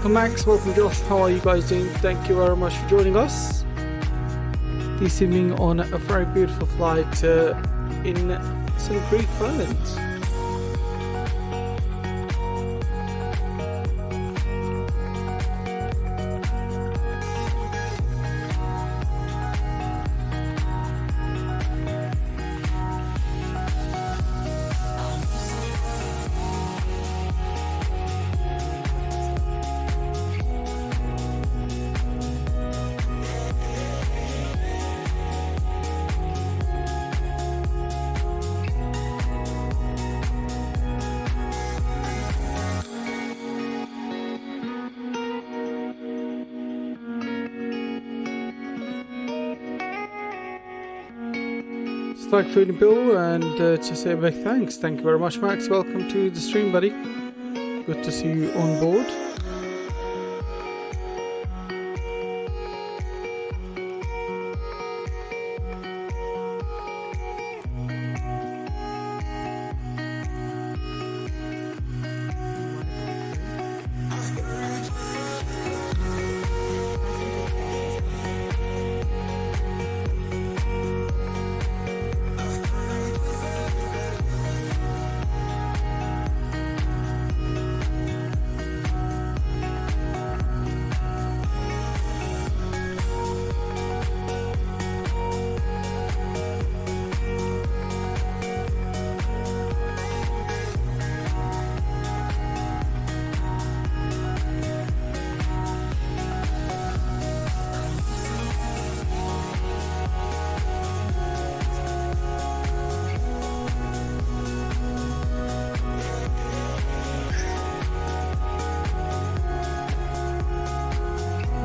welcome Max, welcome Josh. How are you guys doing? Thank you very much for joining us this evening on a very beautiful flight in St. Creek, Ireland. Thank you, Bill, and just say a big thanks. Thank you very much, Max. Welcome to the stream, buddy. Good to see you on board.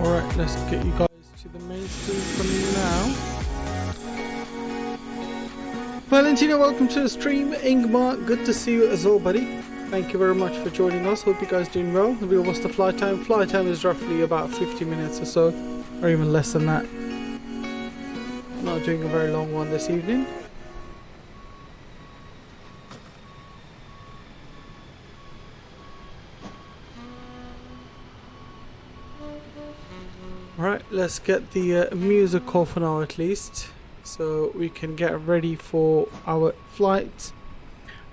Alright, let's get you guys to the main screen from now. Valentino, welcome to the stream. Ingmar, good to see you as well, buddy. Thank you very much for joining us. Hope you guys doing well. We almost the flight time. Flight time is roughly about 50 minutes or so, or even less than that. Not doing a very long one this evening. Right, let's get the music off for now at least, so we can get ready for our flight.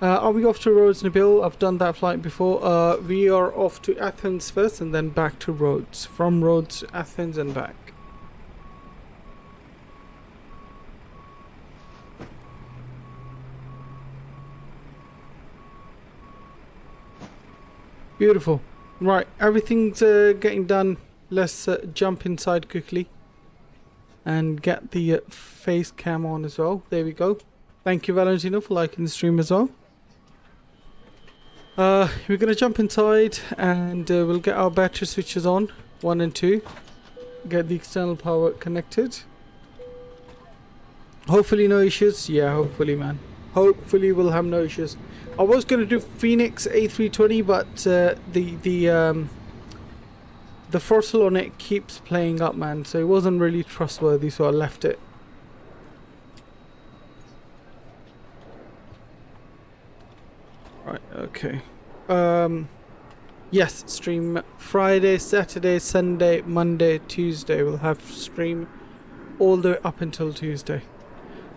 Are we off to Rhodes, Nabil? I've done that flight before. We are off to Athens first and then back to Rhodes. From Rhodes to Athens and back. Beautiful. Right, everything's getting done. Let's jump inside quickly and get the face cam on as well. There we go. Thank you, Valentino, for liking the stream as well. We're going to jump inside and we'll get our battery switches on, 1 and 2. Get the external power connected. Hopefully no issues. Yeah, hopefully, man. Hopefully we'll have no issues. I was going to do Fenix A320, but the throttle on it keeps playing up, man, so it wasn't really trustworthy, so I left it. Right, okay. Yes, stream Friday, Saturday, Sunday, Monday, Tuesday. We'll have stream all the way up until Tuesday.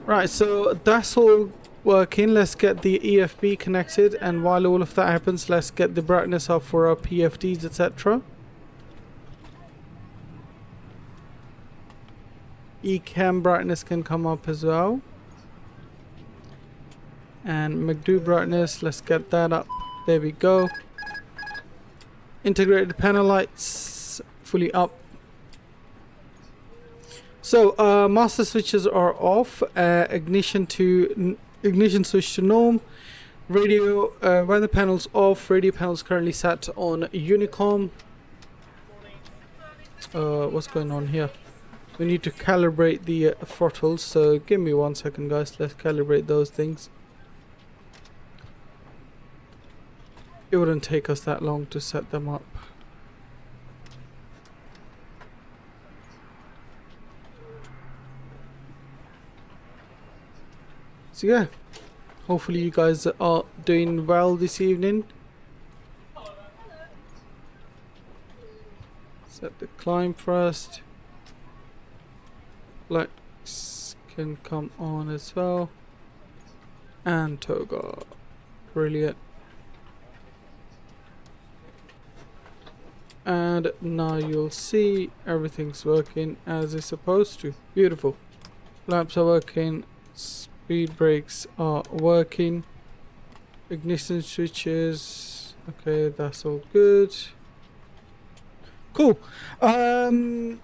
Right, so that's all working. Let's get the EFB connected, and while all of that happens, let's get the brightness up for our PFDs, etc. ECam brightness can come up as well, and M.2 brightness, let's get that up. There we go. Integrated panel lights fully up. So master switches are off. Ignition switch to norm. Radio weather panels off. Radio panels currently set on Unicom. What's going on here? We need to calibrate the throttles, so give me 1 second, guys. Let's calibrate those things. It wouldn't take us that long to set them up. So yeah, hopefully you guys are doing well this evening. Set the climb first. Flex can come on as well. And toga. Brilliant. And now you'll see everything's working as it's supposed to. Beautiful. Flaps are working. Speed brakes are working. Ignition switches. Okay, that's all good. Cool. Walaikum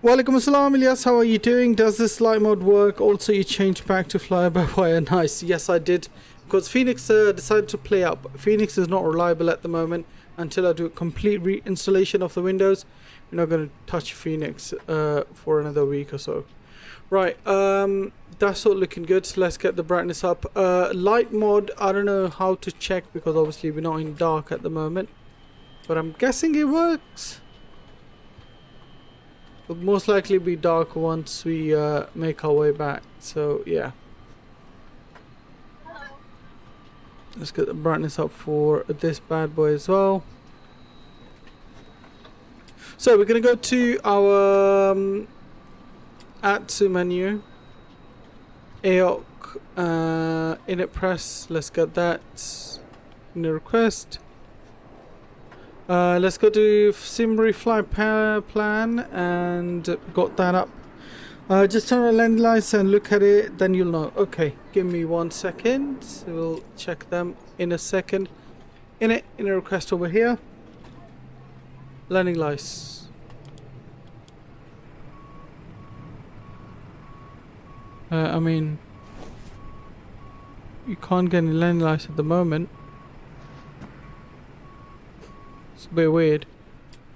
assalam, Ilyas, how are you doing? Does this light mode work? Also, you changed back to fly-by-wire. Nice. Yes, I did. Because Phoenix decided to play up. Phoenix is not reliable at the moment until I do a complete reinstallation of the Windows. We're not going to touch Phoenix for another week or so. Right. That's all looking good. So let's get the brightness up. Light mode, I don't know how to check because obviously we're not in dark at the moment. But I'm guessing it works. It'll most likely be dark once we make our way back. So yeah. Let's get the brightness up for this bad boy as well. So we're going to go to our add to menu. AOC init press. Let's get that in the request. Let's go to Simri Fly Plan and got that up. Just turn on lens lights and look at it, then you'll know. Okay, give me 1 second. We'll check them in a second. In a request over here. Landing lights. I mean, you can't get any landing lights at the moment. It's a bit weird.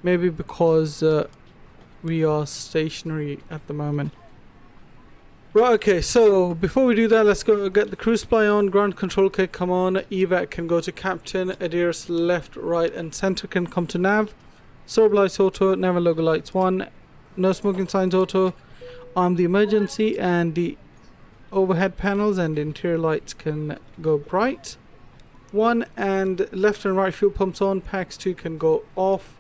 Maybe because we are stationary at the moment. Right, okay, so before we do that, let's go get the cruise supply on. Ground control kit, come on. Evac can go to captain. ADIRS left, right and center can come to nav. Strobe lights auto, nav and logo lights 1. No smoking signs auto. Arm the emergency, and the overhead panels and interior lights can go bright. 1, and left and right fuel pumps on. Packs 2 can go off.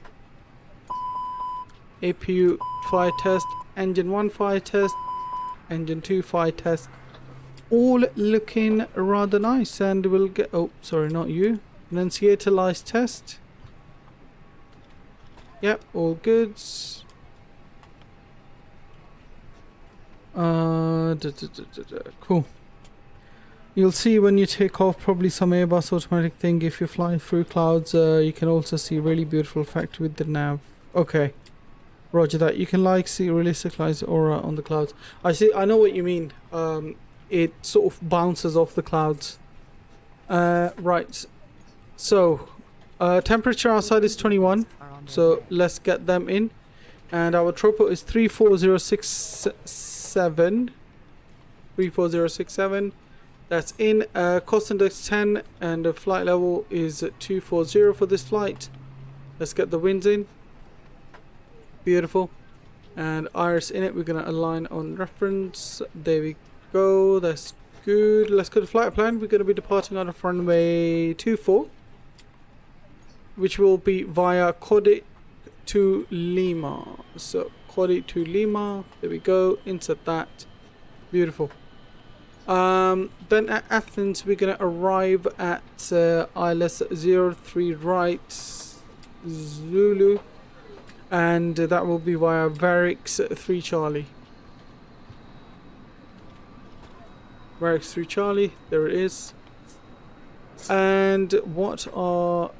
APU fire test, engine 1 fire test, engine 2 fire test, all looking rather nice. And we'll get, oh sorry, not you, annunciator lights test. Yep, all goods. Cool. You'll see when you take off probably some Airbus automatic thing. If you fly through clouds, you can also see really beautiful effect with the nav. Okay, roger that. You can like see realistic lights aura on the clouds. I see, I know what you mean. It sort of bounces off the clouds. Right, so temperature outside is 21, so let's get them in. And our tropo is 34067. 34067. That's in. Cost index 10 and the flight level is 240 for this flight. Let's get the winds in. Beautiful. And iris in it, we're going to align on reference. There we go. That's good. Let's go to flight plan. We're going to be departing on a runway 24, which will be via Codit to Lima. So Codit to Lima. There we go. Insert that. Beautiful. Then at Athens, we're going to arrive at ILS 03 right Zulu, and that will be via Varix 3 Charlie. Varix 3 Charlie, there it is. And what are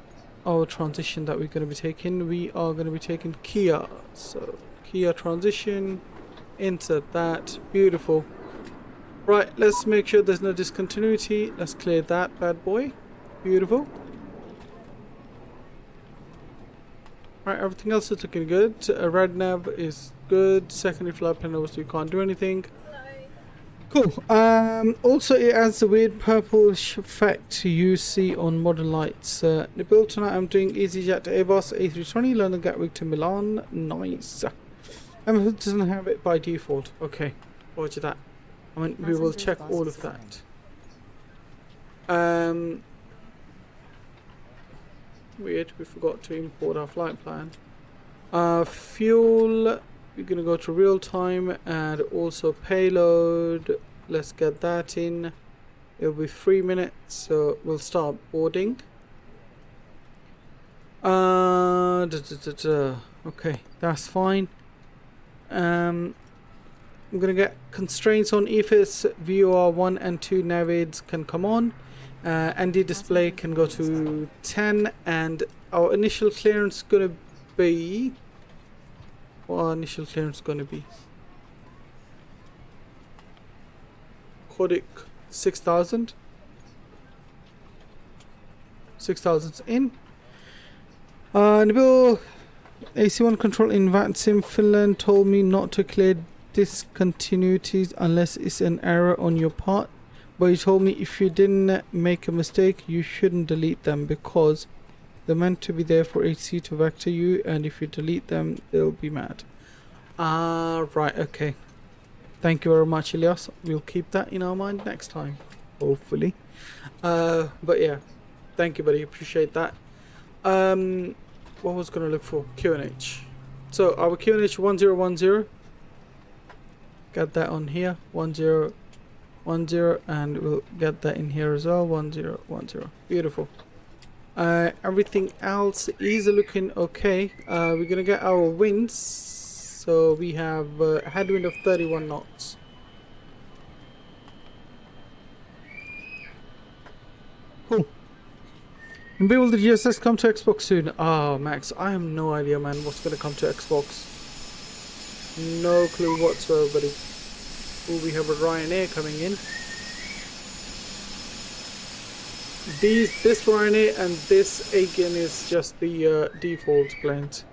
our transition that we're going to be taking? We are going to be taking Kia. So Kia transition, insert that. Beautiful. Right, let's make sure there's no discontinuity. Let's clear that bad boy. Beautiful. Right, everything else is looking good. Red nav is good. Secondary flight plan, obviously you can't do anything. Cool. Also, it adds the weird purplish effect you see on modern lights. Nabil, tonight I'm doing EasyJet to Airbus A320, London Gatwick to Milan. Nice. MSFS doesn't have it by default. Okay, roger that. I mean, we will check all of that. Weird, we forgot to import our flight plan. Fuel, we're gonna go to real time, and also payload. Let's get that in. It'll be 3 minutes, so we'll start boarding. Okay, that's fine. I'm gonna get constraints on EFIS, VOR 1 and 2 navids can come on. ND display can go to 10, and our initial clearance gonna be, what our initial clearance gonna be? Codic 6,000. 6,000's in. Nabil, AC1 control in Vatsim, Finland told me not to clear discontinuities unless it's an error on your part. But he told me if you didn't make a mistake, you shouldn't delete them because they're meant to be there for HC to vector you, and if you delete them, they'll be mad. Right, okay. Thank you very much, Elias. We'll keep that in our mind next time, hopefully. But yeah, thank you, buddy. Appreciate that. What was gonna look for? QNH. So our QNH 1010. Got that on here. 1010, and we'll get that in here as well. 1010. Beautiful. Everything else is looking okay. We're gonna get our winds. So we have a headwind of 31 knots. Cool. And will the GSX come to Xbox soon? Oh, Max, I have no idea, man, what's going to come to Xbox. No clue whatsoever, buddy. Oh, we have a Ryanair coming in. This Ryanair and this again is just the default planes.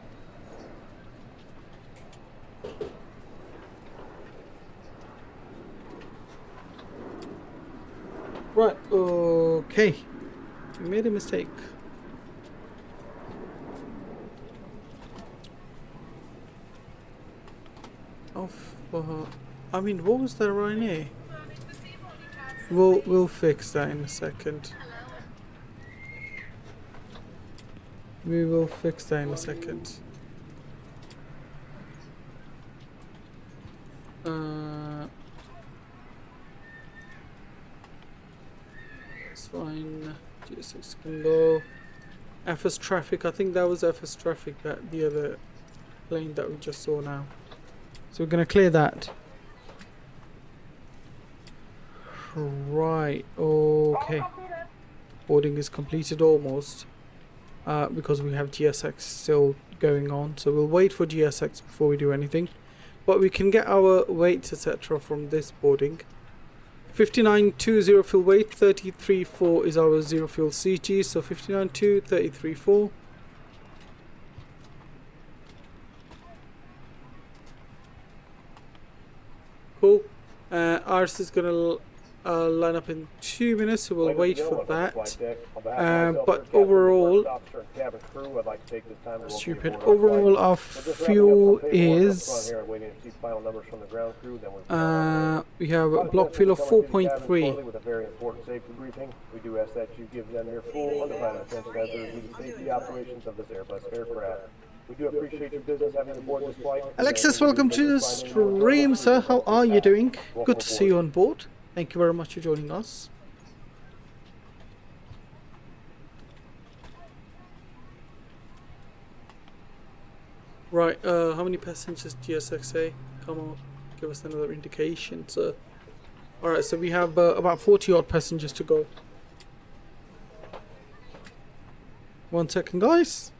Right, okay. We made a mistake. I mean, what was that Ryanair? We'll fix that in a second. We will fix that in a second. It's fine. GSX can go. FS traffic. I think that was FS traffic, that the other plane that we just saw now. So we're gonna clear that. Right. Okay. Boarding is completed almost. Because we have GSX still going on, so we'll wait for GSX before we do anything. But we can get our weights etc. from this boarding. 59.2 zero fuel weight, 33.4 is our zero fuel CG, so 59.2, 33.4. Cool. Ours is gonna line up in 2 minutes, so we'll wait for that. But overall, stupid. Overall, our fuel is we have a block fuel of 4.3. With a very important safety briefing, we do ask that you give them your full undivided attention as they review the safety operations of this Airbus aircraft. We do appreciate your business having aboard this flight. Alexis, welcome to the stream, sir. How are you doing? Good to see you on board. Thank you very much for joining us. Right, how many passengers GSX say? Come on, give us another indication, sir. Alright, so we have about 40 odd passengers to go. 1 second, guys.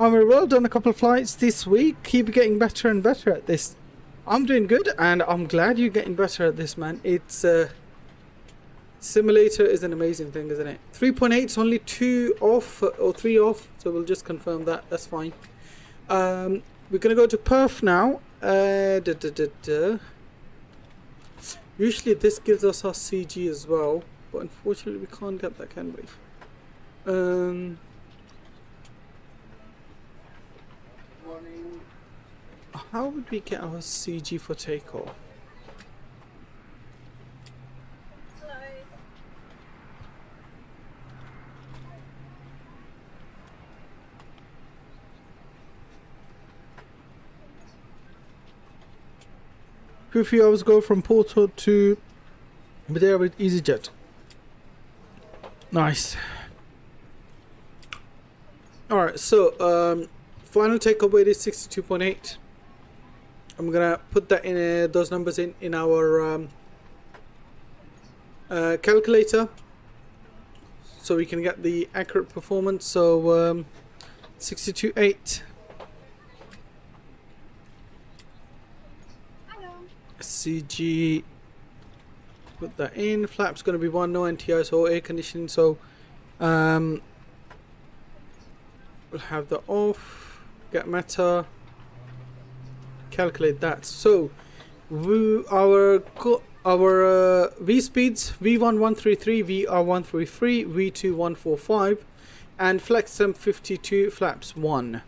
I'm very well. Done a couple of flights this week. Keep getting better and better at this. I'm doing good, and I'm glad you're getting better at this, man. It's simulator is an amazing thing, isn't it? 3.8 is only 2 off or 3 off, so we'll just confirm that. That's fine. We're gonna go to Perth now. Usually this gives us our CG as well, but unfortunately we can't get that, can we? How would we get our CG for takeoff? A few hours ago from Porto to Madeira with EasyJet. Nice. Alright, so final takeoff weight is 62.8. I'm gonna put that in those numbers in our calculator so we can get the accurate performance. So 62.8. CG, put that in. Flaps going to be 1, no NTI, so air conditioning, so we'll have that off. Get meta, calculate that. So our V speeds: V1 133, VR 133, V2 145, and flex temp 52, flaps 1.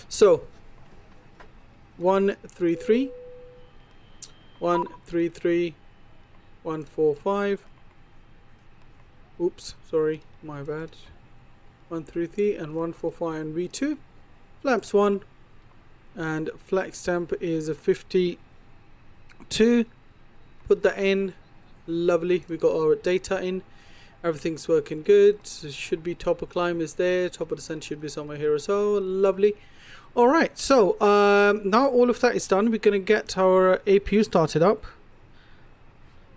So 133, 133, 145. Oops, sorry, my bad. 133 and 145 and V2. Flaps 1 and flex temp is a 52. Put that in. Lovely. We got our data in. Everything's working good. So should be top of climb is there. Top of descent should be somewhere here as well. Lovely. Alright, so now all of that is done, we're going to get our APU started up.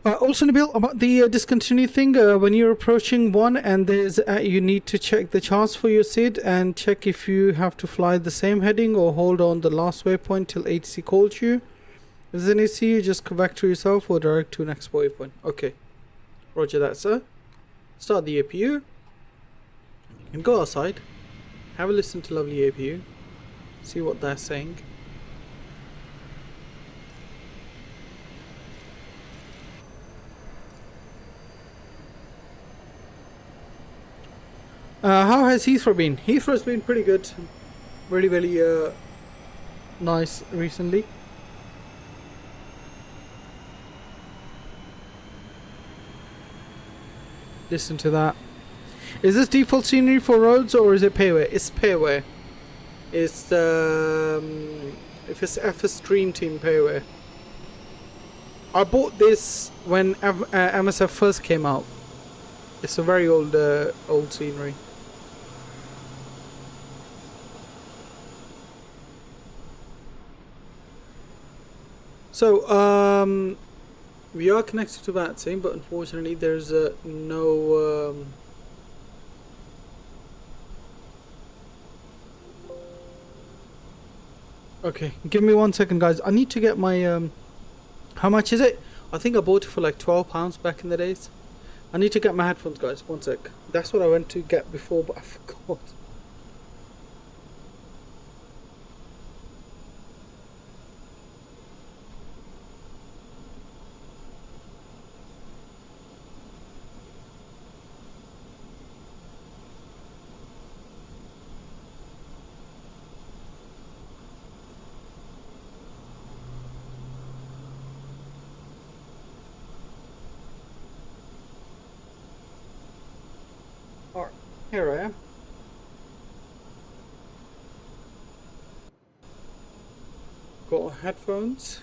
Also, Nabil, about the discontinued thing, when you're approaching 1 and there's you need to check the charts for your SID and check if you have to fly the same heading or hold on the last waypoint till ATC calls you. If there's an issue, just come back to yourself or direct to next waypoint. Okay, roger that, sir. Start the APU. You can go outside, have a listen to lovely APU. See what they're saying. How has Heathrow been? Heathrow's been pretty good. Really, really nice recently. Listen to that. Is this default scenery for Rhodes or is it payware? It's payware. It's if it's FS Dream Team payware. I bought this when MSF first came out. It's a very old scenery. So we are connected to that same, but unfortunately there's no okay, give me 1 second, guys. I need to get my how much is it? I think I bought it for like £12 back in the days. I need to get my headphones, guys. 1 sec. That's what I went to get before, but I forgot. Alright, here I am. Got headphones.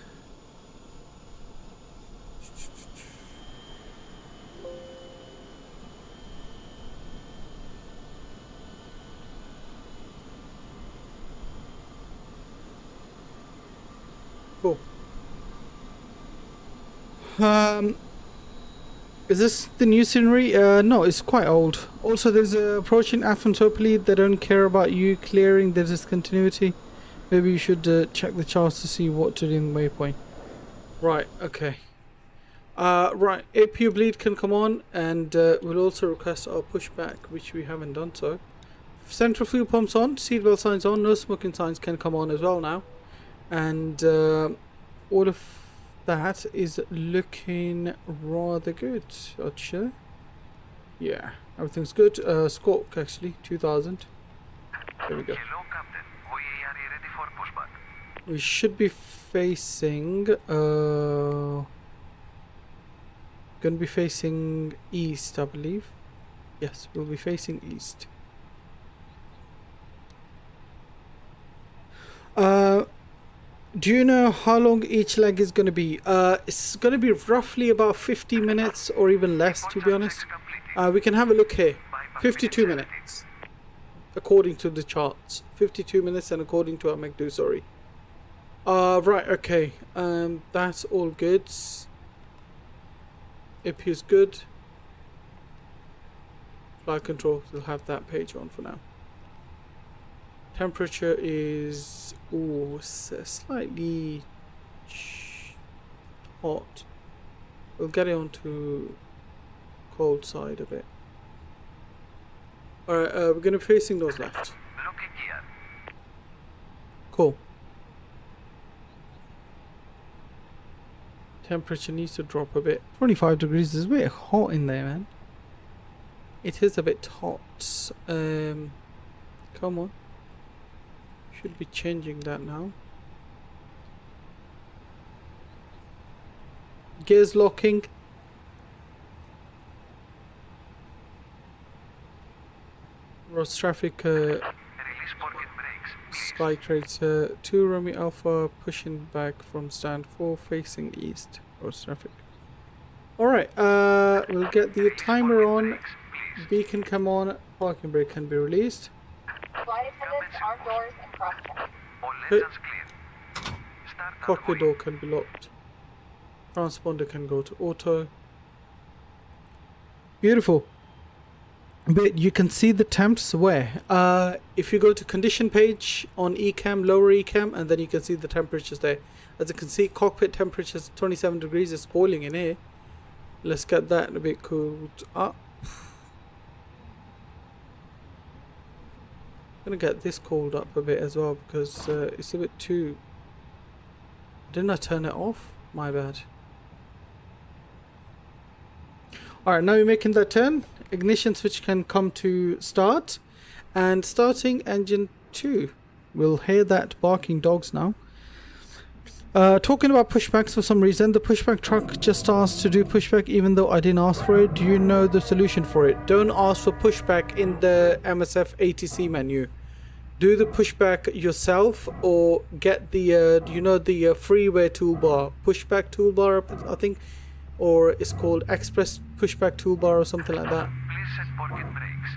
Cool. Is this the new scenery? No, it's quite old. Also, there's a approaching Athens lead. They don't care about you clearing the discontinuity. Maybe you should check the charts to see what to do in the waypoint. Right, okay. Right, APU bleed can come on, and we'll also request our pushback, which we haven't done so. Central fuel pumps on, seatbelt signs on, no smoking signs can come on as well now. And all of that is looking rather good, actually. Yeah, everything's good. Squawk actually, 2000. There we go. Hello, Captain. We are ready for pushback. We should be facing gonna be facing east, I believe. Yes, we'll be facing east. Do you know how long each leg is going to be? It's going to be roughly about 50 minutes or even less, to be honest. We can have a look here. 52 minutes. According to the charts. 52 minutes and according to our M.2, sorry. Right, okay. That's all good. APU's good. Flight control, we'll have that page on for now. Temperature is slightly hot. We'll get it onto cold side a bit. Alright, we're gonna be facing those left. Cool. Temperature needs to drop a bit. 25 degrees is a bit hot in there, man. It is a bit hot. Come on. Should be changing that now. Gears locking. Rhodes traffic. Sky trades. 2 Romeo Alpha pushing back from stand 4 facing east. Rhodes traffic. Alright, we'll get the timer on. Beacon come on. Parking brake can be released. Flight attendants, arm doors, and cross check. Cockpit door can be locked. Transponder can go to auto. Beautiful. But you can see the temps where? If you go to condition page on ECAM, lower ECAM, and then you can see the temperatures there. As you can see, cockpit temperature 27 degrees is boiling in here. Let's get that a bit cooled up. I'm gonna get this cooled up a bit as well because it's a bit too. Didn't I turn it off? My bad. Alright, now you're making that turn. Ignition switch can come to start. And starting engine 2. We'll hear that barking dogs now. Talking about pushbacks, for some reason the pushback truck just asked to do pushback even though I didn't ask for it. Do you know the solution for it? Don't ask for pushback in the MSF ATC menu. Do the pushback yourself or get the you know, the freeware toolbar, pushback toolbar I think, or it's called express pushback toolbar or something like that. Please set parking brakes.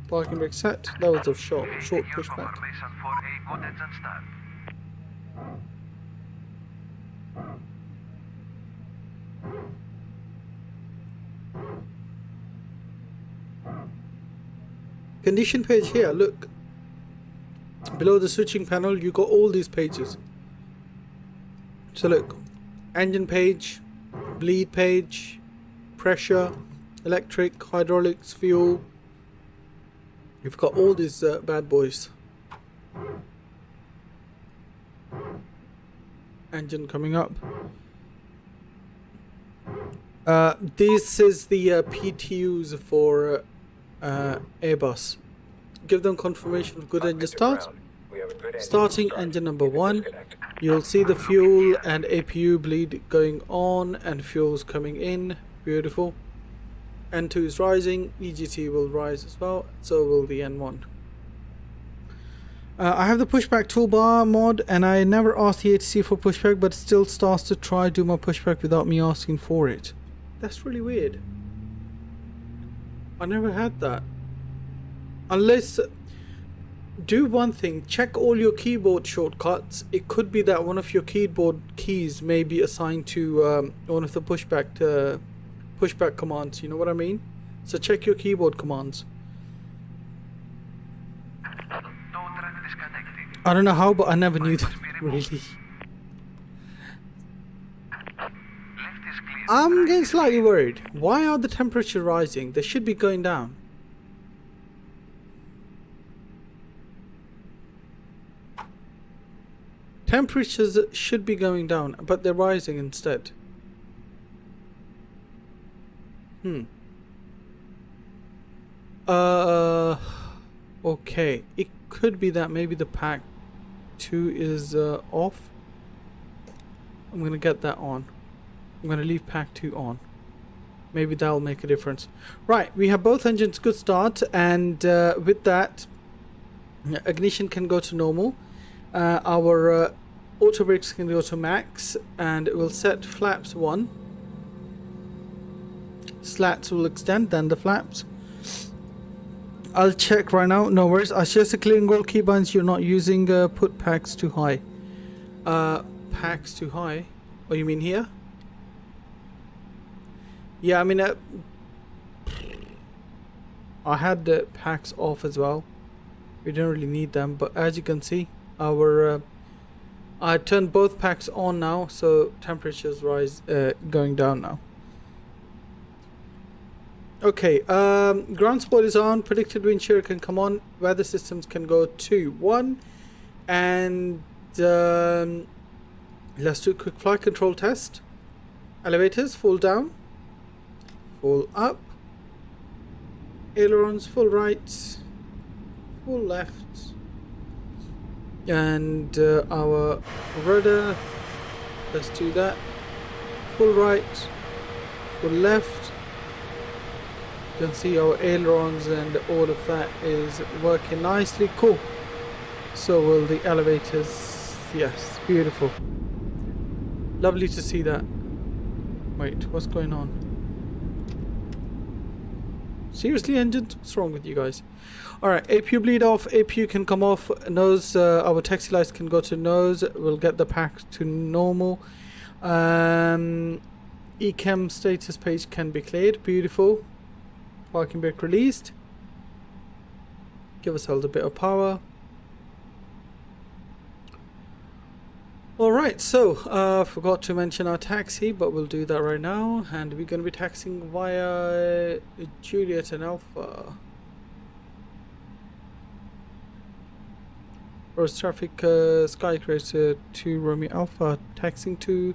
Parking brake set. That was a short pushback. Confirmation for a good engine start. Condition page here, look. Below the switching panel you got all these pages. So look, engine page, bleed page, pressure, electric, hydraulics, fuel. You've got all these bad boys. Engine coming up. This is the PTUs for Airbus. Give them confirmation of good engine start. Starting engine number 1. You'll see the fuel and APU bleed going on and fuel's coming in. Beautiful. N2 is rising. EGT will rise as well. So will the N1. I have the pushback toolbar mod and I never asked the ATC for pushback, but it still starts to try do my pushback without me asking for it. That's really weird. I never had that. Unless, do one thing, check all your keyboard shortcuts. It could be that one of your keyboard keys may be assigned to one of the pushback pushback commands, you know what I mean? So check your keyboard commands. Tow truck disconnected. I don't know how, but I never knew that, really. Left is clear. I'm getting slightly worried. Why are the temperatures rising? They should be going down. Temperatures should be going down, but they're rising instead. Okay. It could be that maybe the pack 2 is off. I'm gonna get that on. I'm gonna leave pack 2 on. Maybe that'll make a difference. Right, we have both engines good start, and with that, ignition can go to normal. Our auto brakes can go to max, and it will set flaps 1. Slats will extend, then the flaps. I'll check right now. No worries. I suggest the clearing all keybinds you're not using. Put packs too high. Packs too high? Oh, you mean here? Yeah, I mean, I had the packs off as well. We didn't really need them, but as you can see, our I turned both packs on now, so temperatures rise, going down now. Okay, ground support is on, predicted wind shear can come on, weather systems can go to 1, and let's do a quick flight control test. Elevators, full down, full up, ailerons, full right, full left, and our rudder, let's do that, full right, full left. You can see our ailerons and all of that is working nicely. Cool. So will the elevators. Yes, beautiful. Lovely to see that. Wait, what's going on? Seriously, engines? What's wrong with you guys? Alright, APU bleed off. APU can come off. Nose, our taxi lights can go to nose. We'll get the pack to normal. ECAM status page can be cleared. Beautiful. Parking brake released. Give ourselves a bit of power. Alright, so forgot to mention our taxi, but we'll do that right now. And we're going to be taxiing via Juliet and Alpha. Rhodes traffic, Skycracer to Romeo Alpha, taxiing to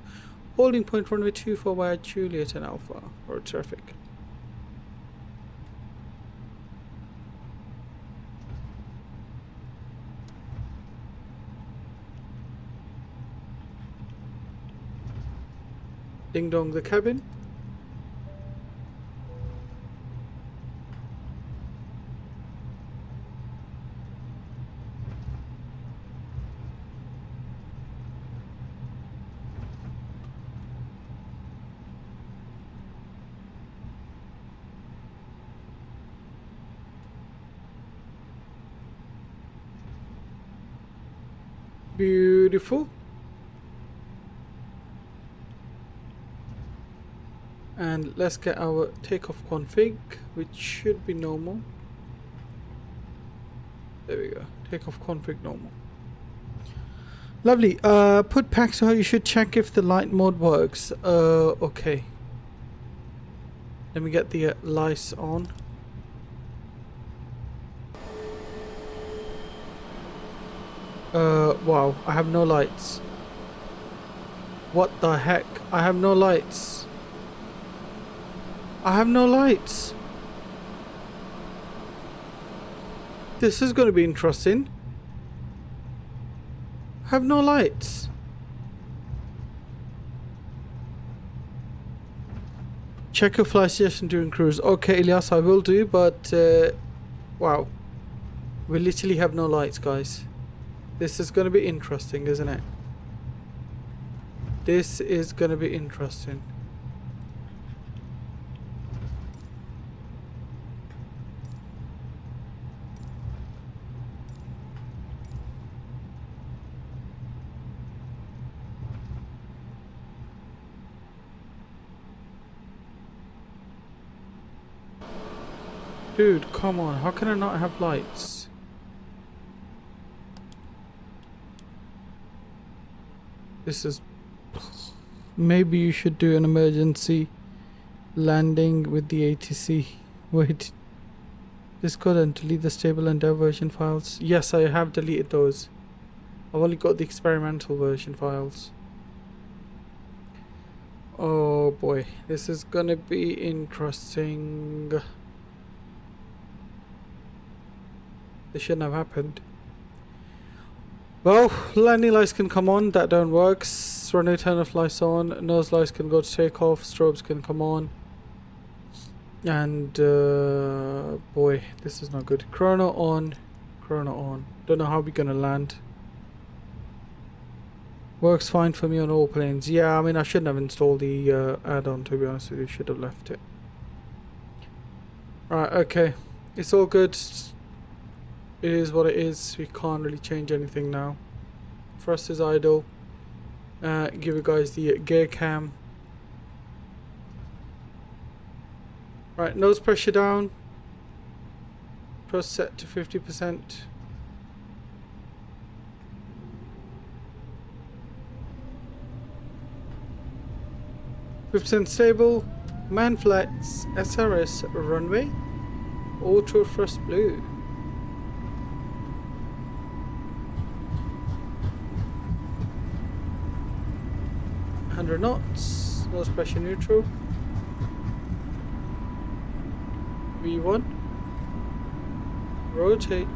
holding point runway 24 via Juliet and Alpha. Rhodes traffic. Ding dong the cabin. Beautiful. And let's get our takeoff config, which should be normal. There we go. Takeoff config normal. Lovely. Put packs so you should check if the light mode works. Okay. Let me get the lights on. Wow. I have no lights. What the heck? I have no lights. I have no lights. This is going to be interesting. I have no lights. Check your flight suggestion during cruise. Okay, Elias, I will do, but wow. We literally have no lights, guys. This is going to be interesting, isn't it? This is going to be interesting. Dude, come on. How can I not have lights? This is... Maybe you should do an emergency landing with the ATC. Wait. Discard and delete the stable and dev version files. Yes, I have deleted those. I've only got the experimental version files. Oh boy, this is gonna be interesting. This shouldn't have happened. Well, landing lights can come on, that don't work. Runway turn off lights on, nose lights can go to take off, strobes can come on. And boy, this is not good. Chrono on, chrono on. Don't know how we're gonna land. Works fine for me on all planes. Yeah, I mean I shouldn't have installed the add-on, to be honest with you. Should have left it. Right, okay. It's all good. It is what it is. We can't really change anything now. Thrust is idle. Give you guys the gear cam. Right, nose pressure down. Press set to 50%. %, stable. Man flex. SRS runway. Auto thrust blue. knots, nose pressure neutral. V1. Rotate.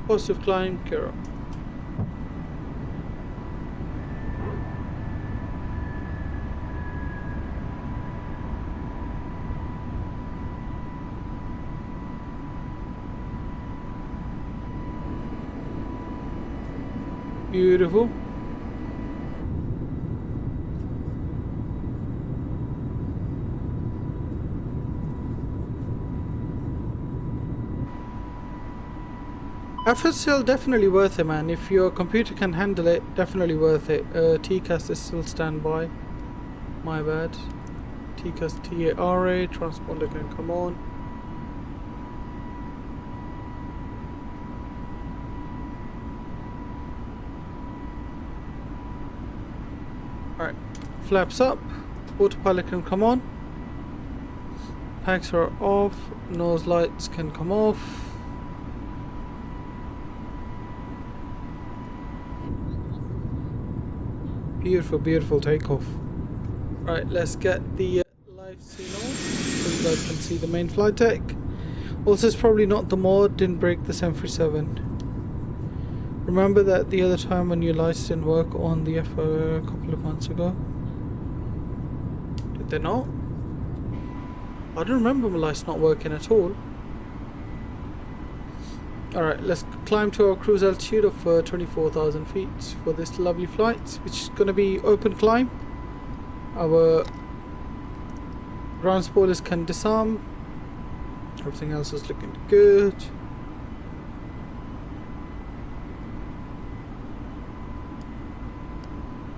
Positive climb, gear up. Beautiful. Effort's still definitely worth it, man. If your computer can handle it, definitely worth it. TCAS is still standby. My bad. TCAS TARA, transponder can come on. Alright, flaps up, autopilot can come on. Packs are off, nose lights can come off. Beautiful, beautiful takeoff. Right, let's get the live scene on so you guys can see the main flight deck. Also, it's probably not the mod, didn't break the 737. Remember that the other time when your lights didn't work on the F a couple of months ago? Did they not? I don't remember my lights not working at all. Alright, let's climb to our cruise altitude of 24,000 feet for this lovely flight, which is going to be open climb. Our ground spoilers can disarm. Everything else is looking good.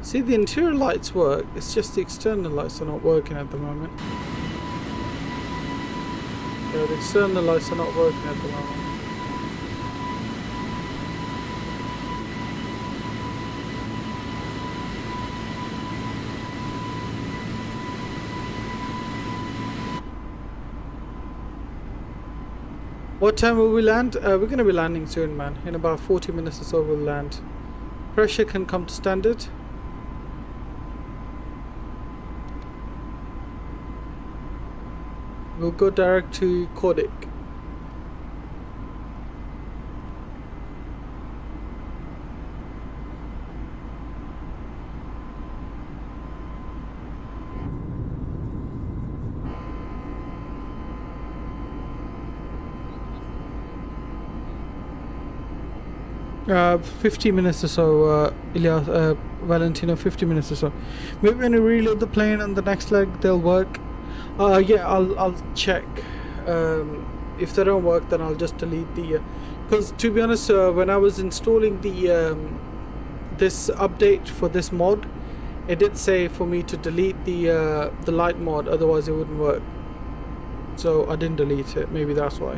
See, the interior lights work, it's just the external lights are not working at the moment. Yeah, the external lights are not working at the moment. What time will we land? We're going to be landing soon, man. In about 40 minutes or so we'll land. Pressure can come to standard. We'll go direct to Codic. Uh, 50 minutes or so, Valentino, 50 minutes or so. Maybe when we reload the plane on the next leg, they'll work. Yeah, I'll check. If they don't work, then I'll just delete the. Because to be honest, when I was installing the this update for this mod, It did say for me to delete the light mod, otherwise it wouldn't work. So I didn't delete it. Maybe that's why.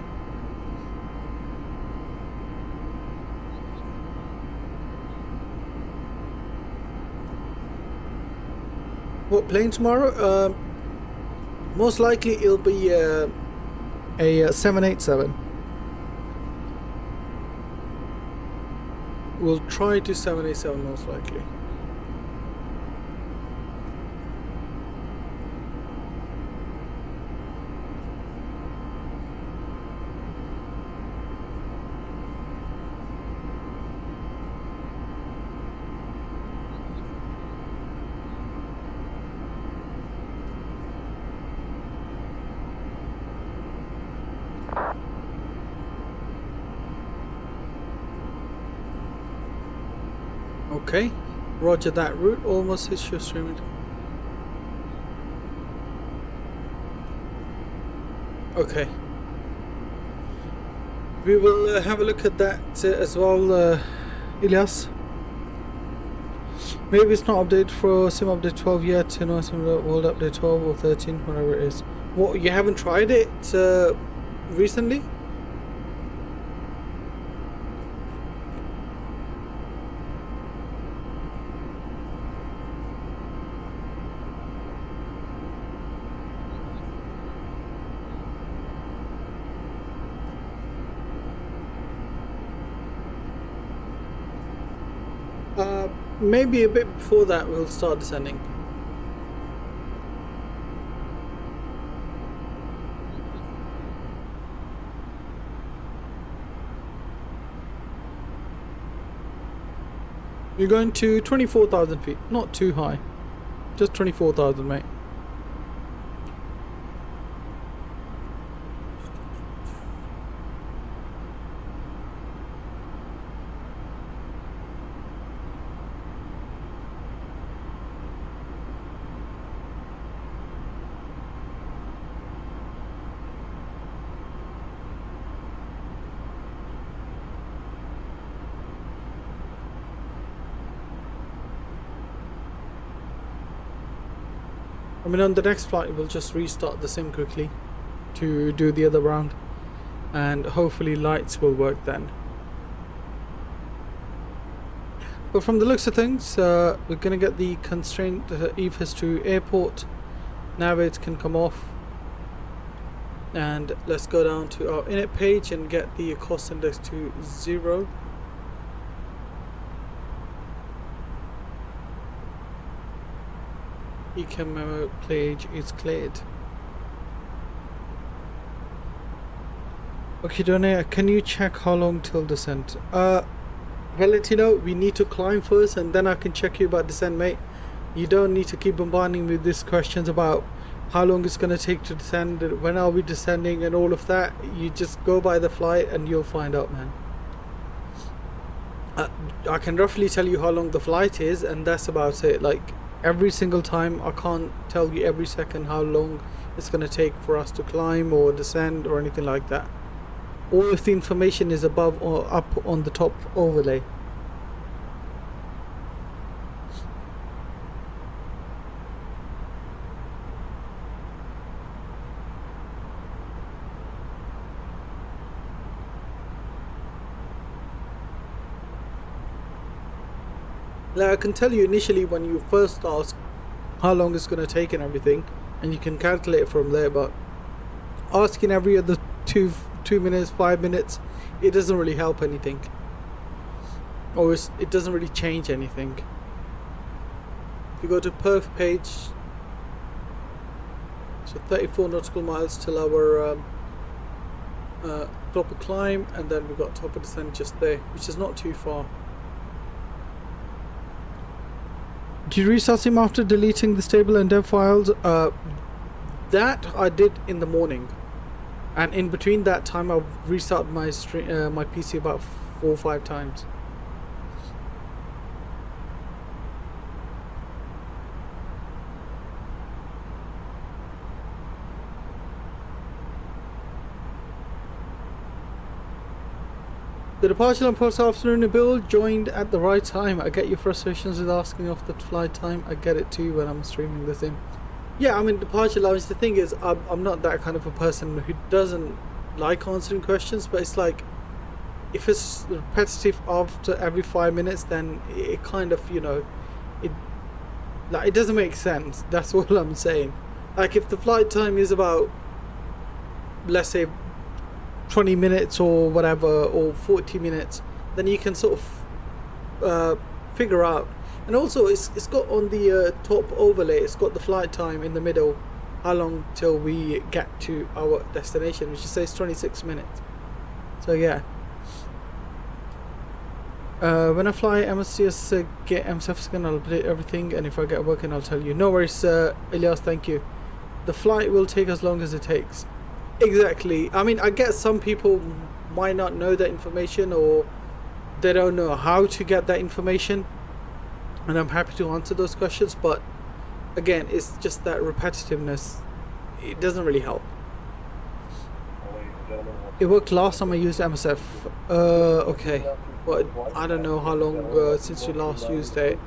What, playing tomorrow? Most likely it'll be a 787. We'll try to 787 most likely. Okay, roger that. Route almost hits your streaming. Okay, we will have a look at that as well, Ilyas. Maybe it's not updated for sim update 12 yet, you know, sim world update 12 or 13, whatever it is. What, you haven't tried it recently? Maybe a bit before that we'll start descending. You're going to 24,000 feet, not too high, just 24,000, mate. I mean, on the next flight we'll just restart the sim quickly to do the other round, and hopefully lights will work then. But from the looks of things, we're gonna get the constraint EFS to airport. Navigate can come off, and let's go down to our init page and get the cost index to 0. Ecam memo page is cleared. Okay, Donnie, can you check how long till descent? Valentino, we need to climb first and then I can check you about descent, mate. You don't need to keep bombarding me with these questions about how long it's going to take to descend, when are we descending and all of that. You just go by the flight and you'll find out, man. I can roughly tell you how long the flight is, and that's about it. Like, every single time I can't tell you every second how long it's going to take for us to climb or descend or anything like that. All of the information is above or up on the top overlay. Like, I can tell you initially when you first ask how long it's going to take and everything, and you can calculate from there, but asking every other 2 minutes, 5 minutes, it doesn't really help anything, or it doesn't really change anything. If you go to perf page, so 34 nautical miles till our proper climb, and then we've got top of descent just there, which is not too far. Did you restart sim after deleting the stable and dev files? That I did in the morning, and in between that time I've restarted my my PC about 4 or 5 times. The departure line post afternoon build joined at the right time. I get your frustrations with asking off the flight time. I get it too when I'm streaming this in. Yeah, I mean, departure lounge, the thing is, I'm not that kind of a person who doesn't like answering questions, but it's like, if it's repetitive after every 5 minutes, then it kind of, you know, it doesn't make sense. That's all I'm saying. Like, if the flight time is about, let's say, 20 minutes or whatever, or 40 minutes, then you can sort of figure out. And also it's got on the top overlay, it's got the flight time in the middle, how long till we get to our destination, which says 26 minutes. So yeah, when I fly MSCS get MSFS again, I'll update everything, and if I get working I'll tell you. No worries, Elias, thank you. The flight will take as long as it takes. Exactly. I mean, I guess some people might not know that information, or they don't know how to get that information, and I'm happy to answer those questions, but again, it's just that repetitiveness, it doesn't really help. It worked last time I used MSF. Okay, but I don't know how long since you last used it.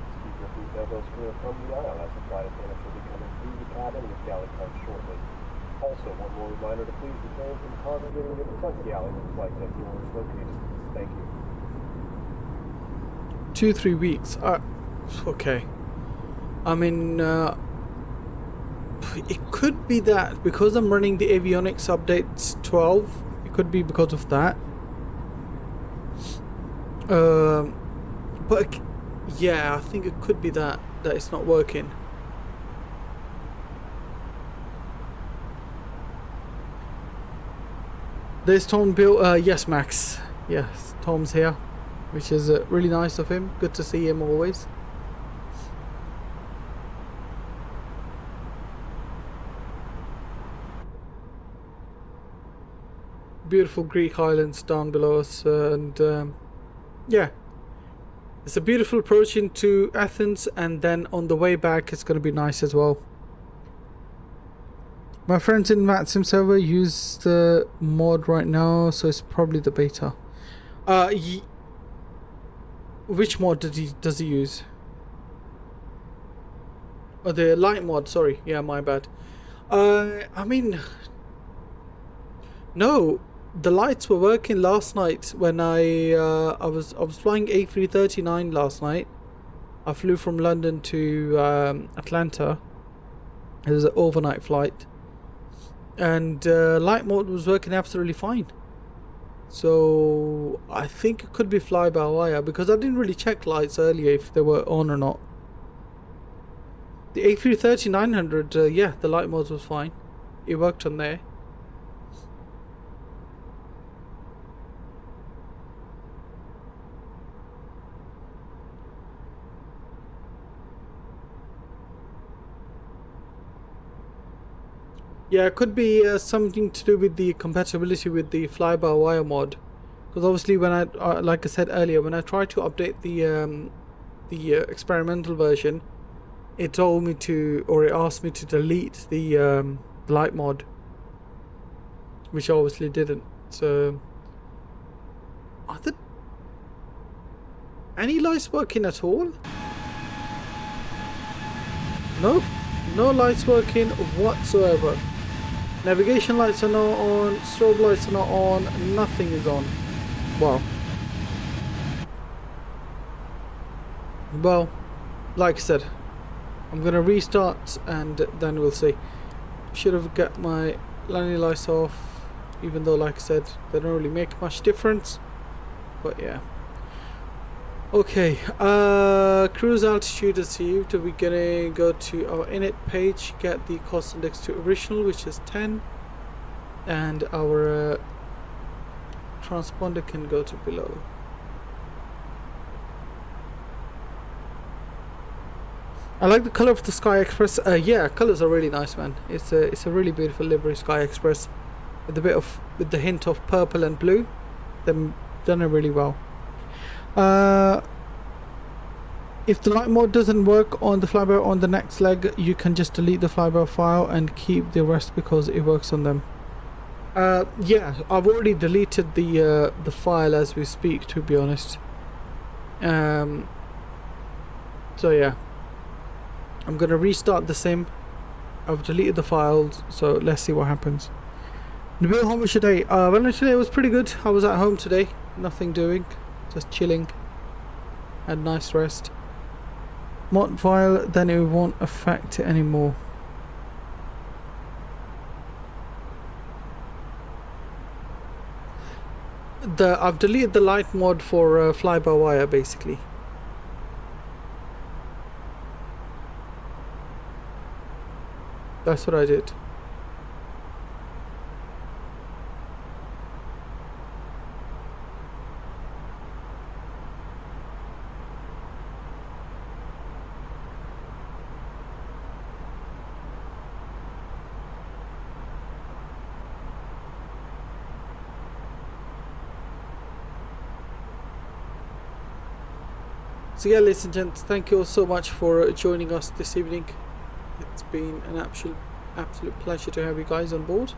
Also, one more reminder to please refrain from congregating in the front galley when flight deck door is located. Thank you. 2-3 weeks. Okay. I mean, it could be that because I'm running the avionics updates 12. It could be because of that. But yeah, I think it could be that it's not working. There's Tom Bill. Yes, Max. Yes, Tom's here, which is really nice of him. Good to see him always. Beautiful Greek islands down below us, and yeah, it's a beautiful approach into Athens, and then on the way back it's going to be nice as well. My friends in VATSIM server use the mod right now, so it's probably the beta. Which mod does he use? Oh, the light mod. Sorry, yeah, my bad. I mean, no, the lights were working last night when I was flying A339 last night. I flew from London to Atlanta. It was an overnight flight. And light mode was working absolutely fine. So I think it could be fly-by-wire, because I didn't really check lights earlier if they were on or not. The A330-900, yeah, the light mode was fine. It worked on there. Yeah, it could be something to do with the compatibility with the fly-by-wire mod, because obviously when I, like I said earlier, when I tried to update the experimental version, it told me to, or it asked me to delete the light mod, which I obviously didn't. So, are there any lights working at all? No, no lights working whatsoever. Navigation lights are not on, strobe lights are not on, nothing is on. Wow. Well, like I said, I'm gonna restart and then we'll see. Should have got my landing lights off, even though, like I said, they don't really make much difference. But yeah. Okay, cruise altitude achieved. We're gonna go to our init page, get the cost index to original, which is 10, and our transponder can go to below. I like the color of the Sky Express. Yeah, colors are really nice, man. It's a really beautiful livery, Sky Express, with the hint of purple and blue. They've done it really well. If the light mode doesn't work on the flyby on the next leg, you can just delete the flyby file and keep the rest because it works on them. Yeah, I've already deleted the file as we speak, to be honest. So yeah, I'm gonna restart the sim. I've deleted the files, so let's see what happens. Nabil, how was your day? Well, today was pretty good. I was at home today, nothing doing, just chilling. Had a nice rest. Mod file, then it won't affect it anymore. I've deleted the light mod for fly-by-wire, basically. That's what I did. So yeah, ladies and gents, thank you all so much for joining us this evening. It's been an absolute pleasure to have you guys on board.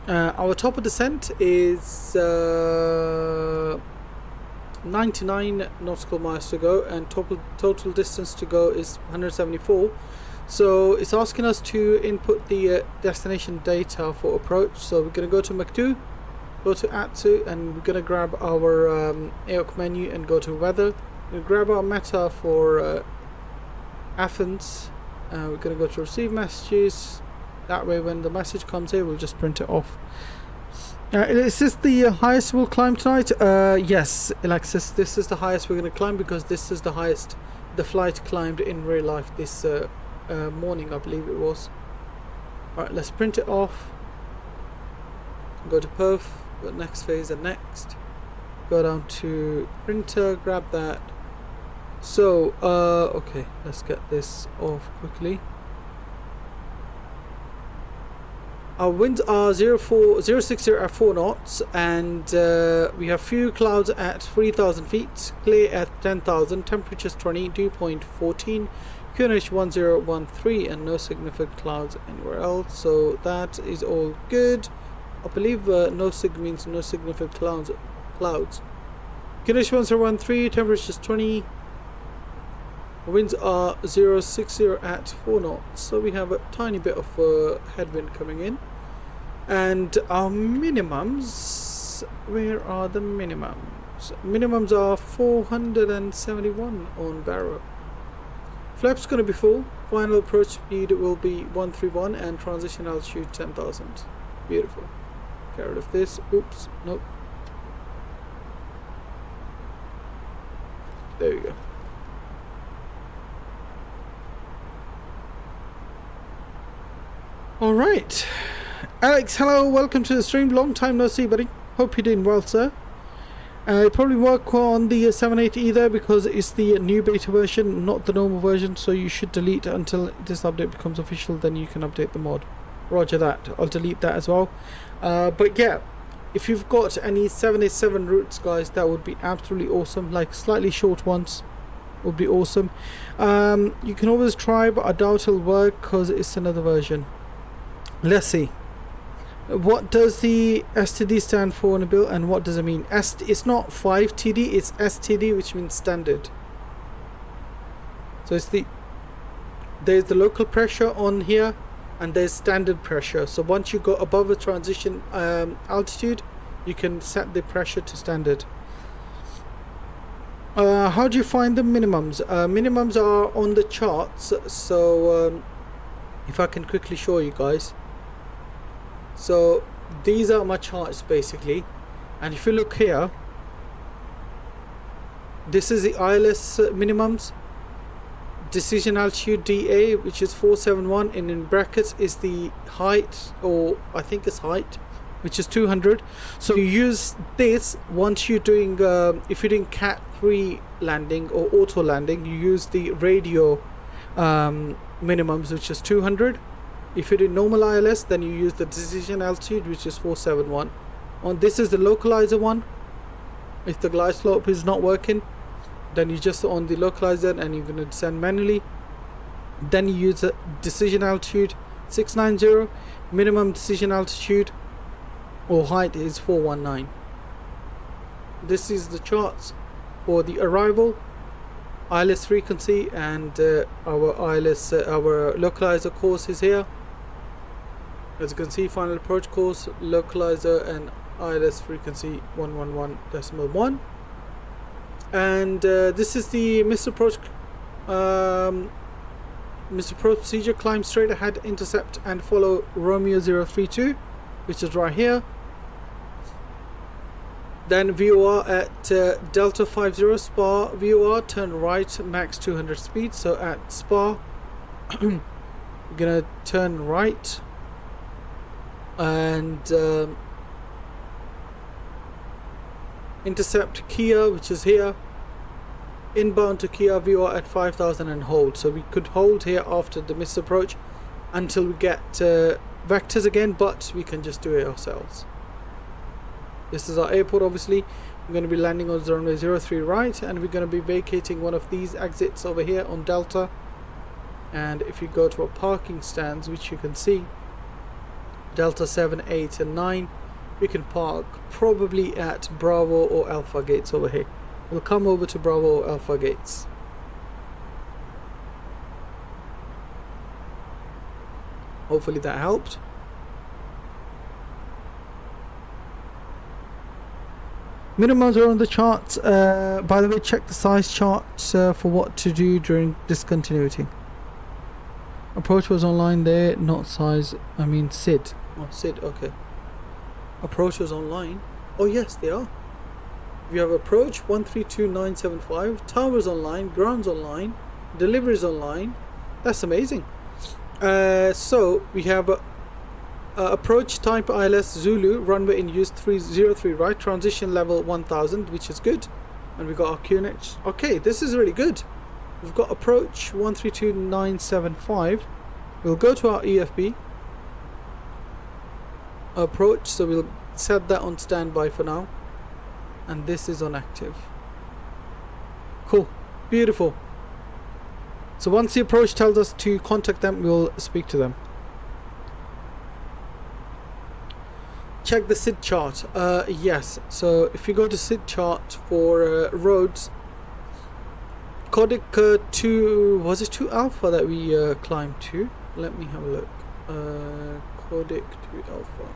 Our top of descent is 99 nautical miles to go, and total distance to go is 174. So it's asking us to input the destination data for approach. So we're going to go to M.2, go to Athens, and we're going to grab our AOC menu and go to weather. We'll grab our meta for Athens. We're going to go to receive messages. That way when the message comes here, we'll just print it off. Is this the highest we'll climb tonight? Yes, Alexis, this is the highest we're going to climb, because this is the highest the flight climbed in real life this morning, I believe it was. Alright, let's print it off. Go to perf, go to next phase and next. Go down to printer, grab that. So, okay, let's get this off quickly. Our winds are 060 at 4 knots, and we have few clouds at 3,000 feet, clear at 10,000, temperatures 20, dew point 14, QNH 1013, and no significant clouds anywhere else. So that is all good. I believe no sig means no significant clouds. QNH 1013, temperatures 20. Winds are 060 at 4 knots, so we have a tiny bit of headwind coming in. And our minimums, where are the minimums? Minimums are 471 on Barrow. Flaps going to be full. Final approach speed will be 131 and transition altitude 10,000. Beautiful. Get rid of this. Oops, nope. There we go. Alright, Alex, hello, welcome to the stream. Long time no see, buddy. Hope you're doing well, sir. You probably work on the 7.8 either, because it's the new beta version, not the normal version, so you should delete until this update becomes official, then you can update the mod. Roger that, I'll delete that as well. But yeah, if you've got any 787 routes, guys, that would be absolutely awesome, like slightly short ones would be awesome. You can always try, but I doubt it'll work because it's another version. Let's see. What does the STD stand for, Nabil, and what does it mean? It's not 5TD, it's STD, which means standard. So it's there's the local pressure on here, and there's standard pressure. So once you go above a transition altitude, you can set the pressure to standard. How do you find the minimums? Minimums are on the charts. So if I can quickly show you guys. So these are my charts basically, and if you look here, this is the ILS minimums. Decision altitude DA, which is 471, and in brackets is the height, or I think it's height, which is 200. So you use this once you're doing if you're doing Cat 3 landing or auto landing, you use the radio minimums, which is 200. If you do normal ILS, then you use the decision altitude, which is 471. This is the localizer one. If the glide slope is not working, then you just on the localizer and you're going to descend manually. Then you use a decision altitude 690. Minimum decision altitude or height is 419. This is the charts for the arrival, ILS frequency, and our ILS, our localizer course is here. As you can see, final approach course, localizer, and ILS frequency 111.1. And this is the missed approach procedure. Climb straight ahead, intercept and follow Romeo 032, which is right here. Then VOR at Delta 50 Spa VOR, turn right, max 200 speed. So at Spa we're gonna turn right and intercept Kia, which is here. Inbound to Kia, VOR at 5000 and hold. So we could hold here after the missed approach until we get vectors again, but we can just do it ourselves. This is our airport. Obviously we're going to be landing on runway 03 right, and we're going to be vacating one of these exits over here on Delta. And if you go to our parking stands, which you can see, Delta 7, 8 and 9, we can park probably at Bravo or Alpha gates over here. We'll come over to Bravo or Alpha gates. Hopefully that helped. Minimums are on the charts. By the way, check the size charts for what to do during discontinuity. Approach was online there, not size. I mean SID. Oh, SID, okay. Approach was online. Oh yes, they are. We have approach 132975, towers online, grounds online, deliveries online. That's amazing. So we have approach type ILS Zulu, runway in use 303 right, transition level 1000, which is good. And we got our QNH. Okay, this is really good. We've got approach 132975. We'll go to our EFB approach, so we'll set that on standby for now, and this is on active. Cool, beautiful. So once the approach tells us to contact them, we'll speak to them. Check the SID chart. Yes, so if you go to SID chart for Rhodes, Codic 2, was it 2 Alpha that we climbed to? Let me have a look. Codic 2 Alpha.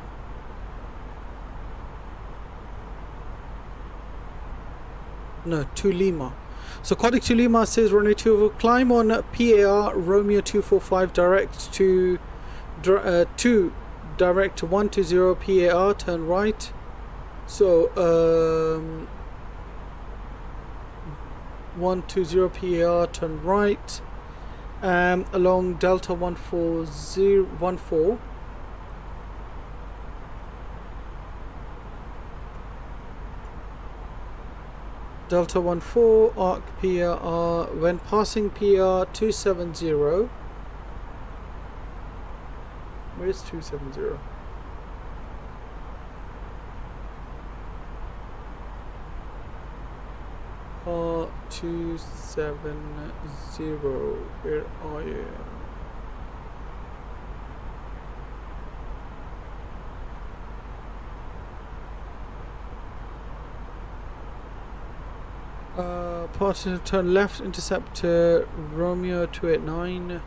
No, 2 Lima. So Codic 2 Lima says runway 2 climb on PAR Romeo 245 direct to direct 120 PAR, turn right. So 120 PAR, turn right, along Delta 14014. Delta 14 arc PAR, when passing PAR 270. Where is 270? PAR 270. Where are you? Partial turn left, intercept Romeo 289.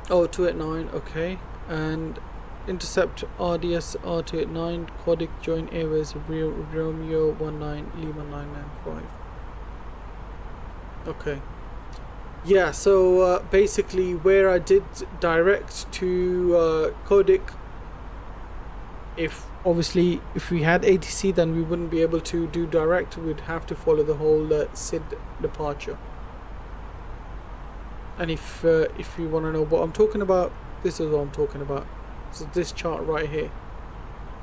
Oh, 289, okay. And intercept RDS R289, Codic join airways Romeo 19 Lima 995. Okay. Yeah, so basically where I did direct to Codic, if obviously if we had ATC, then we wouldn't be able to do direct. We'd have to follow the whole SID departure. And if you want to know what I'm talking about, this is what I'm talking about. So this chart right here,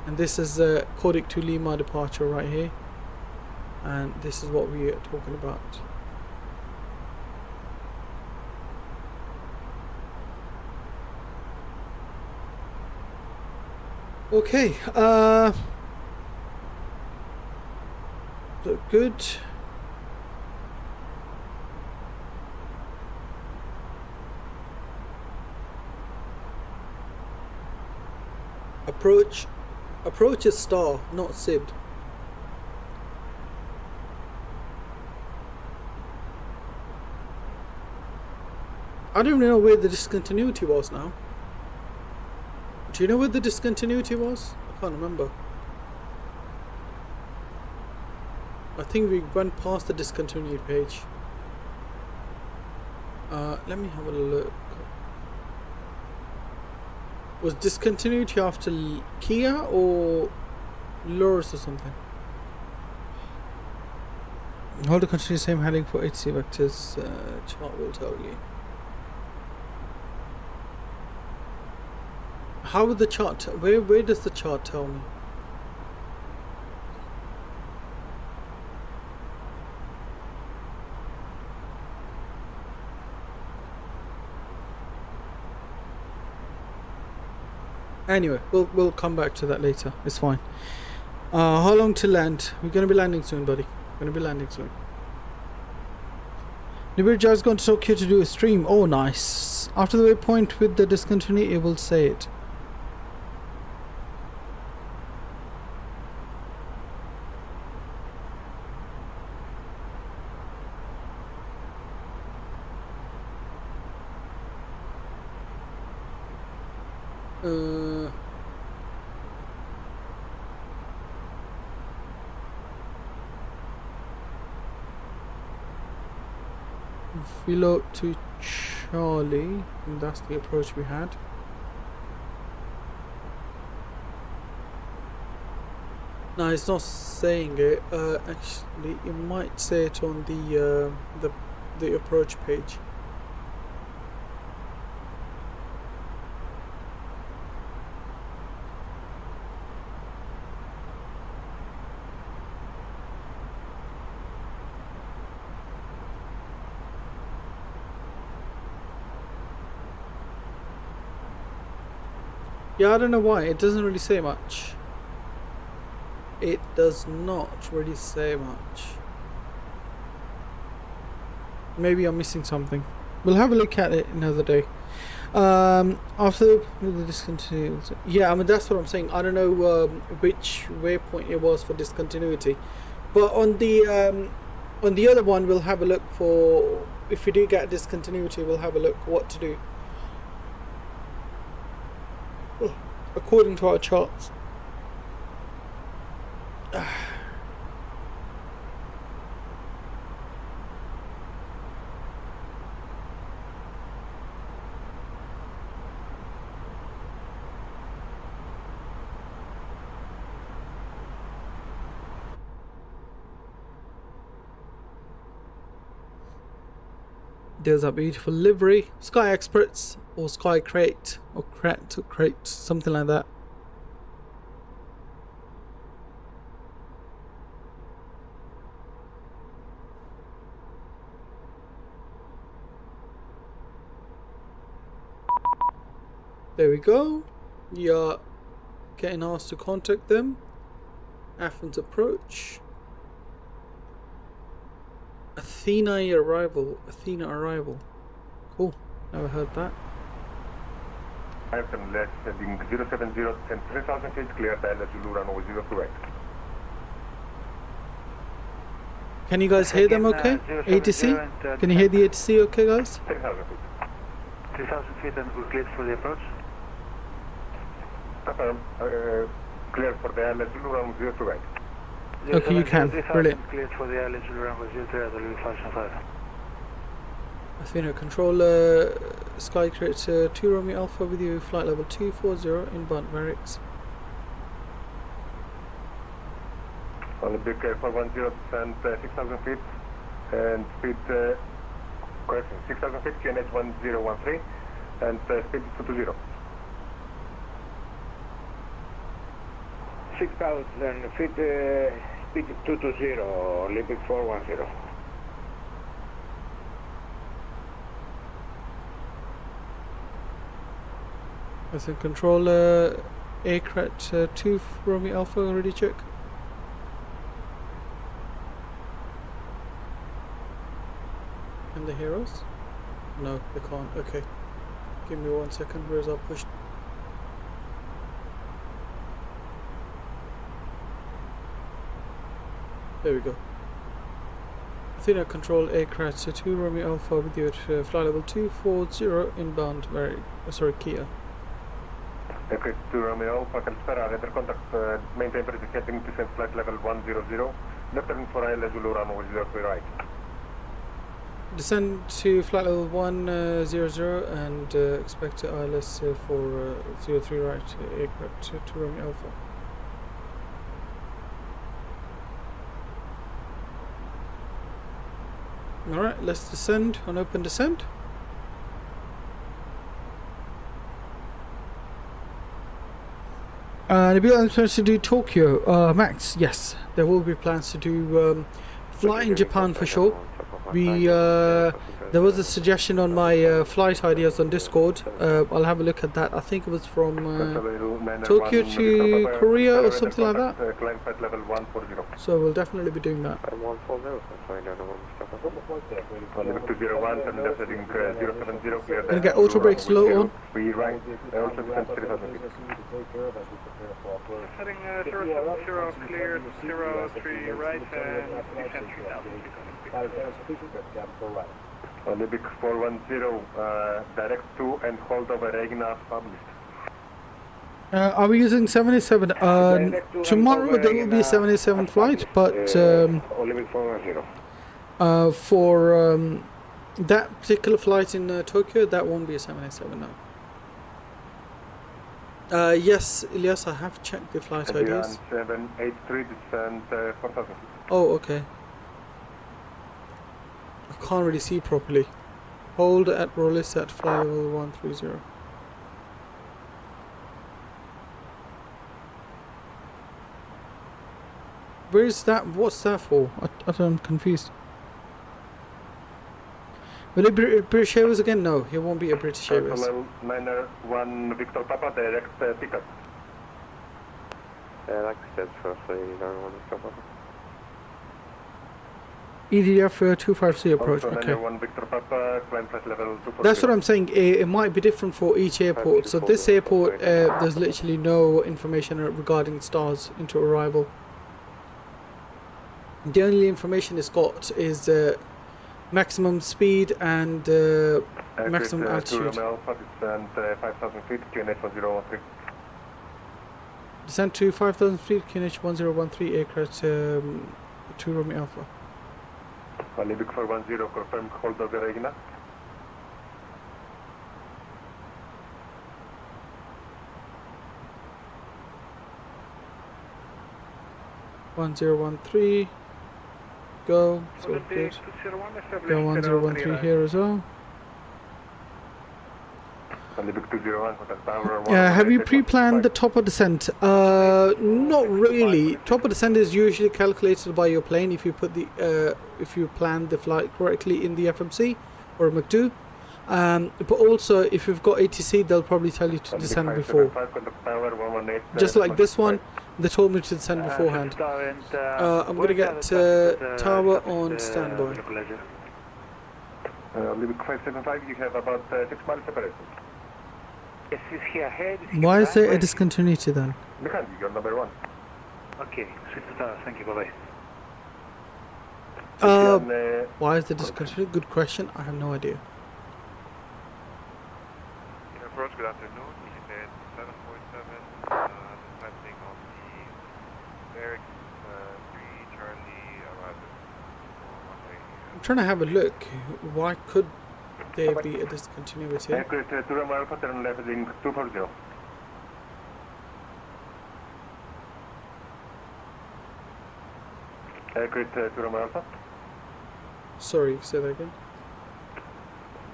and this is Codic to Lima departure right here, and this is what we are talking about. Okay, so good. Approach is star, not SID. I don't even know where the discontinuity was now. Do you know where the discontinuity was? I can't remember. I think we went past the discontinued page. Let me have a look. Was discontinuity after Kia or Loris or something? Hold to continue same heading for HC vectors. Chart will tell you. How would the chart? Where does the chart tell me? Anyway, we'll come back to that later. It's fine. How long to land? We're gonna be landing soon, buddy. We're gonna be landing soon. Nibirja's going to Tokyo to do a stream. Oh, nice. After the waypoint with the discontinuity, it will say it. Reload to Charlie, and that's the approach we had. No, it's not saying it. Actually, it might say it on the approach page. Yeah, I don't know why. It doesn't really say much. It does not really say much. Maybe I'm missing something. We'll have a look at it another day. After the discontinuity, yeah, I mean that's what I'm saying. I don't know which waypoint it was for discontinuity, but on the other one, we'll have a look for if we do get discontinuity. We'll have a look what to do according to our charts. There's a beautiful livery, Sky Experts or Sky Crate or Crate, something like that. There we go. You're getting asked to contact them. Athens approach. Athena arrival. Cool. Never heard that. Athens left heading 070 and 3000 feet clear dial Zulu runway 03. Can you guys hear them okay? ATC? Can you hear the ATC okay, guys? 3000 feet. 3000 feet and we're cleared for the approach. Confirm. Clear for the dial Zulu runway 03. Okay, you can. Brilliant. Cleared for the island Zulu runway 03 at the 575. Athena controller, Sky Crate 2 Romeo Alpha with you, flight level 240 inbound Merix. On the big 410 and 6000 feet and speed, correction, 6000 feet, QNH 1013 and speed 220. 6000 feet, speed 220, Olympic 410. As a controller, Aircraft 2 Romeo Alpha, already check. And the heroes? No, they can't. Okay. Give me 1 second. Where's our push? There we go. Athena control aircraft to 2 Romeo Alpha with you at flight level 240 inbound. Kia. Aircraft 2 Romeo Alpha, Calspera, radar contact, maintain precision heading descent flight level 100, left turn for ILS Zulu runway 03 right. Descend to flight level 100 and expect ILS for 03 right aircraft to Romeo Alpha. Alright, let's descend on open descent. There will be plans to do Tokyo, Max. Yes, there will be plans to do fly in Japan for sure. We there was a suggestion on my flight ideas on Discord. I'll have a look at that. I think it was from Tokyo to Korea or something like that. So we'll definitely be doing that. Gonna get auto brakes low on. Heading 070, clear 03 right and descent 3000. Olympic 410, direct to and hold over Regina published. Are we using 787? Tomorrow there will be a 787 flight, but Olympic 410. for that particular flight in Tokyo, that won't be a 787 now. Yes, Ilyas, I have checked the flight IDs. 783 descent 4000. Oh, okay. I can't really see properly. Hold at Rollis at flight level 130. Where is that? What's that for? I'm confused. Will it be British Airways again? No, it won't be a British Airways. Niner 1 Victor Papa, direct ticket. Like I said, firstly, you don't want to stop. EDF 250 approach. Okay. 1 Victor Papa, climb flight level 240. That's what I'm saying. It might be different for each airport. So this airport, there's literally no information regarding stars into arrival. The only information it's got is maximum speed and maximum altitude. Descent 5,000 feet, QNH 1013. Descent to 5,000 feet, QNH 1013 aircraft 2 Romeo Alpha. Olympic 410, confirm hold over Regina. (1013) Go. So good. Go 1013 here as well. Have you pre-planned the top of descent? Not really. Top of descent is usually calculated by your plane if you put the if you plan the flight correctly in the FMC or M.2. But also if you've got ATC, they'll probably tell you to descend before. Just like this one, they told me to descend beforehand. I'm gonna get tower on standby. Olympic 575, you have about 6 miles separation. Yes, he's here ahead. Why is there a discontinuity then? Behind you, you're number 1. Okay, switch to tower, thank you, bye bye. Why is the discontinuity? Good question. I have no idea. Approach, good afternoon. United 747, descending on the Eric 3 Charlie arrival. I'm trying to have a look. Why could there be a discontinuity? Aircraft 2 Romeo Alpha, turn left in 240. Aircraft 2 Romeo Alpha. Sorry, say that again.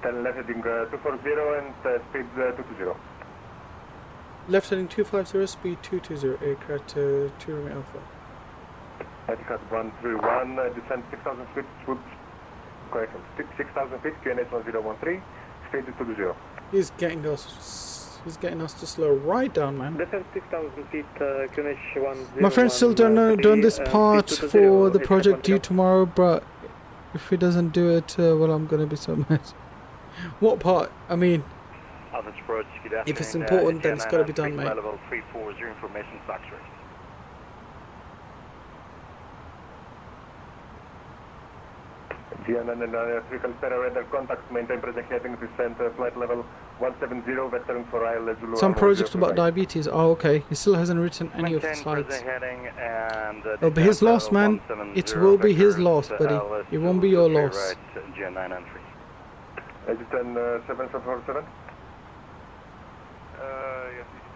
Turn left heading 240 and speed 220. Left heading 250, speed 220, aircraft 2 Romeo Alpha. Etihad 131, descent 6,000 feet, swoop, correction, 6,000 feet, QNH 1013, speed 220. He's getting us to slow right down, man. Descent 6,000 feet, QNH 1013. My friend's still done this part for the project due tomorrow, but if he doesn't do it, well, I'm gonna be so mad. What part? I mean, if it's important, then it's got to be done, mate. Level 340 information factory. GN993 Calpera radar contact, maintain present heading, descent flight level 170, vectoring for IL Zulu. Some project about diabetes. Oh, okay. He still hasn't written any of the slides. It'll be his loss, man. It will be his loss, buddy. It won't be your loss. Is it 7747? Yes, it's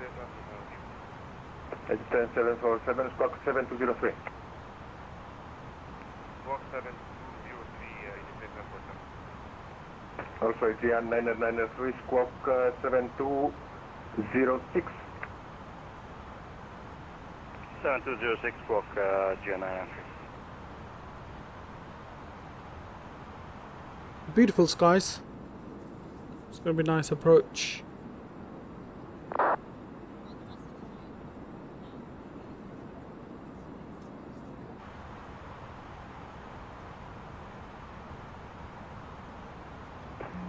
Is it 747, squawk 7203? Squawk 7203, it's Also, it's GN993, squawk 7206. 7206, squawk GN993. Beautiful skies. It's gonna be a nice approach.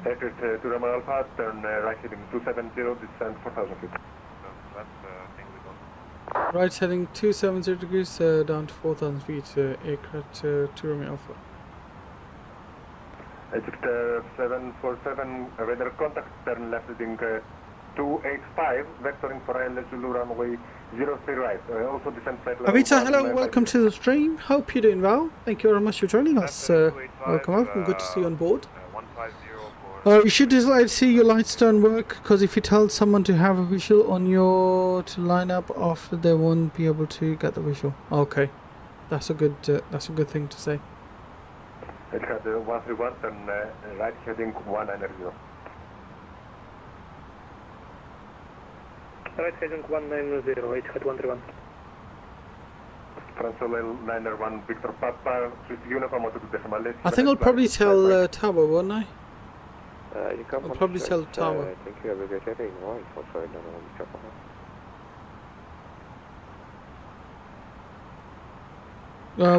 Aircraft to Roman Alpha, turn right heading 270, descend 4,000 feet. that's the thing we got. Right heading 270 degrees down to 4,000 feet. Aircraft to Romeo Alpha. Egypt 747, radar contact, turn left heading 285, vectoring for IL Zulu runway 03 right. Also descend flight level. Avita, hello, welcome to the stream. Hope you're doing well. Thank you very much for joining us. Welcome, good to see you on board. 150 for... You should decide, see your lights don't work, because if you tell someone to have a visual on your to line up after, they won't be able to get the visual. Okay, that's a good thing to say. It had 131, turn right heading 190. Right heading 190, it had 131. Fransolel 901, Victor Papa, Swiss uniform, auto decimales. I think I'll probably tell Tower, won't I? you come I'll on probably straight, tell Tower. I think you have a good heading. Why? Oh, sorry, no,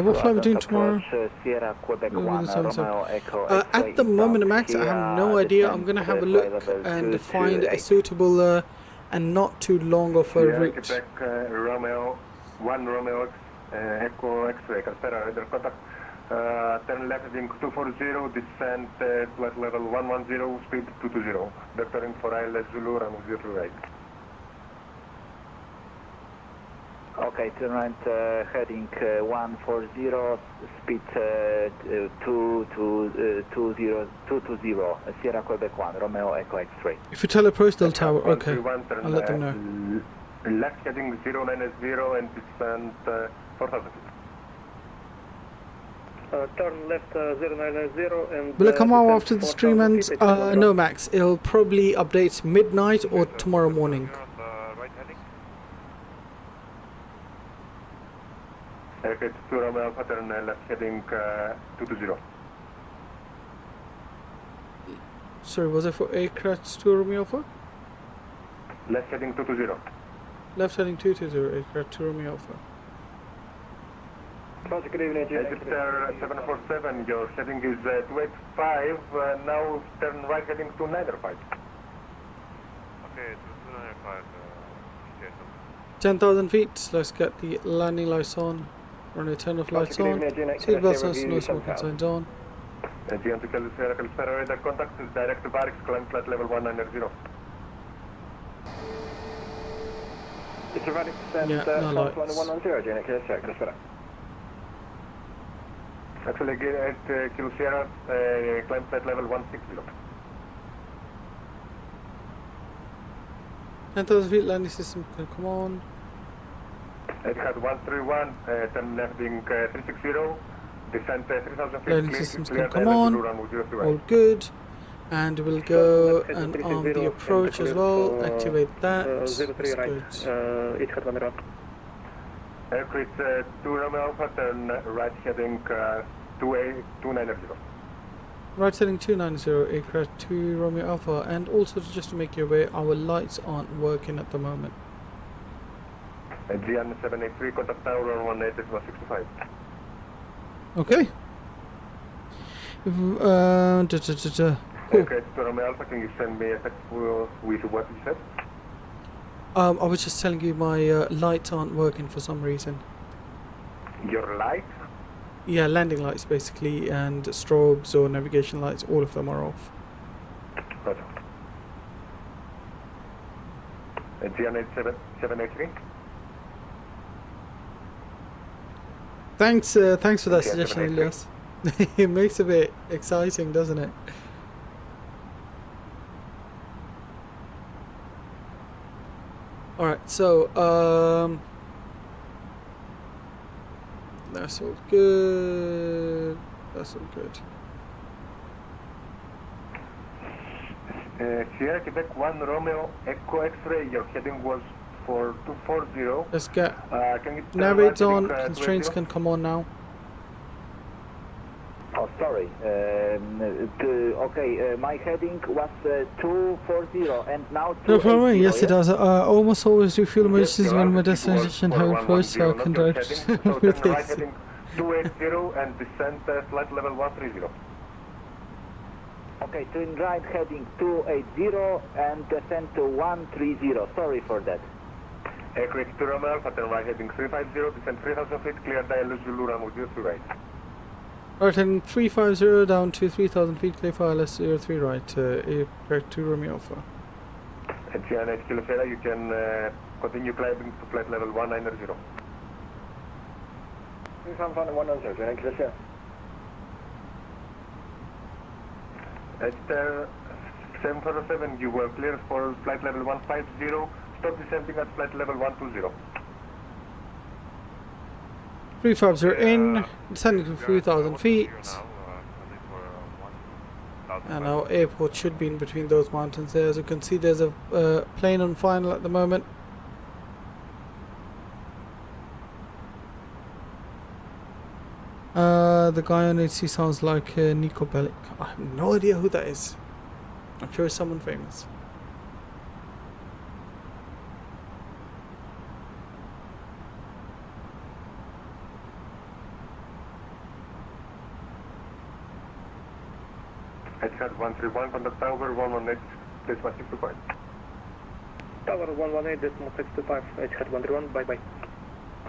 What flight are we doing tomorrow? Sierra Quebec We'll 1, do the same Romeo Echo At the moment, Max, I have no idea. I'm gonna have a look and find a suitable and not too long of a route. Quebec, Romeo, 1 Romeo X, Echo X-ray, Calpera, radar contact. Turn left heading 240, descend flight level 110, speed 220. Vectoring for IL Zulu, runway 03 right. Okay, turn right heading 140, speed 220, Sierra Quebec 1, Romeo Echo X-ray. If you tell approach, they'll Tower. Okay, I'll let them know. Left heading 090 and descend 4,000 feet. Turn left 090 and... Will it come out after the stream ends? No, Max. It'll probably update midnight or tomorrow morning. You're on the right heading? Aircraft 2 Romeo Alpha, turn left heading 220. Sorry, was it for aircraft to Romeo Alpha? Left heading 220. Left heading 220, aircraft to Romeo Alpha. Good evening, Egypt 747, your heading is 285, now turn right heading 295. Okay, so 295, 10,000 feet. Let's get the landing lights on. Runway 10 of lights on. Seatbelts on, no smoking signs on. GM to Calpera, radar contact, direct to barracks, climb flight level 190. It's a radix descent, Yeah, no lights. 110, GSX, Calpera. Actually, at Kilo Sierra, climb flight level 160. 10,000 feet landing system can come on. It had 131, turn left heading 360, descent 3,000 feet. Landing systems can come on. All good. And we'll go and on the approach as well. Activate that. That's good. It had 1 Aircraft 2 Romeo Alpha, turn right heading 290. Right heading 290, aircraft 2 Romeo Alpha. And also just to make you aware, our lights aren't working at the moment. GN 783, contact tower on 165. Okay. Cool. Okay, to Romeo Alpha, can you send me a text with what you said? I was just telling you my lights aren't working for some reason. Your light? Yeah, landing lights basically, and strobes or navigation lights, all of them are off. Roger. GN8783. Thanks for that suggestion, Elias. It makes it a bit exciting, doesn't it? Alright, so that's all good. That's all good. Sierra Quebec 1 Romeo Echo X-ray, your heading was for 240. Let's get Can you narrates on. Constraints can come on now. Oh, sorry. Okay, my heading was 240 and now 280. No problem. Yes, yeah? it does. Almost always do fuel emergencies when my destination have approach, so I can direct with right this. heading 280 and descend flight level 130. Okay, turn right heading 280 and descend to 130. Sorry for that. Aircraft 2 Romeo Alpha, turn right heading 350, descend 3000 feet, clear dial Zulu run with 03 right. Alright, heading 350 down to 3000 feet, clear for LS03 right, aircraft 2 Romeo Alpha. At GN8 Kilo Sierra, you can continue climbing to flight level 190. 190, GN8 Kilo Sierra. At 747, you were cleared for flight level 150, stop descending at flight level 120. 350 in, descending to 3000 feet. And our airport should be in between those mountains there. As you can see, there's a plane on final at the moment. The guy on HC sounds like Nico Bellic. I have no idea who that is. I'm sure it's someone famous. Etihad 131, contact tower 118, decimal 65. Tower 118, decimal 65, Etihad 131, bye-bye.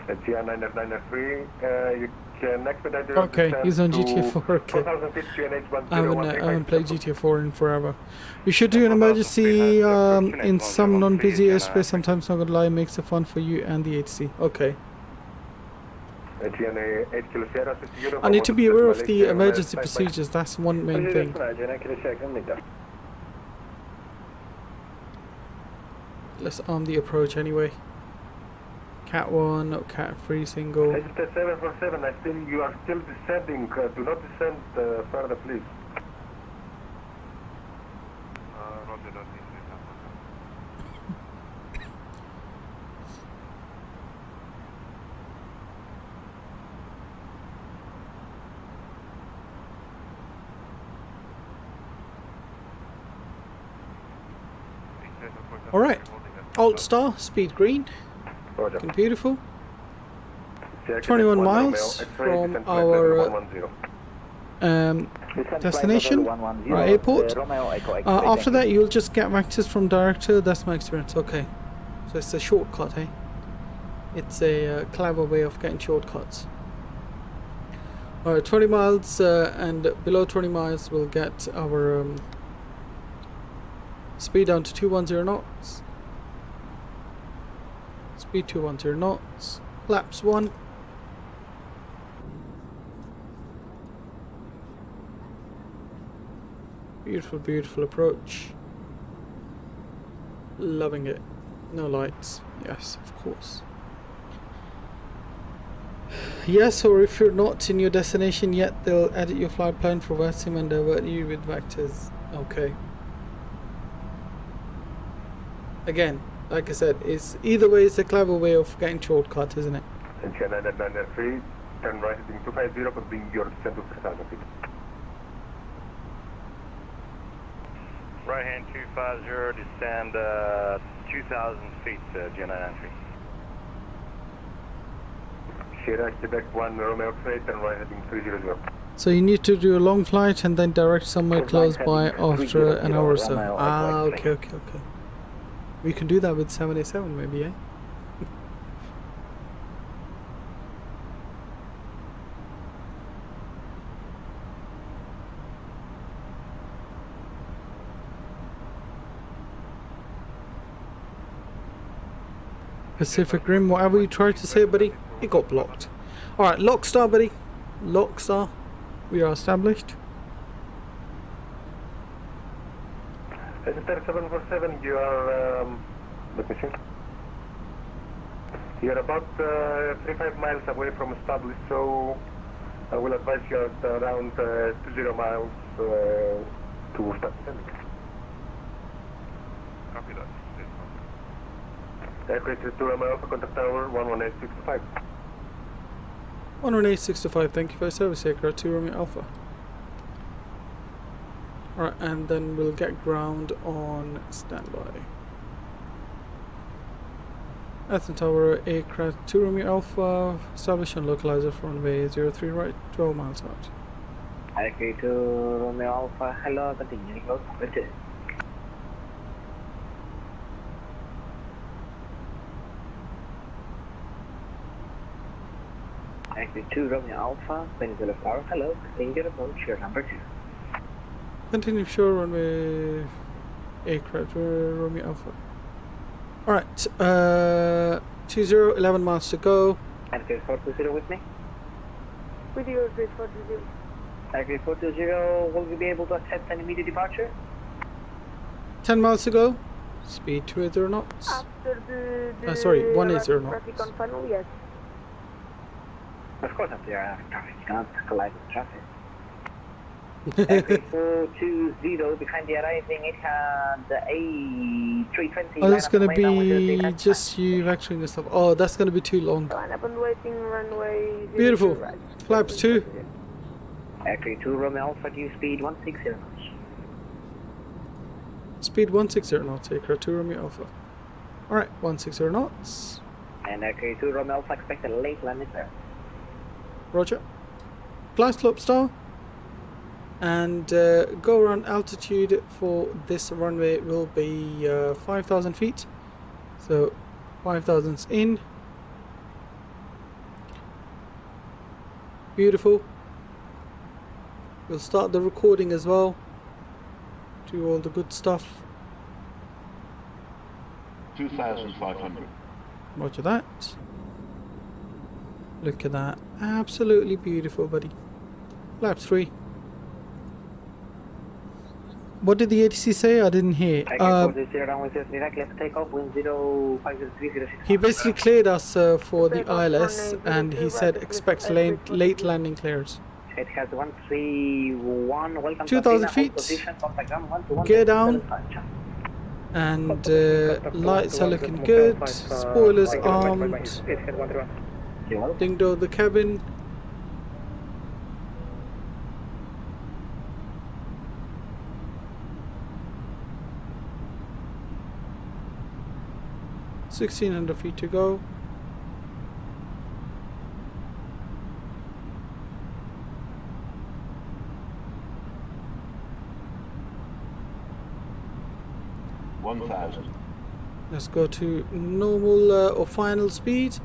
At GN9993, you can expedite your Okay, descent he's on to GTA 4. Okay. 4000 feet, GNH I haven't played GTA 4 in forever. We should do an emergency in some non-busy airspace. Sometimes, not gonna lie, makes it fun for you and the HC. Okay. I need to be aware of the emergency procedures. That's one main thing. Let's arm the approach anyway. Cat 1, no Cat 3 single. 747, I think you are still descending. Do not descend further, please. Alright, Alt Star, speed green, Roger. looking beautiful. 21 miles from our destination, our airport. After that you'll just get access from director, that's my experience. Okay, so it's a shortcut, eh? It's a clever way of getting shortcuts. Alright, 20 miles and below 20 miles we'll get our speed down to 210 knots. Speed 210 knots. Flaps 1. Beautiful, beautiful approach. Loving it. No lights. Yes, of course. Yes, or if you're not in your destination yet, they'll edit your flight plan for VATSIM and divert you with vectors. Okay. Again, like I said, it's either way, it's a clever way of getting shortcut, isn't it? Attention 9993, turn right heading 250, continue your descent to 3000 feet. Right hand 250, descend 2000 feet, GN993. Sierra Quebec 1 Romeo X-ray, turn right heading 300. So you need to do a long flight and then direct somewhere close by after an hour or so. Ah, okay. We can do that with 787 maybe, eh? Pacific Rim, whatever you tried to say, buddy, it got blocked. Alright, lock star, buddy. Lock star. We are established. Center 747, you are, let me see. You are about 35 miles away from established, so I will advise you at around 20 miles to start descending. Copy that. Aircraft to Alpha, contact tower 11865. 11865, thank you for your service, aircraft 2 Romeo Alpha. Alright, and then we'll get ground on standby. Athens Tower, aircraft 2 Romeo Alpha, establish and localizer for runway 03 right, 12 miles out. Aircraft 2 Romeo Alpha, hello, continue, go, return. Aircraft 2 Romeo Alpha, Peninsula Tower, hello, continue approach, your number 2. Continue shore runway aircraft Romeo Alpha. Alright, 20, 11 miles to go. Aircraft 420 with me. With you, Aircraft 420. Aircraft 420, will we be able to accept an immediate departure? 10 miles to go. Speed 280 knots. After the sorry, 180 knots. traffic on funnel, yes. Of course, after your traffic, you cannot collide with traffic. Aircraft 420, behind the arriving, it had the A320. Oh, that's gonna be just you vectoring yourself. Oh, that's gonna be too long. Line up and waiting, runway 02 Beautiful. right. Flaps 2. Aircraft 2 Romeo Alpha, due speed 160 knots. Speed 160 knots, aircraft 2 Romeo Alpha. Alright, 160 knots. And Aircraft 2 Romeo Alpha, expect a late landing there. Roger. Fly slope star. And go around altitude for this runway will be 5,000 feet. So 5,000's in. Beautiful. We'll start the recording as well. Do all the good stuff. 2,500. Roger that. Look at that. Absolutely beautiful, buddy. Flaps 3. What did the ATC say? I didn't hear. He basically cleared us for the ILS, and he said expect late landing clearance. It has 131, welcome 2,000 to feet. position, contact ground 121. Gear down. And lights are looking good. Spoilers armed. Dinged over the cabin. $1,600 feet to go. Let's go to normal or final speed,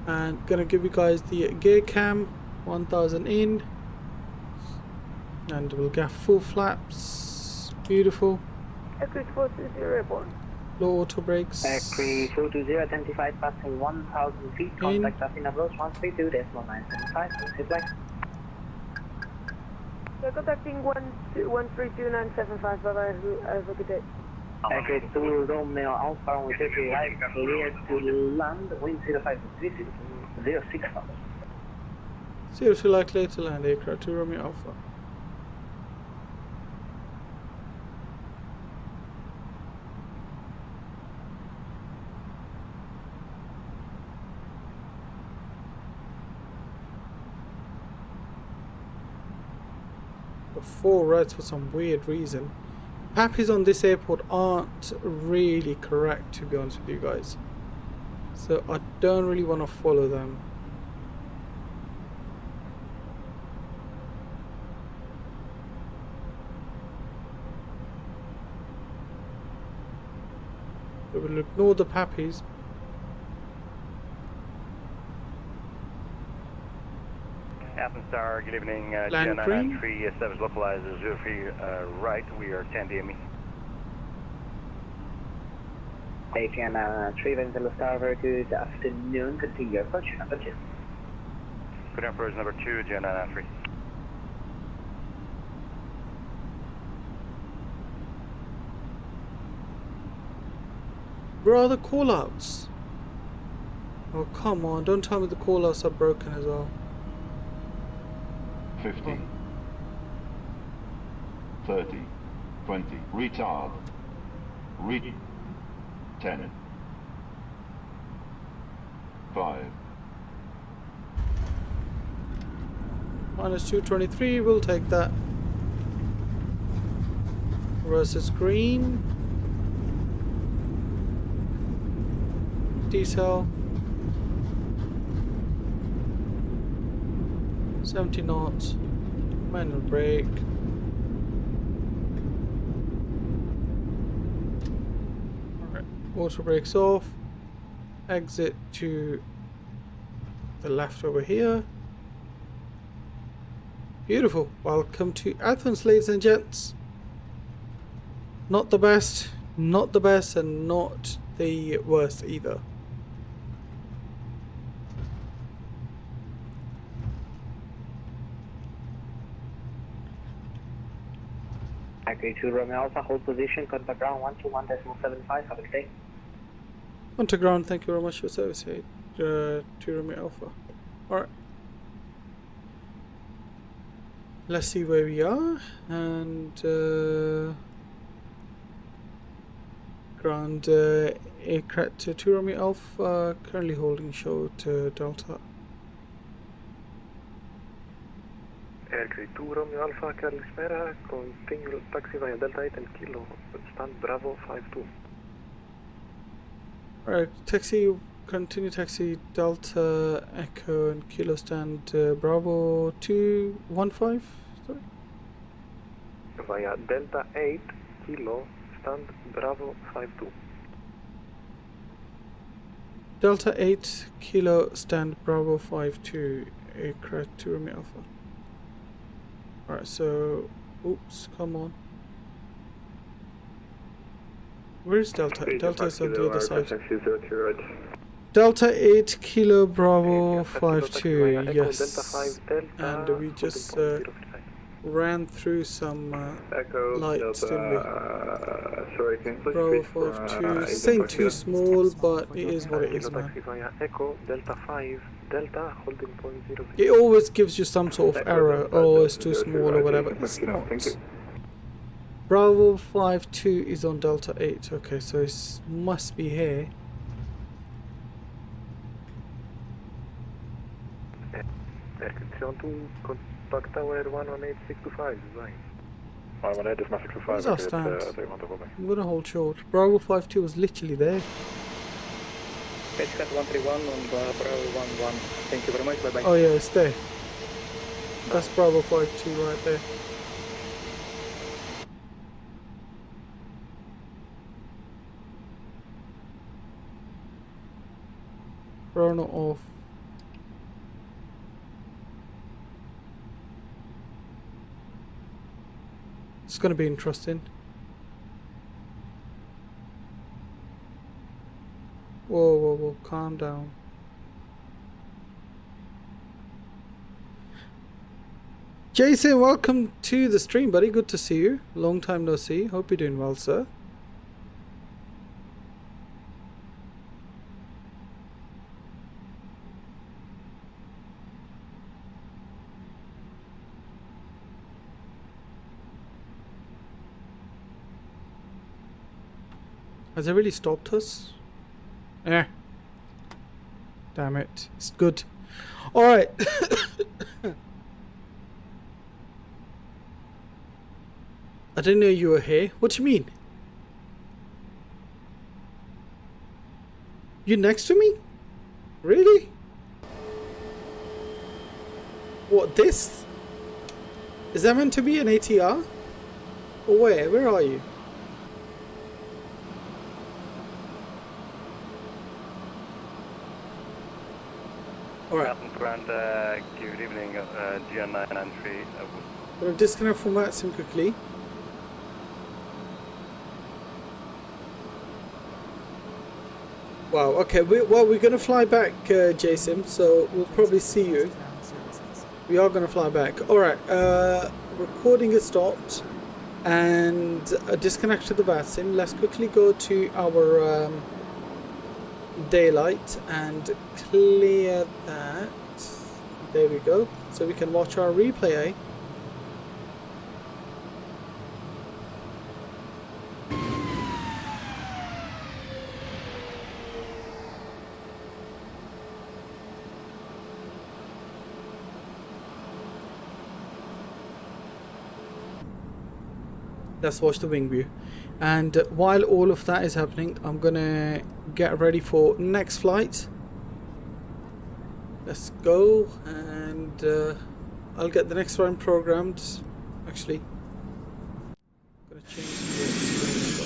and gonna give you guys the gear cam. 1,000 in, and we'll get full flaps. Beautiful. Aircraft 420 airborne. Low auto brakes. Aircraft 420, identified passing 1,000 feet, contact us in approach 132.975, hit flight. We're contacting 132.975, bye-bye, have a good day. Aircraft 2 Romeo Alpha, runway 30 right, clear to land, wind 0530, 06 knots. 02 like clear to land, aircraft 2 Romeo Alpha. The 4 reds for some weird reason. Pappies on this airport aren't really correct, to be honest with you guys. So I don't really want to follow them. So we'll ignore the pappies. Athens Tower, good evening. Land green. 993 service localizer 03 right. We are 10 DME. Adriana 3 Venezuela Star, very good afternoon. Continue approach number 2. Good approach number 2, Gianna 3. Where are the callouts? Oh, come on. Don't tell me the callouts are broken as well. 50, 30, 20, retard, 10, 5, Minus 223, we'll take that. Versus green. Diesel. 70 knots. Manual brake. Alright, auto brakes off. Exit to the left over here. Beautiful. Welcome to Athens, ladies and gents. Not the best, and not the worst either. Accurate to Romeo Alpha, hold position, contact ground 121.75, have a good day. Onto ground, thank you very much for service. To Romeo Alpha. Alright. Let's see where we are. And ground aircraft to Romeo Alpha, currently holding short Delta. Aircraft 2 Romeo Alpha, καλησπέρα. Continue taxi via Delta 8 and Kilo. Stand Bravo 52. Alright, taxi, continue taxi Delta Echo and Kilo stand Bravo 215. Sorry. Via Delta 8 Kilo. Stand Bravo 52. Delta 8 Kilo stand Bravo 52 aircraft to Romeo Alpha. Alright, so oops, come on. Where's Delta? Delta is on the other side. Delta 8 Kilo Bravo 52, yes. And we just ran through some lights, didn't we? Bravo 52, saying too small, but it is what it is, man. It always gives you some sort of error, oh it's too small or whatever. It's not. Bravo 52 is on Delta 8, okay, so it must be here. Contact tower 118625, design. 118625. Where's our stand? I'm gonna hold short. Bravo 52 was literally there. Cat 131 on Bravo 11. Thank you very much, bye bye. Oh yeah, it's there. That's Bravo 52 right there. Chrono off. It's going to be interesting. Whoa, whoa, whoa, calm down. Jason, welcome to the stream, buddy. Good to see you. Long time no see. Hope you're doing well, sir. Has it really stopped us? Eh. Damn it. It's good. Alright. I didn't know you were here. What do you mean? You next to me? Really? What, this? Is that meant to be an ATR? Or where? Where are you? Alright. Good evening, GN993. I'm going to disconnect from Watson quickly. Wow, okay, we're going to fly back, Jason, so we'll probably see you. We are going to fly back. Alright, recording is stopped and disconnected the VATSIM. Let's quickly go to our daylight and clear that. There we go. So we can watch our replay, eh? Let's watch the wing view. And while all of that is happening, I'm gonna get ready for next flight. Let's go, and I'll get the next one programmed. Actually, I'm gonna change the screen as well.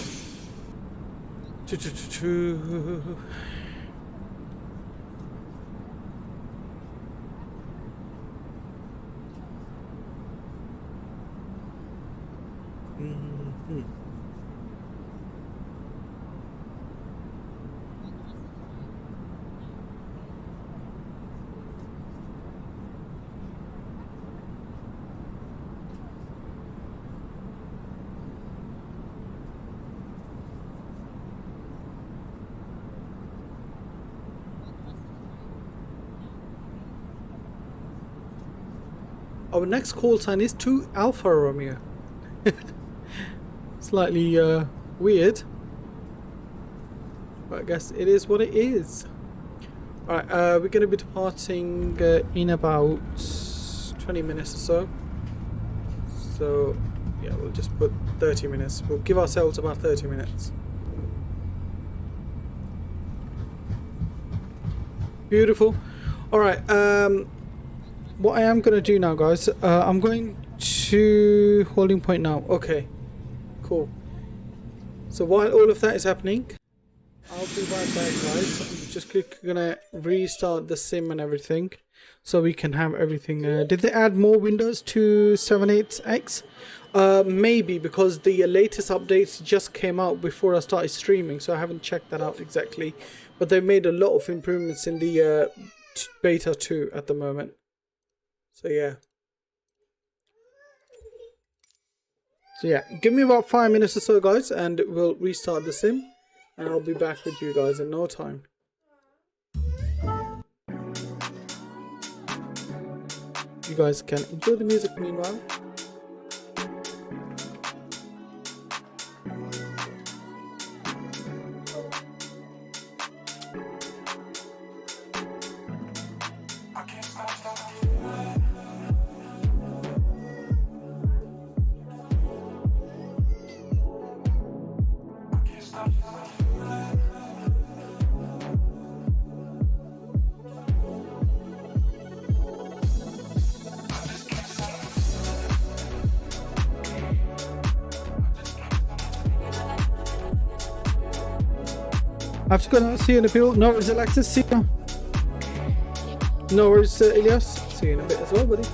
Our next call sign is 2 Alpha Romeo. Slightly weird, but I guess it is what it is. Alright, we're going to be departing in about 20 minutes or so. So, yeah, we'll just put 30 minutes. We'll give ourselves about 30 minutes. Beautiful. Alright, what I am going to do now, guys, I'm going to holding point now. Okay, cool. So while all of that is happening, I'll be right back, guys. I'm just gonna restart the sim and everything so we can have everything. Did they add more windows to 78X? Maybe, because the latest updates just came out before I started streaming, so I haven't checked that out exactly. But they've made a lot of improvements in the beta 2 at the moment. So yeah. So yeah, give me about 5 minutes or so, guys, and we'll restart the sim, and I'll be back with you guys in no time. You guys can enjoy the music meanwhile. I've got to see you in a bit. No worries, Alexis. See you. No worries, Elias. See you in a bit as well, buddy.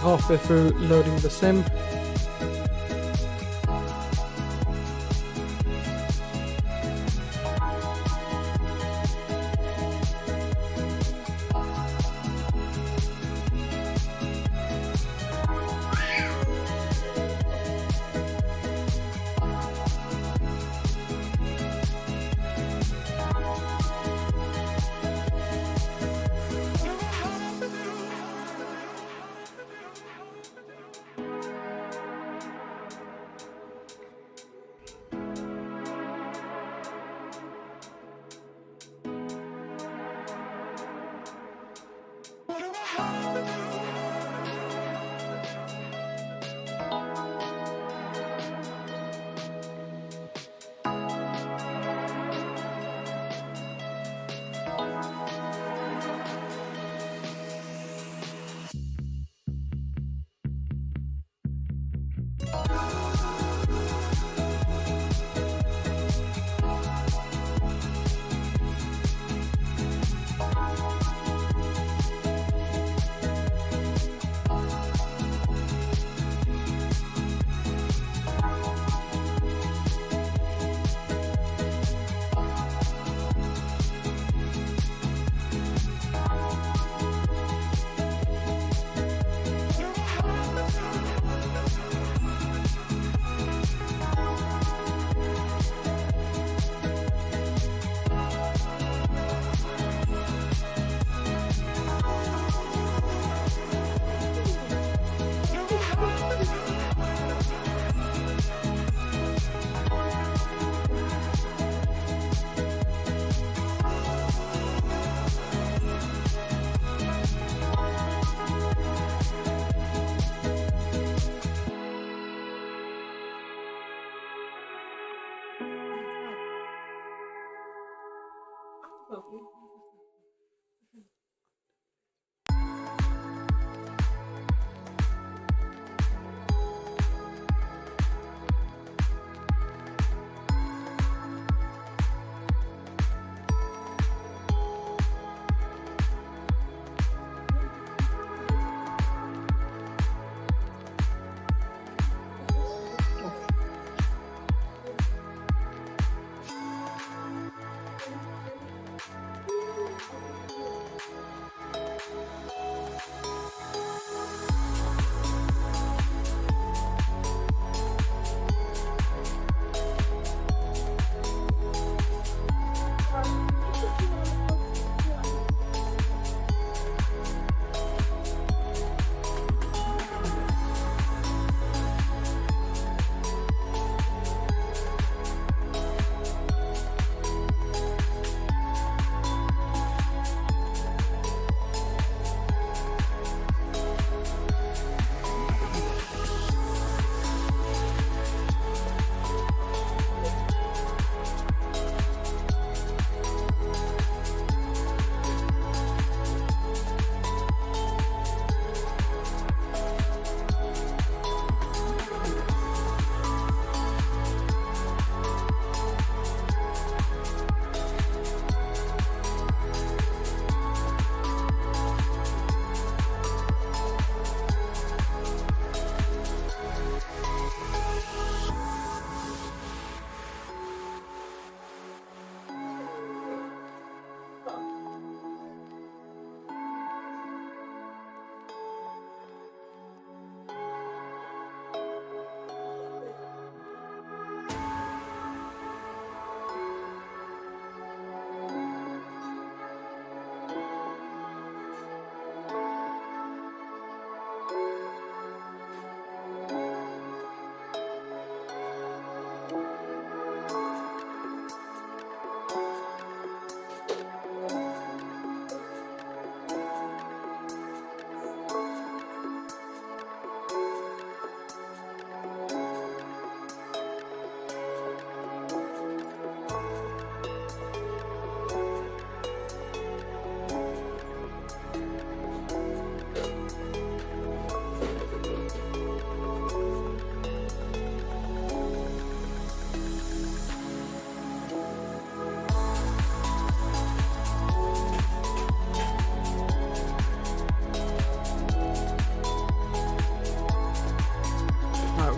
halfway through loading the sim.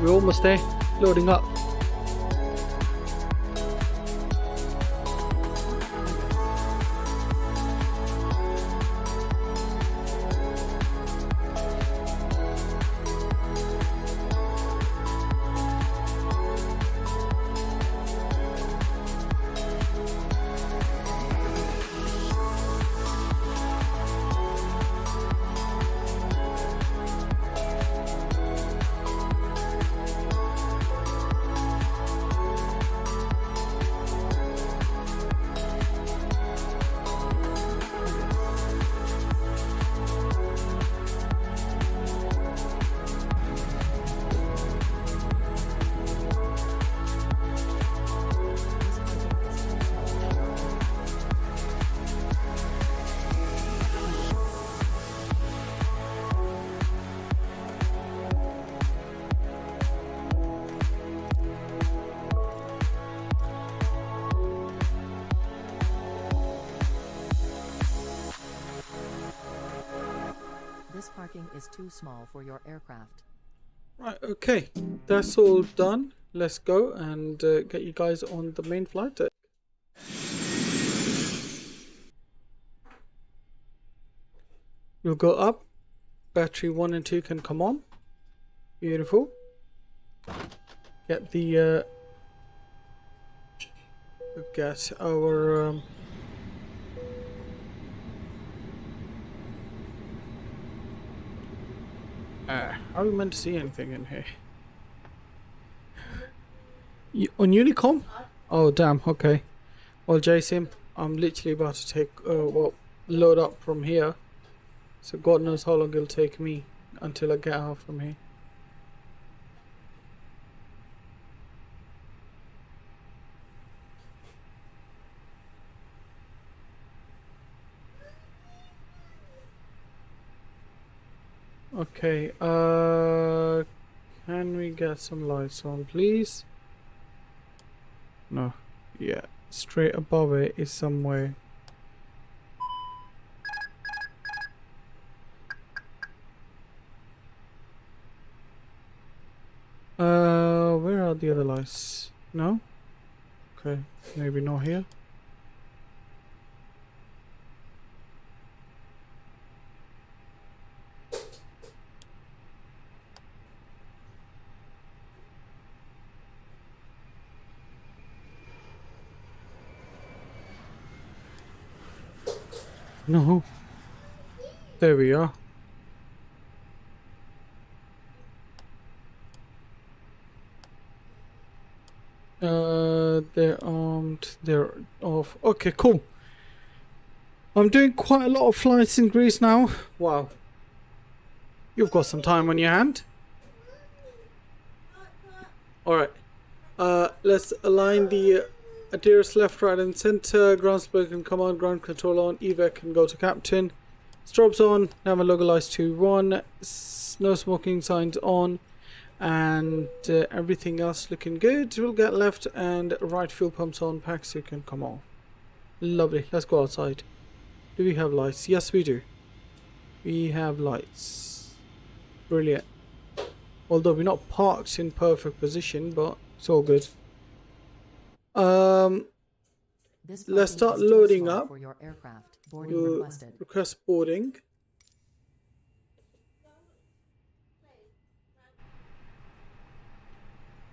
we're almost there. Loading up. This parking is too small for your aircraft. Right, okay, that's all done. Let's go and get you guys on the main flight deck. We'll go up. Battery 1 and 2 can come on. Beautiful. Get the get our are we meant to see anything in here? On Unicom? Oh damn, okay. Well Jason, I'm literally about to take well, load up from here. So God knows how long it'll take me until I get out from here. Okay, can we get some lights on, please? No, yeah, straight above it is somewhere. Where are the other lights? No? Okay, maybe not here. No. There we are. They're armed, they're off. Okay, cool. I'm doing quite a lot of flights in Greece now. Wow. You've got some time on your hand. Alright. Let's align the Adiras left, right and center. Ground split can come on, ground control on, evac can go to captain. Strobes on, nav and logo lights to 1, no smoking signs on, and everything else looking good. We'll get left and right fuel pumps on, pack so can come on. Lovely, let's go outside. Do we have lights? Yes we do. We have lights. Brilliant. Although we're not parked in perfect position, but it's all good. Let's start loading up. For your aircraft. Boarding requested. Request boarding.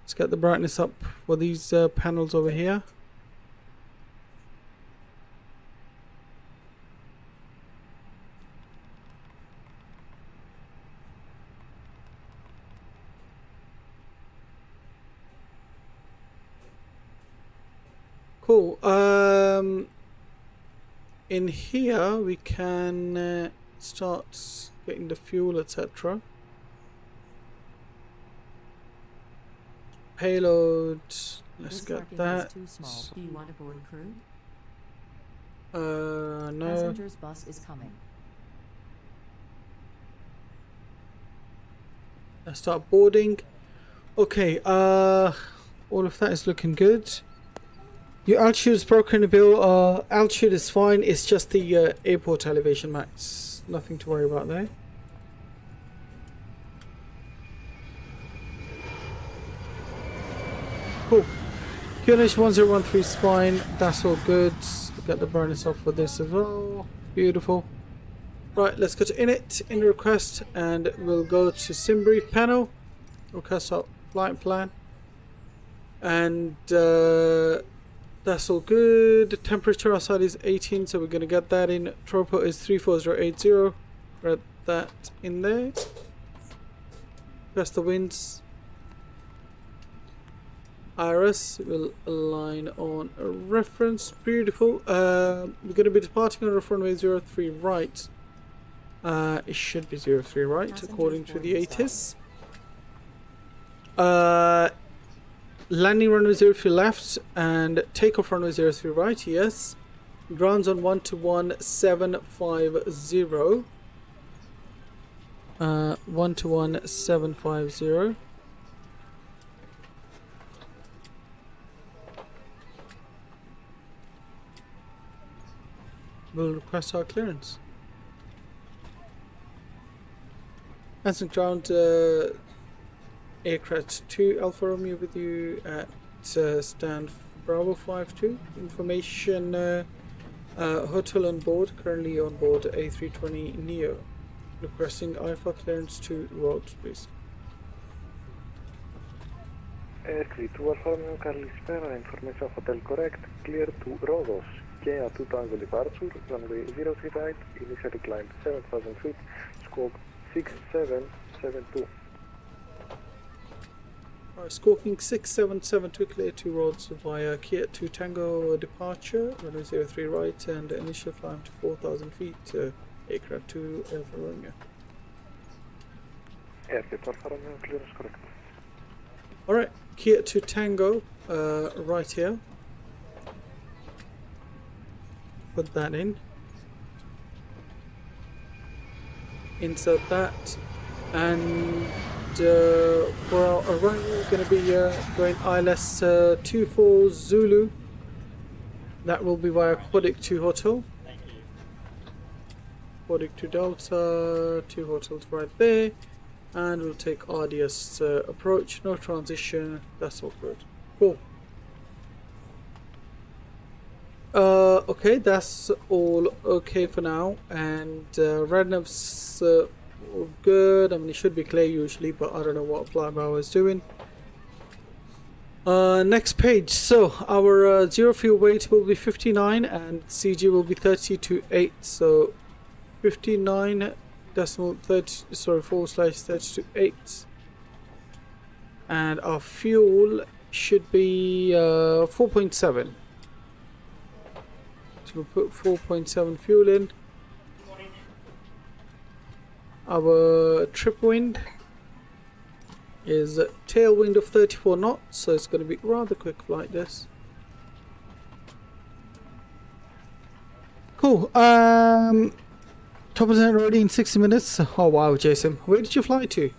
Let's get the brightness up for these panels over here. Cool. In here we can start getting the fuel, etc. Payload. Let's get that. Too small. Do you want to board crew? No. Passengers bus is coming. Let's start boarding. Okay. All of that is looking good. Your altitude is broken, Bill. Altitude is fine. It's just the airport elevation max. Nothing to worry about there. Cool. QNH 1013 is fine. That's all good. Get the brightness off for this as well. Beautiful. Right, let's go to init, in request, and we'll go to SimBrief panel. Request our flight plan. And that's all good. Temperature outside is 18, so we're going to get that in. Tropo is 34080. Read that in there. Press the winds. IRS will align on a reference. Beautiful. We're going to be departing on a runway 03 right. It should be 03 right according to the ATIS. Landing runway 03 left and takeoff runway 03 right, yes. Grounds on 121.750. 121.750. We'll request our clearance. Athens ground aircraft 2 Alpha Romeo with you at stand Bravo 52. Information hotel on board, currently on board A320 Neo. Requesting IFA clearance to Rhodes, please. Aircrew 2 Alpha Romeo, καλησπέρα, information hotel correct, clear to Rhodes. KA 2 Tango departure, runway 03 right, initially climb 7,000 feet, scope 6772. Alright, scoring 6772, clear to Rhodes via Kia 2 Tango departure, runway 03 right, and initial climb to 4,000 feet, aircraft 2 Alpha Romeo. Aircrew 2 Alpha Romeo, clearance correct. Alright, Kia 2 Tango, right here. Put that in. Insert that. And for our arrival, we're going to be going ILS 24 Zulu. That will be via Quadic 2 Hotel. Quadic 2 Delta, 2 hotels right there. And we'll take RDS approach, no transition, that's all good. Cool. Okay, that's all okay for now, and Radnav's all good. I mean, it should be clear usually, but I don't know what FLYBYWIRE is doing. Next page. So our zero fuel weight will be 59 and CG will be 30-8. So 59 decimal 30, sorry, /30-8, and our fuel should be 4.7. So we'll put 4.7 fuel in. Our trip wind is a tailwind of 34 knots, so it's going to be rather quick flight this. Cool. Top percent ready in 60 minutes. Oh wow, Jason, where did you fly to?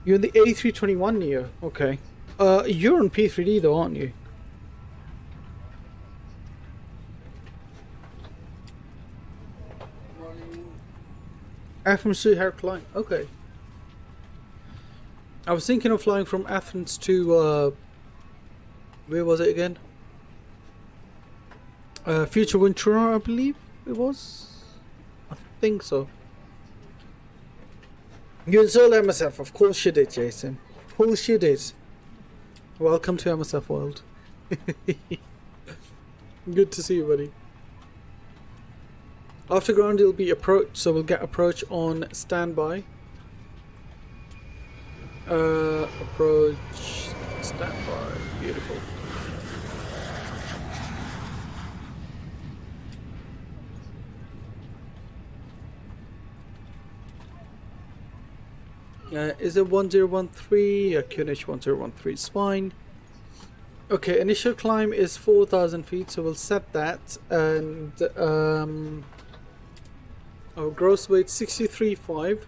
You're in the A321 Neo. Okay. You're on P3D though, aren't you? Athens to Heracline. Okay. I was thinking of flying from Athens to where was it again? Future Ventura, I believe it was. I think so. You installed MSF, of course you did, Jason. Of course you did. Welcome to MSF world. Good to see you, buddy. After ground, it'll be approach, so we'll get approach on standby. Approach standby. Beautiful. Is it 1013? QNH 1013 is fine. Okay, initial climb is 4,000 feet, so we'll set that, and our gross weight 63.5.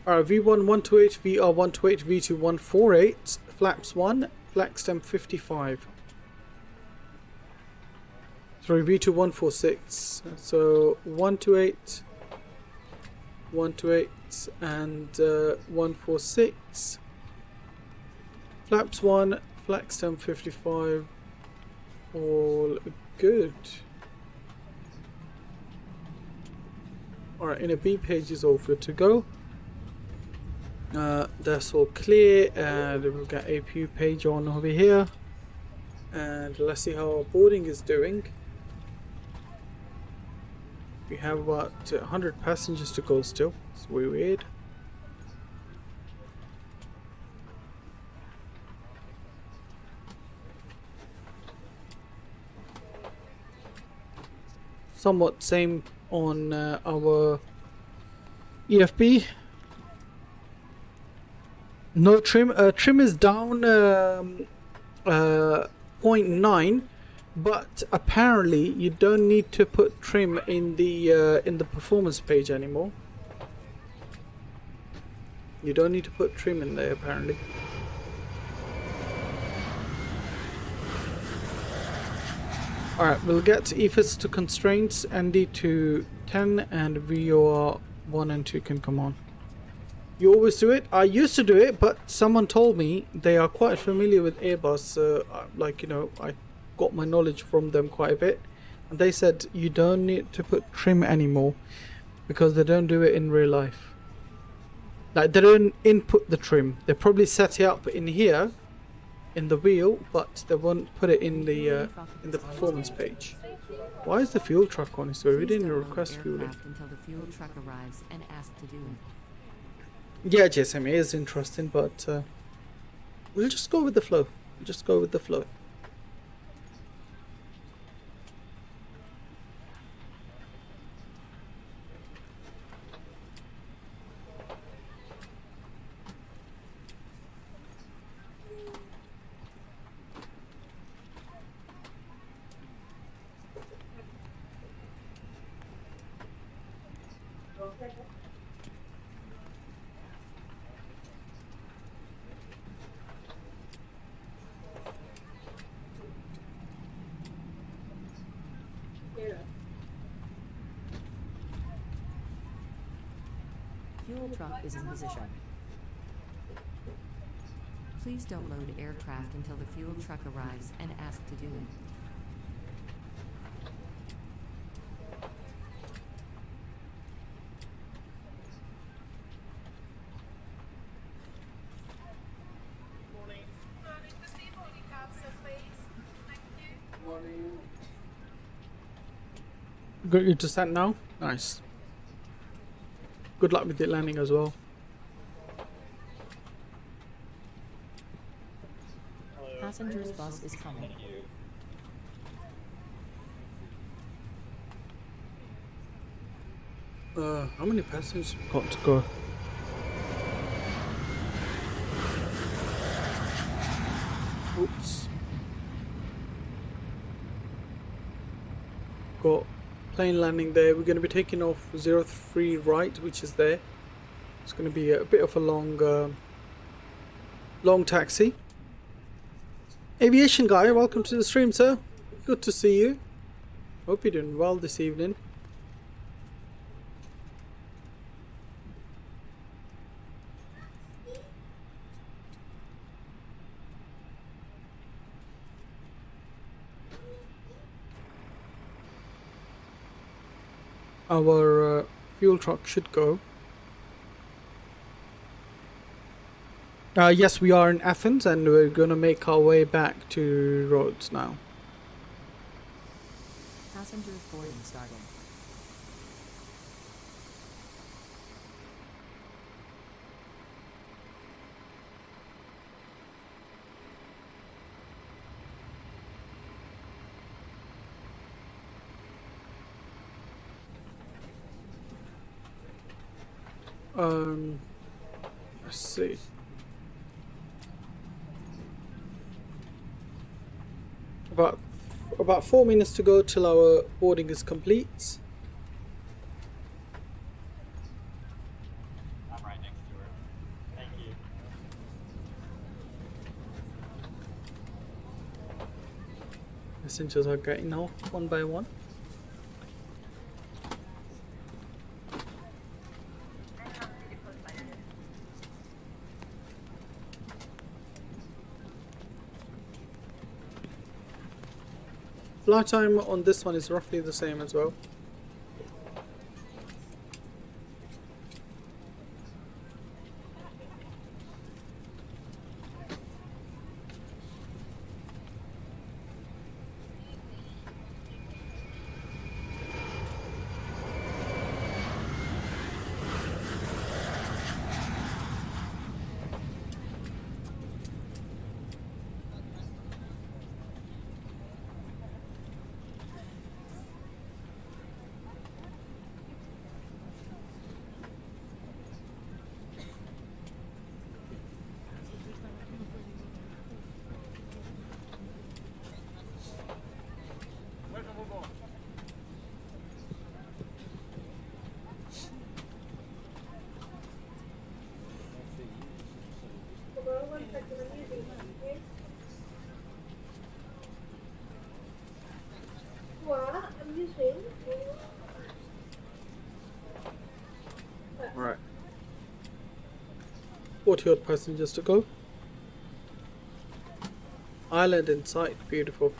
Alright, V1 128, VR 128, V2 148, flaps 1, flex stem 55. Sorry, V2 146. So 128, 128, and 146. Flaps 1, flex stem 55. All good. Alright, in a B page is all good to go. That's all clear, and we'll get a APU page on over here, and let's see how our boarding is doing. We have about 100 passengers to go still. It's weird. Somewhat same on our EFB. No trim. Trim is down 0.9, but apparently you don't need to put trim in the performance page anymore. You don't need to put trim in there apparently. Alright, we'll get EFIS to constraints, ND to 10, and VOR 1 and 2 can come on. You always do it? I used to do it, but someone told me they are quite familiar with Airbus. Like, you know, I got my knowledge from them quite a bit. And they said you don't need to put trim anymore because they don't do it in real life. Like, they don't input the trim. They probably set it up in here, in the wheel, but they won't put it in the performance page. Why is the fuel truck on its way? We didn't request fueling. Until the fuel truck arrives and asked to do it. Yeah, GSM is interesting, but we'll just go with the flow. We'll just go with the flow. Fuel truck is in position. Please don't load aircraft until the fuel truck arrives and ask to do it. Got you to set now? Nice. Good luck with the landing as well. Passengers bus is coming. How many passengers we got to go? Oops. Got plane landing there. We're going to be taking off 03 right, which is there. It's going to be a bit of a long taxi. Aviation guy, welcome to the stream, sir. Good to see you. Hope you're doing well this evening. Our fuel truck should go. Yes, we are in Athens and we're gonna make our way back to Rhodes now. Passengers boarding started. Let's see. About 4 minutes to go till our boarding is complete. I'm right next to her. Thank you. Passengers are getting off one by one. Flight time on this one is roughly the same as well. Right. 40 odd passengers to go. Island in sight, beautiful.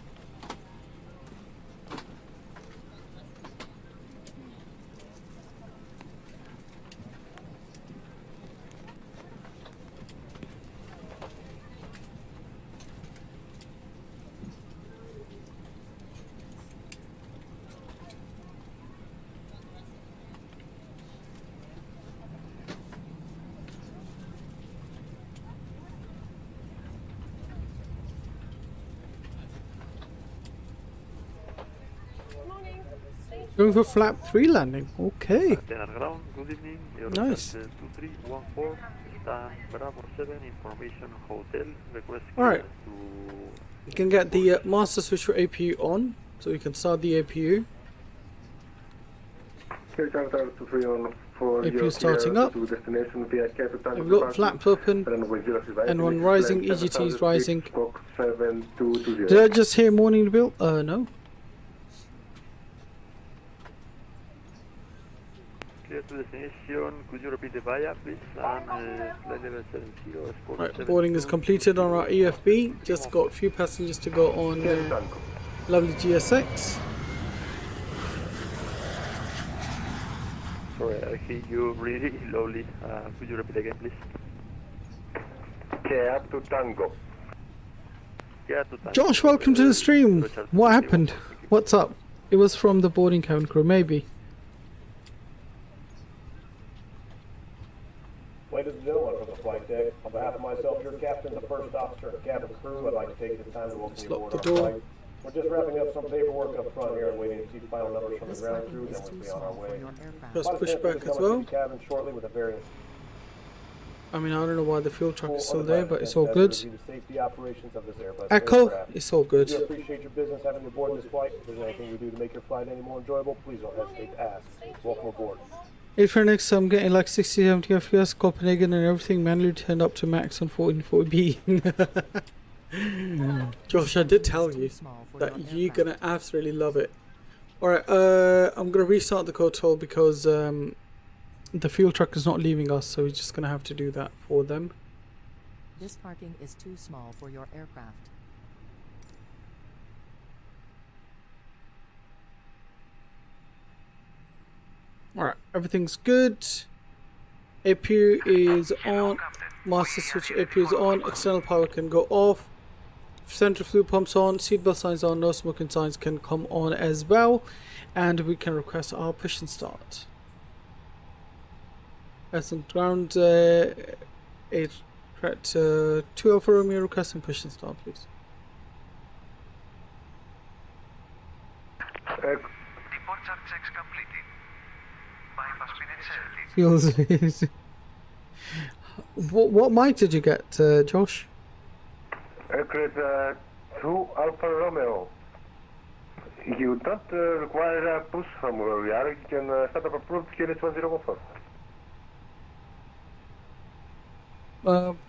Going for flap 3 landing. Okay. Ground, good evening. Nice. 2314, stand Bravo 7, information hotel, request Alright. to... You can get the master switch for APU on, so you can start the APU. APU starting up. We've got flaps open, and one rising, EGT is rising. Did I just hear morning bill? No. Clear to destination, could you repeat the via please? And flight level 70, escort Right, boarding is completed on our EFB. Just got a few passengers to go on lovely GSX. Sorry, I hear you really lowly. Could you repeat again please? Care to Tango. Care to Tango. Josh, welcome to the stream. What happened? What's up? It was from the boarding cabin crew, maybe. Ladies and gentlemen from the flight deck, on behalf of myself, your captain, the first officer, and cabin crew, I'd like to take this time to welcome you aboard our flight. We're just wrapping up some paperwork up front here and waiting to see final numbers from the ground crew, then we'll be on our way. Just push back as well. Cabin shortly with a very I mean, I don't know why the fuel truck is still there, but it's all good. safety operations of this Airbus Echo, aircraft. it's all good. We do appreciate your business having you aboard this flight. If there's anything we do to make your flight any more enjoyable, please don't hesitate to ask. Welcome aboard. Hey Fenix, I'm getting like 60, 70 FPS, Copenhagen and everything manually turned up to max on 1440B. Josh, I did tell you that you're gonna absolutely love it. Alright, I'm gonna restart the hotel because the fuel truck is not leaving us, so we're just gonna have to do that for them. This parking is too small for your aircraft. Alright, everything's good. APU is on. Master switch APU is on. External power can go off. Central fluid pumps on. Seatbelt signs on. No smoking signs can come on as well. And we can request our push and start. As on ground 8 threat 2 Alpha Romeo requesting push and start, please. Report chart checks completed. Bypass minute 70. Feels What mic did you get, Josh? Aircraft 2 Alpha Romeo. You don't require a push from where we are. You can start up approved QNH 1014.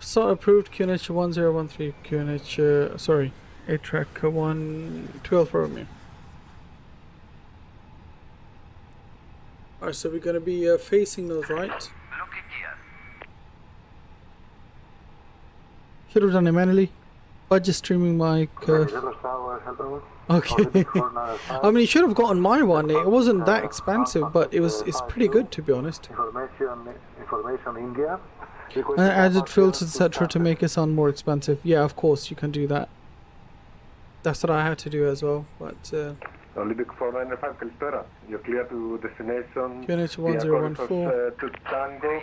Start approved QNH 1013, QNH, sorry, A-Track 112 Romeo. Alright, so we're going to be facing those right. Should have done it manually. Budget streaming mic. Okay. I mean, you should have gotten my one. It wasn't that expensive, but it's pretty good, to be honest. Information India. And added filters, etc. to make it sound more expensive. Yeah, of course, you can do that. That's what I had to do as well, but... Olympic 495, Kalistera. You're clear to destination. QNH 1014. To Tango.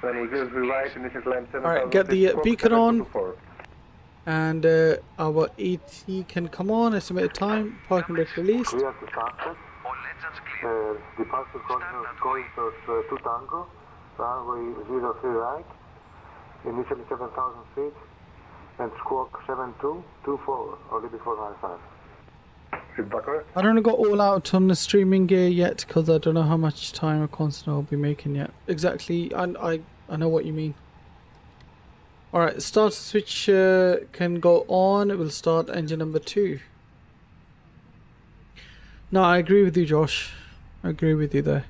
Then we just rewrite initial climb 7,000. Alright, get the beacon on. And our ET can come on. Estimated time. Parking brake released. Clear to sunset. Departure corridors 2 Tango. Runway 03 right. Initially 7,000 feet. And squawk 7224. Olympic 495. I don't got all out on the streaming gear yet because I don't know how much time or constant I'll be making yet. Exactly, I know what you mean. Alright, start switch can go on. It will start engine number 2. No, I agree with you, Josh. I agree with you there.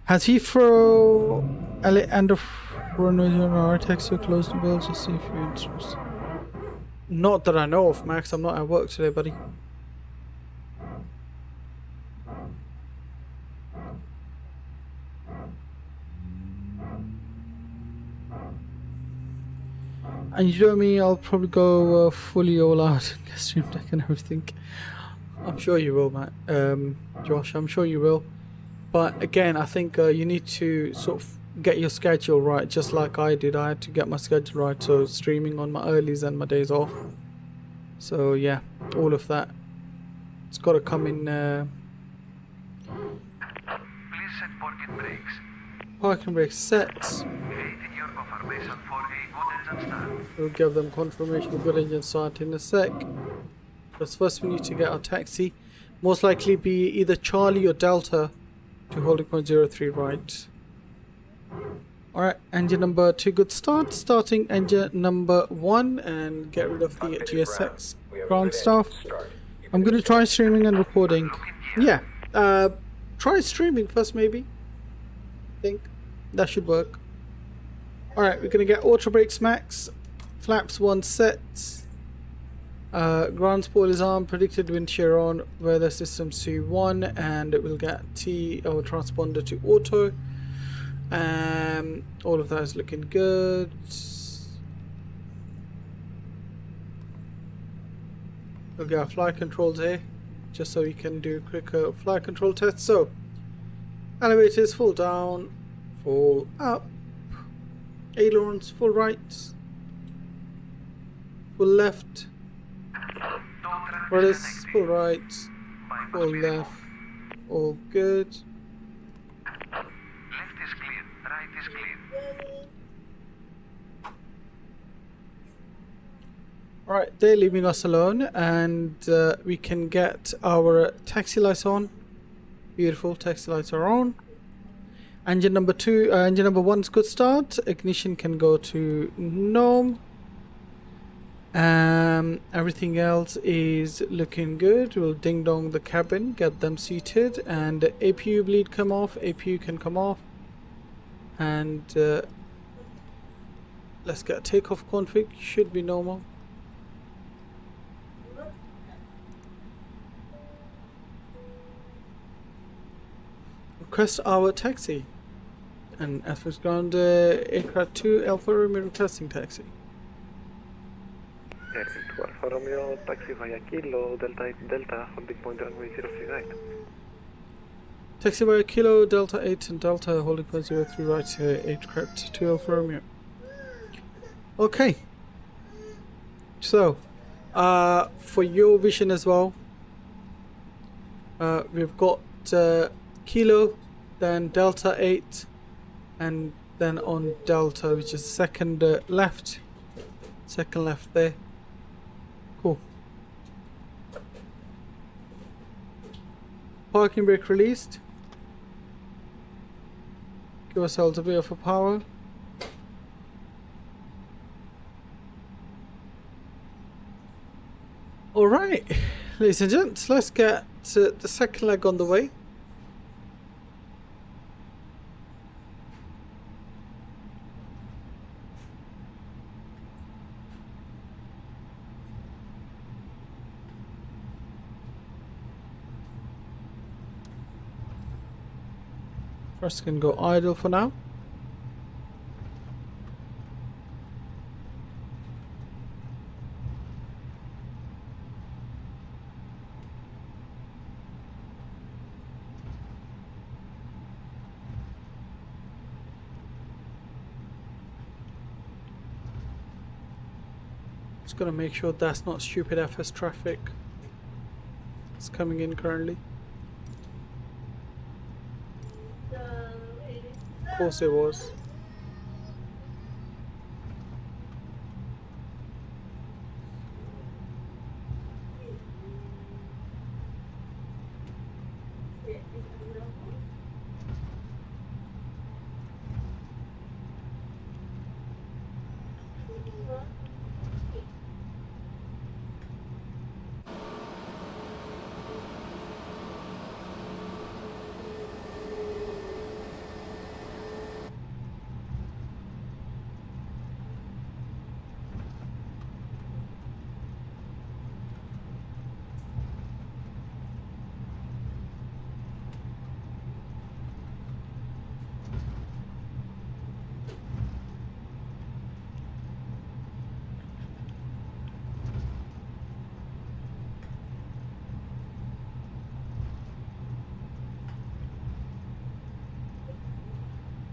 Has Heathrow and our taxi closed the bill? Just see if you're interested. Not that I know of, Max. I'm not at work today, buddy. And you know me, I'll probably go fully all out and get stream deck and everything. I'm sure you will, Matt. Josh, I'm sure you will. But again, I think you need to sort of get your schedule right, just like I did. I had to get my schedule right, so streaming on my earlies and my days off. So yeah, all of that. It's got to come in. Please set parking brakes. Parking brakes set. Awaiting your confirmation for a good engine start. We'll give them confirmation of good engine start in a sec. But first we need to get our taxi. Most likely be either Charlie or Delta to holding point 03 right. Alright, engine number 2 good start. Starting engine number 1 and get rid of the GSX ground stuff. I'm going to try streaming and recording. Yeah, try streaming first maybe. I think that should work. Alright, we're going to get auto brakes max. Flaps 1 set. Ground spoilers on, predicted wind shear on, weather system C1, and it will get our transponder to auto. All of that is looking good. We'll get our flight controls here, just so we can do quicker flight control tests. So, elevators full down, full up, ailerons full right, full left. Rudder's full right, full left, all good. Left is clear, right is clear. Alright, they're leaving us alone, and we can get our taxi lights on. Beautiful, taxi lights are on. Engine number 1's good start. Ignition can go to no. Everything else is looking good. We'll ding dong the cabin, get them seated, and APU bleed come off. APU can come off, and let's get a takeoff config. Should be normal. Request our taxi, and Athens ground aircraft 2 Alpha Romeo requesting taxi. Aircraft 2 Alpha Romeo, taxi via Kilo, Delta, holding point runway 03 right. Taxi via Kilo, Delta 8 and Delta, holding point 03 right, aircraft 2 Alpha Romeo. Okay. So, for your vision as well, we've got Kilo, then Delta 8, and then on Delta, which is second left. Second left there. Cool. Parking brake released. Give ourselves a bit of a power. Alright, ladies and gents, let's get the second leg on the way. First can go idle for now. Just gonna make sure that's not stupid FS traffic. It's coming in currently. Of course it was.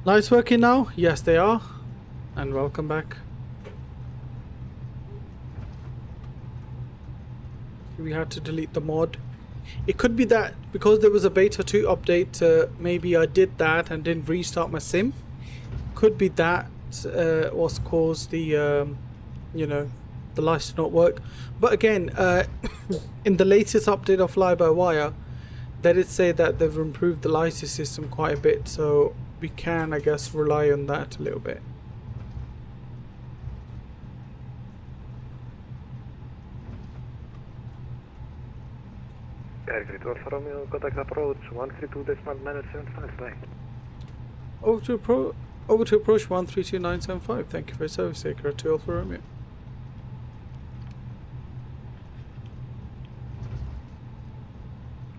Lights working now? Yes, they are. And welcome back. We had to delete the mod. It could be that because there was a beta 2 update, maybe I did that and didn't restart my sim. Could be that was caused the, you know, the lights to not work. But again, in the latest update of FLYBYWIRE, they did say that they've improved the lighting system quite a bit, so we can, I guess, rely on that a little bit. Aircraft Alfa Romeo, contact approach 132.975, bye. Over to approach 132.975. Thank you for your service, Aircraft 2 Alfa Romeo.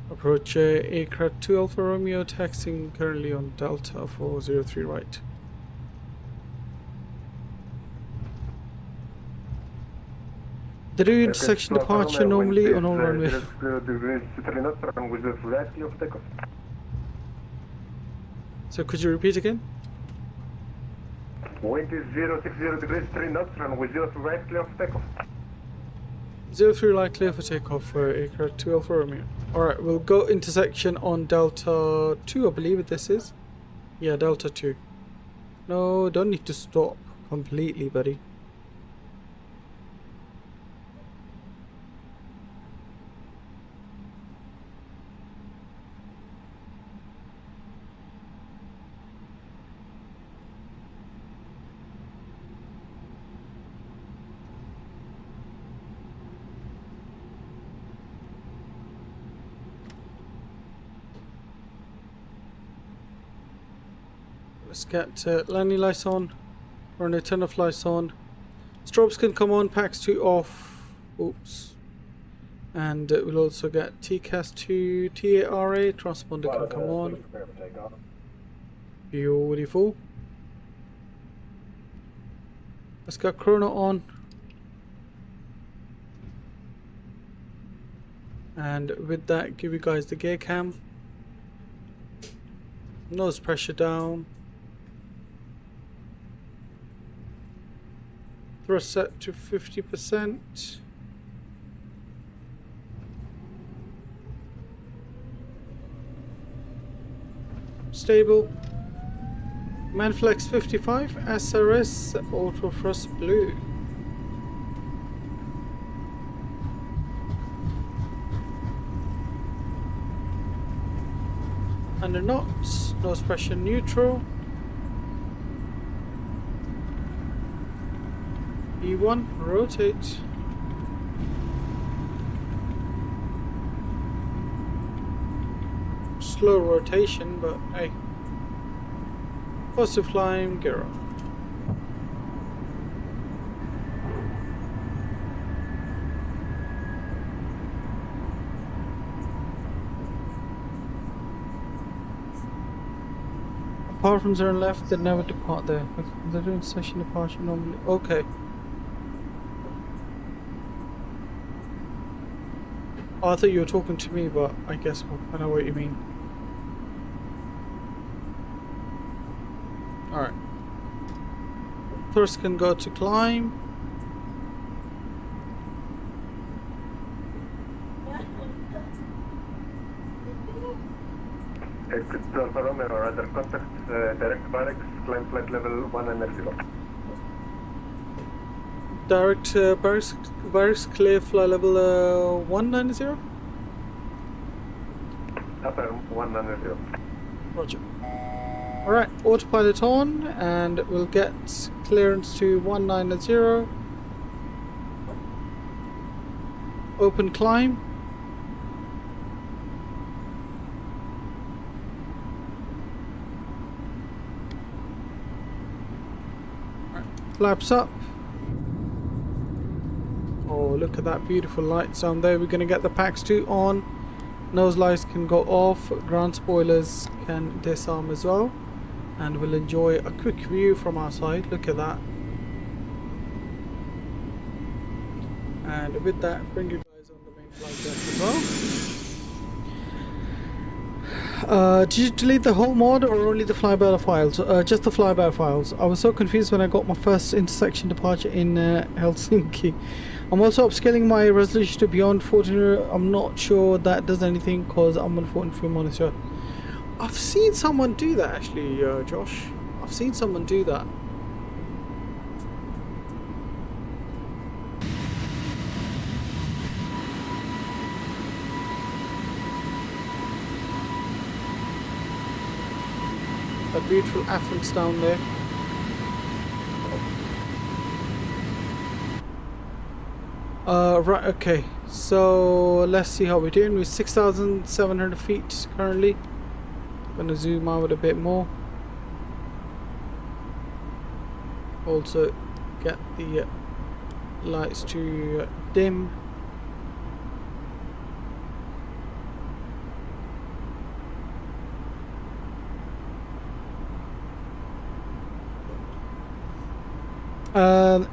Approach Aircraft 2 Alfa Romeo, taxiing currently on Delta 403 right. They do intersection departure normally on all runway. So could you repeat again? Wind is 060 degrees, 3 knots, runway 03 right, clear for takeoff. 03 right, clear for takeoff for Aircraft 2 Alfa Romeo. Alright, we'll go intersection on Delta 2, I believe this is. Yeah, Delta 2. No, don't need to stop completely, buddy. Let's get landing lights on, runway turn off lights on. Strobes can come on, PAX 2 off. Oops. And we'll also get TCAS 2 TARA, transponder can come on. Beautiful. Let's get chrono on. And with that, give you guys the gear cam. Nose pressure down. Thrust set to 50%. Stable. Manflex 55 SRS Auto Frost Blue. Under knots, nose pressure neutral. E1, rotate. Slow rotation, but hey. Positive climb, gear up. Apart from turn left, they never depart there. They're doing session departure normally. Okay. Oh, I thought you were talking to me, but I guess I know what you mean. Alright. First can go to climb. Alpha Romeo, radar contact, direct barracks, climb flight level 190. Direct barracks clear fly level 190? Affirm 190. Roger. Alright, autopilot on, and we'll get clearance to 190. Open climb. Flaps up. Oh, look at that beautiful lights on there. We're going to get the PAX 2 on. Nose lights can go off. Ground spoilers can disarm as well. And we'll enjoy a quick view from our side. Look at that. And with that, bring you guys on the main flight deck as well. Did you delete the whole mod or only the flyby files? Just the flyby files. I was so confused when I got my first intersection departure in Helsinki. I'm also upscaling my resolution to beyond 14. I'm not sure that does anything because I'm on 43 monitor. I've seen someone do that actually, Josh. I've seen someone do that. A beautiful Athens down there. Right, okay. So let's see how we're doing. We're 6,700 feet currently. Gonna zoom out a bit more. Also get the lights to dim.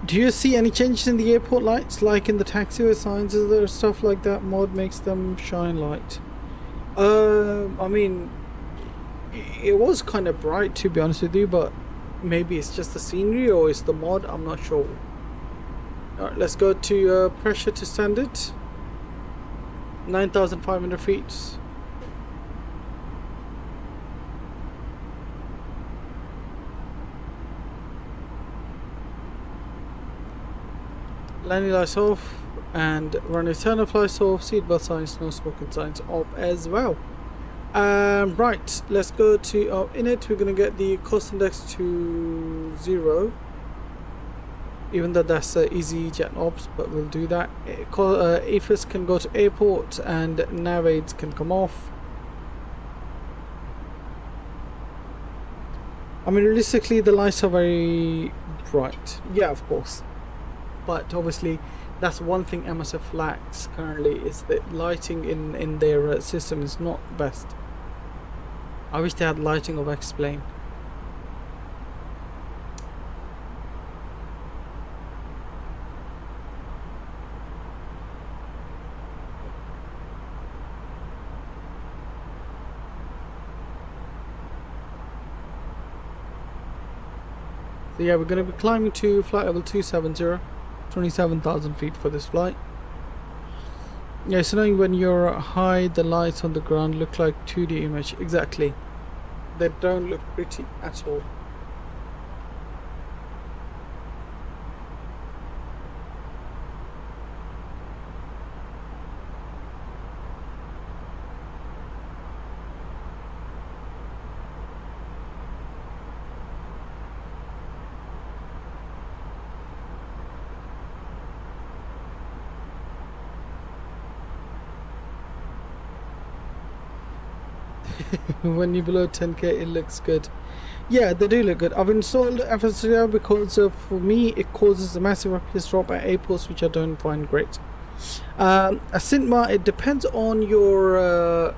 Do you see any changes in the airport lights, like in the taxiway signs? Is there stuff like that? Mod makes them shine light. I mean, it was kind of bright to be honest with you, but maybe it's just the scenery or it's the mod. I'm not sure. Alright, let's go to pressure to standard. 9,500 feet. Landing lights off and run internal flights off, seatbelt signs, no smoking signs off as well. Right, let's go to in it. We're gonna get the cost index to 0, even though that's easy jet ops, but we'll do that. AFIS can go to airport and nav aids can come off. I mean, realistically the lights are very bright, yeah, of course. But obviously that's one thing MSF lacks currently, is that lighting in their system is not the best. I wish they had lighting of X-Plane. So yeah, we're going to be climbing to flight level 270. 27,000 feet for this flight. Yeah, so knowing when you're high, the lights on the ground look like 2D image. Exactly. They don't look pretty at all. When you're below 10k, it looks good. Yeah, they do look good. I've installed FSDR because for me it causes a massive FPS drop at airports, which I don't find great. A Cinema, it depends on your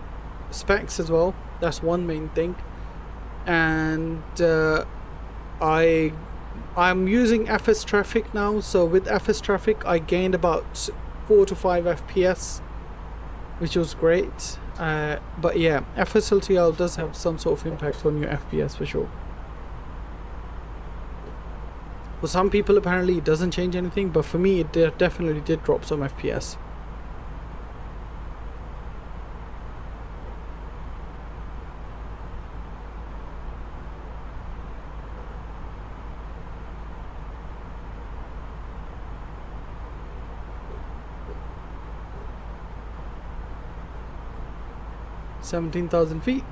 specs as well. That's one main thing. And I'm using FS traffic now, so with FS traffic I gained about 4 to 5 FPS, which was great. But yeah, FSLTL does have some sort of impact on your FPS for sure. For some people apparently it doesn't change anything, but for me it definitely did drop some FPS. $17,000 feet.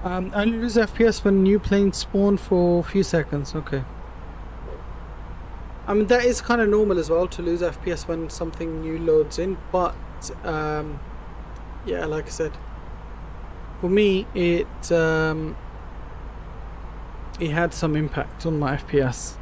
I only lose FPS when new planes spawn for a few seconds. Okay. I mean, that is kind of normal as well, to lose FPS when something new loads in, but yeah, like I said, for me it had some impact on my FPS.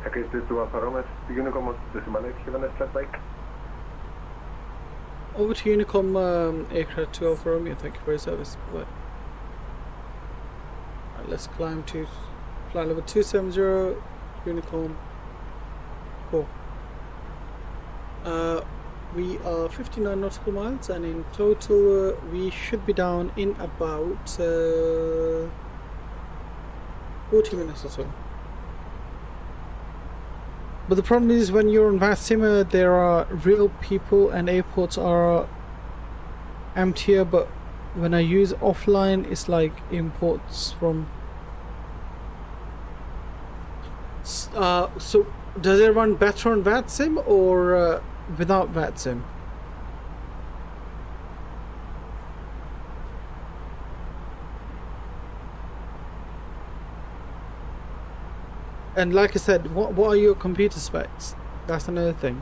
Okay, this is Alfa Romeo. Unicom decimal 7 flat bike. Over to Unicom aircraft to Alfa Romeo, thank you for your service. Right, let's climb to fly level 270, Unicom. Cool. We are 59 nautical miles, and in total we should be down in about 40 minutes or so. But the problem is, when you're on VATSIM, there are real people and airports are emptier, but when I use offline it's like imports from so does it run better on VATSIM or without VATSIM? And like I said, what are your computer specs? That's another thing.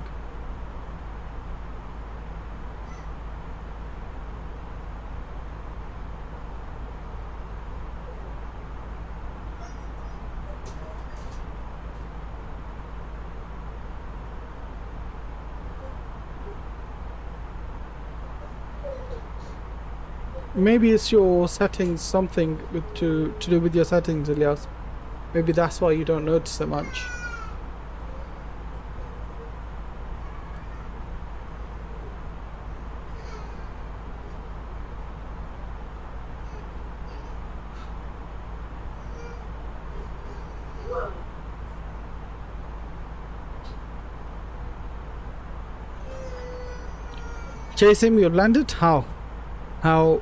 Maybe it's your settings, something to do with your settings, Elias. Maybe that's why you don't notice so much. Jason, you landed? How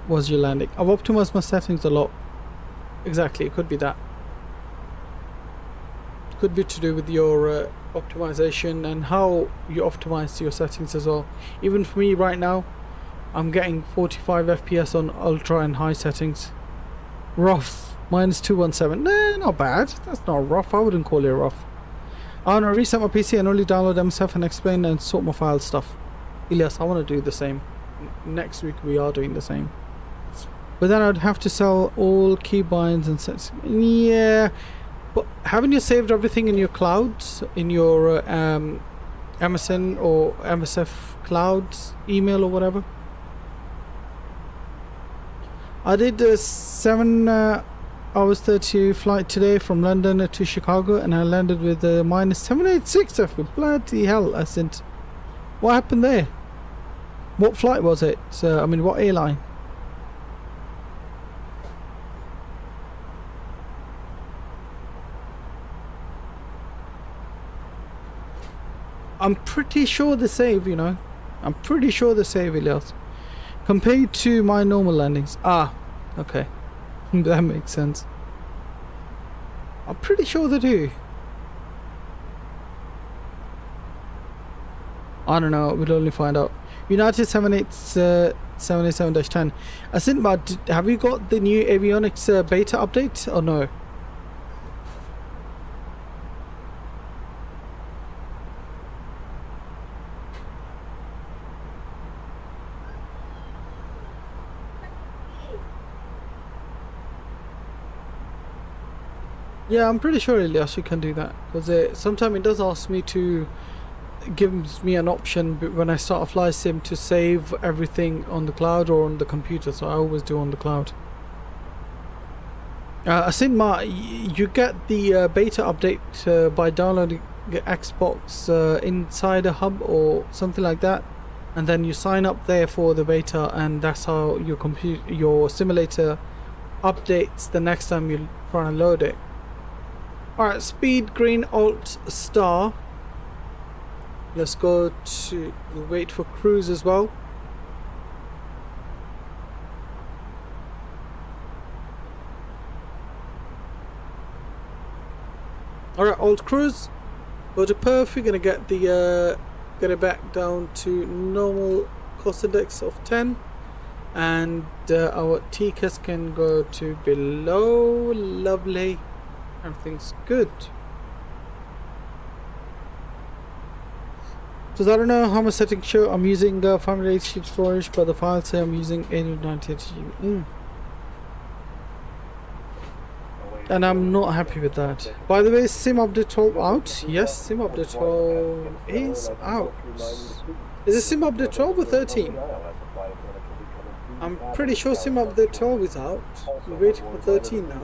was your landing? I've optimized my settings a lot. Exactly, it could be that. Could be to do with your optimization and how you optimize your settings as well. Even for me right now, I'm getting 45 FPS on ultra and high settings. Rough -217. Nah, not bad. That's not rough. I wouldn't call it rough. I want to reset my PC and only download MSF and explain and sort my file stuff. Elias, I want to do the same. Next week we are doing the same. But then I'd have to sell all keybinds and sets. Yeah. But haven't you saved everything in your clouds, in your MSN or MSF clouds, email or whatever? I did a 7 hours 30 flight today from London to Chicago, and I landed with a -786 FB. Bloody hell, I sent. What happened there? What flight was it? I mean, what airline? I'm pretty sure they save, you know. I'm pretty sure they save, Elias. Compared to my normal landings. Ah, okay. That makes sense. I'm pretty sure they do. I don't know. We'll only find out. United 787-10. Asinbad, have you got the new avionics beta update or no? Yeah, I'm pretty sure, Elias, you can do that, because sometimes it does ask me to, gives me an option when I start a fly sim to save everything on the cloud or on the computer, so I always do on the cloud. Asinma, you get the beta update by downloading Xbox Insider Hub or something like that, and then you sign up there for the beta, and that's how your simulator updates the next time you try and load it. Alright, speed green alt star. Let's go to, we'll wait for cruise as well. Alright, alt cruise. Go to perf, you're gonna get the get it back down to normal cost index of 10. And our TCAS can go to below. Lovely. Everything's good. So I don't know how much settings show. I'm using 508 sheet storage, but the files say I'm using 898 GB. And I'm not happy with that. By the way, Sim Update 12 out? Yes, Sim Update 12 is out. Is it Sim Update 12 or 13? I'm pretty sure Sim Update 12 is out. We're waiting for 13 now.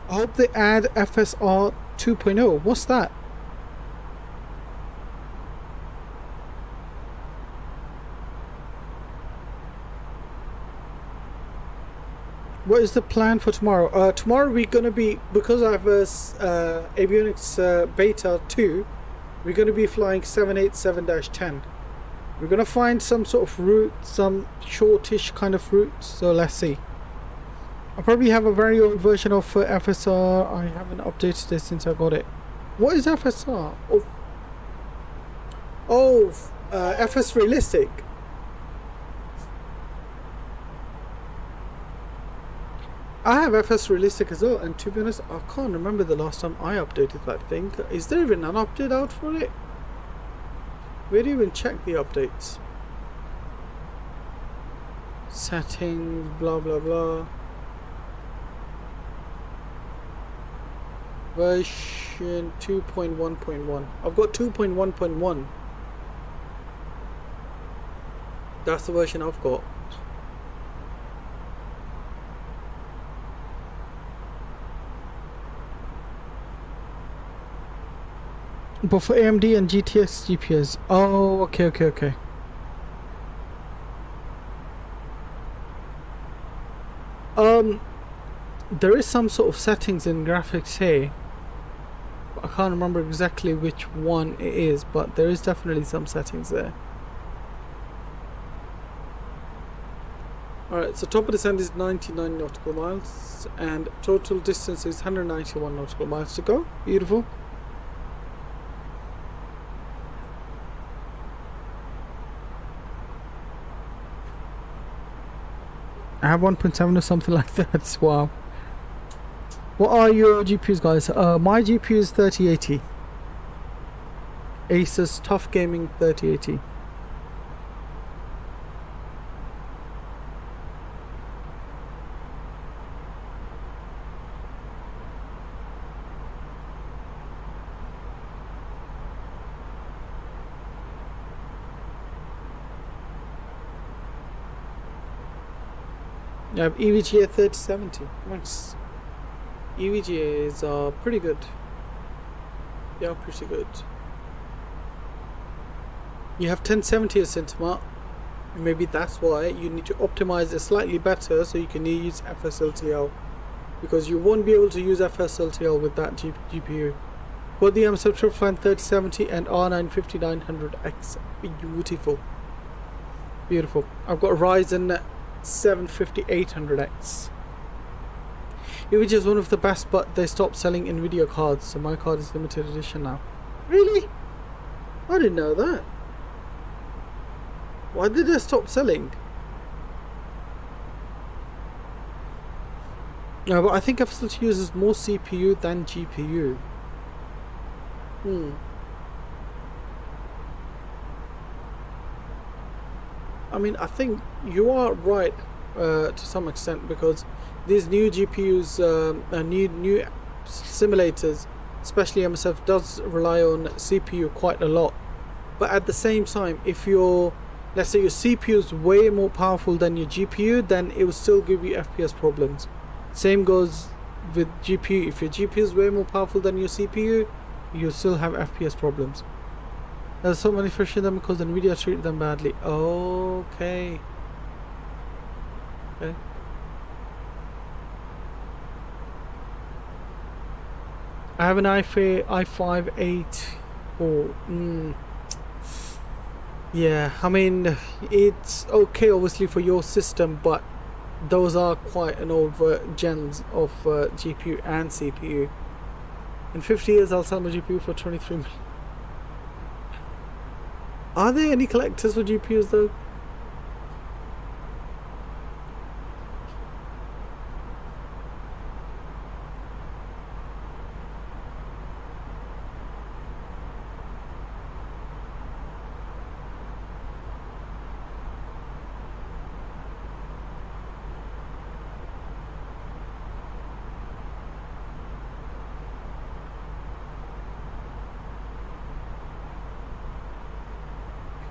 I hope they add FSR 2.0. What's that? What is the plan for tomorrow? Tomorrow we're going to be, because I have avionics beta 2, we're going to be flying 787-10. We're going to find some sort of route, some shortish kind of route, so let's see. I probably have a very old version of FSR. I haven't updated it since I got it. What is FSR? FS Realistic. I have FS Realistic as well, and to be honest, I can't remember the last time I updated that thing. Is there even an update out for it? Where do you even check the updates? Settings, blah blah blah. Version 2.1.1. I've got 2.1.1. That's the version I've got. But for AMD and GTX GPUs. Oh, okay. There is some sort of settings in graphics here. I can't remember exactly which one it is, but there is definitely some settings there. Alright, so top of descent is 99 nautical miles and total distance is 191 nautical miles to go. Beautiful. I have 1.7 or something like that. Wow. What are your GPUs, guys? My GPU is 3080. Asus Tough Gaming 3080. You have EVGA 3070. Nice. EVGAs are pretty good. They are pretty good. You have 1070 as Cinema. Maybe that's why you need to optimize it slightly better so you can use FSLTL, because you won't be able to use FSLTL with that GPU. Both the MSFS 3070 and R9 5900X. Beautiful. Beautiful. I've got Ryzen 750 800X, which is one of the best, but they stopped selling Nvidia cards, so my card is limited edition now. Really? I didn't know that. Why did they stop selling? No, but I think FSLT uses more CPU than GPU. I mean, I think you are right to some extent, because these new GPUs, new simulators, especially MSF, does rely on CPU quite a lot. But at the same time, if your, let's say your CPU is way more powerful than your GPU, then it will still give you FPS problems. Same goes with GPU. If your GPU is way more powerful than your CPU, you'll still have FPS problems. There's so many fish in them because Nvidia treated them badly. Okay. Okay. I have an i5 8 yeah, I mean, it's okay obviously for your system, but those are quite an old gens of GPU and CPU. In 50 years I'll sell my GPU for 23 million. Are there any collectors for GPUs though?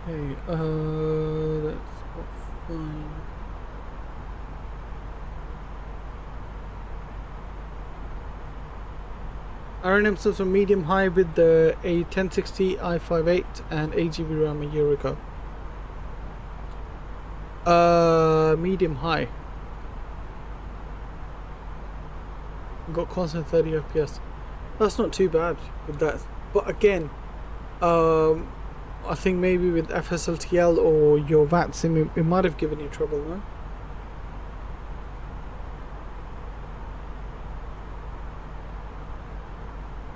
Okay, that's fine. RNM source from medium high with the A1060 i5 8 and 8GB RAM a year ago. Medium high. Got constant 30 FPS. That's not too bad with that. But again, I think maybe with FSLTL or your VAT sim, it might have given you trouble, no?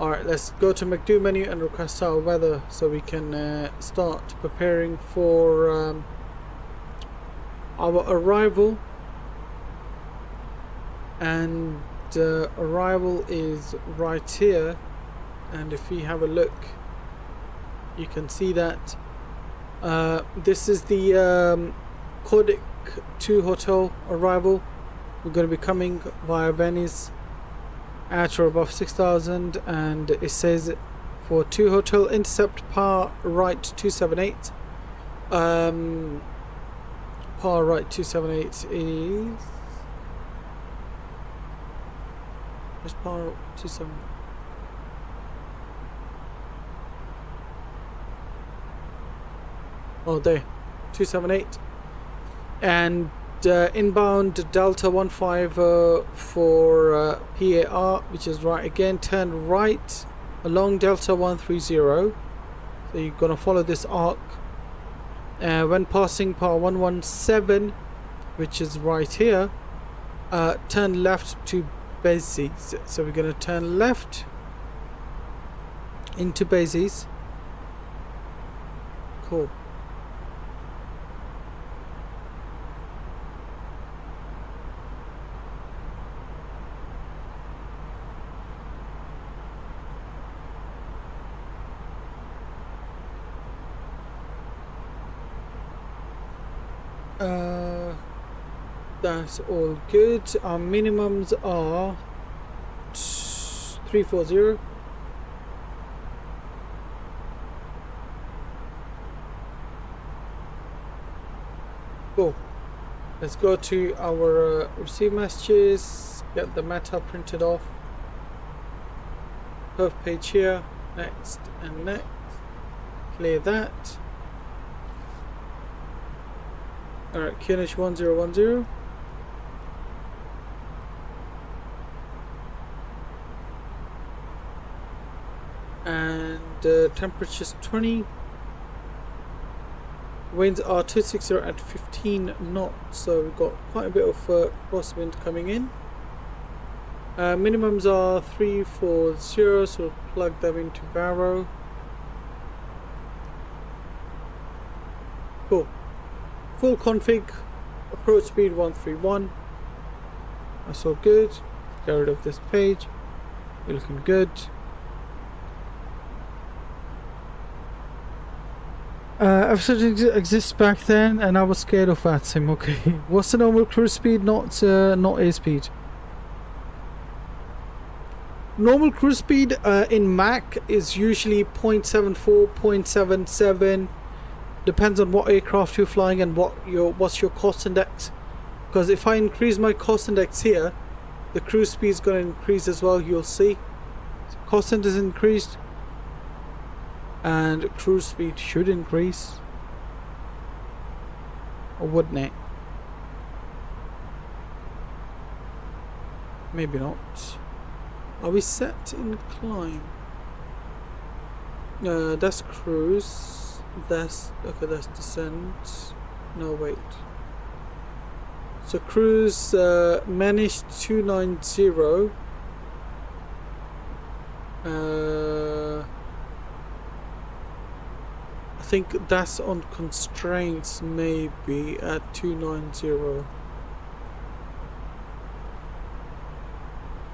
Alright, let's go to M.2 menu and request our weather so we can start preparing for our arrival. And arrival is right here, and if we have a look, you can see that this is the Codic 2 hotel arrival. We're going to be coming via Venice at or above 6,000, and it says for 2 hotel intercept par right 278. Par right 278 is, where's par 278? Oh, there, 278. And inbound Delta 15 for PAR, which is right again. Turn right along Delta 130. So you're gonna follow this arc. When passing par 117, which is right here, turn left to Bezes. So we're gonna turn left into Bezes. Cool. That's all good. Our minimums are 340. Cool. Let's go to our receive messages, get the meta printed off. Perf page here, next and next. Clear that. Alright, QNH 1010. And temperature's 20. Winds are 260 at 15 knots, so we've got quite a bit of crosswind coming in. Minimums are 340, so we'll plug them into Barrow. Cool. Full config, approach speed 131. That's all good. Get rid of this page. You're looking good. Everything exists back then, and I was scared of VATSIM. Okay, what's the normal cruise speed? Not airspeed. Normal cruise speed in Mac is usually 0.74, 0.77. Depends on what aircraft you're flying and what's your cost index. Because if I increase my cost index here, the cruise speed is going to increase as well. You'll see, cost index is increased, and cruise speed should increase, or wouldn't it? Maybe not. Are we set in climb? That's cruise. That's okay. That's descent. No, wait. So cruise managed 290. I think that's on constraints, maybe at 290.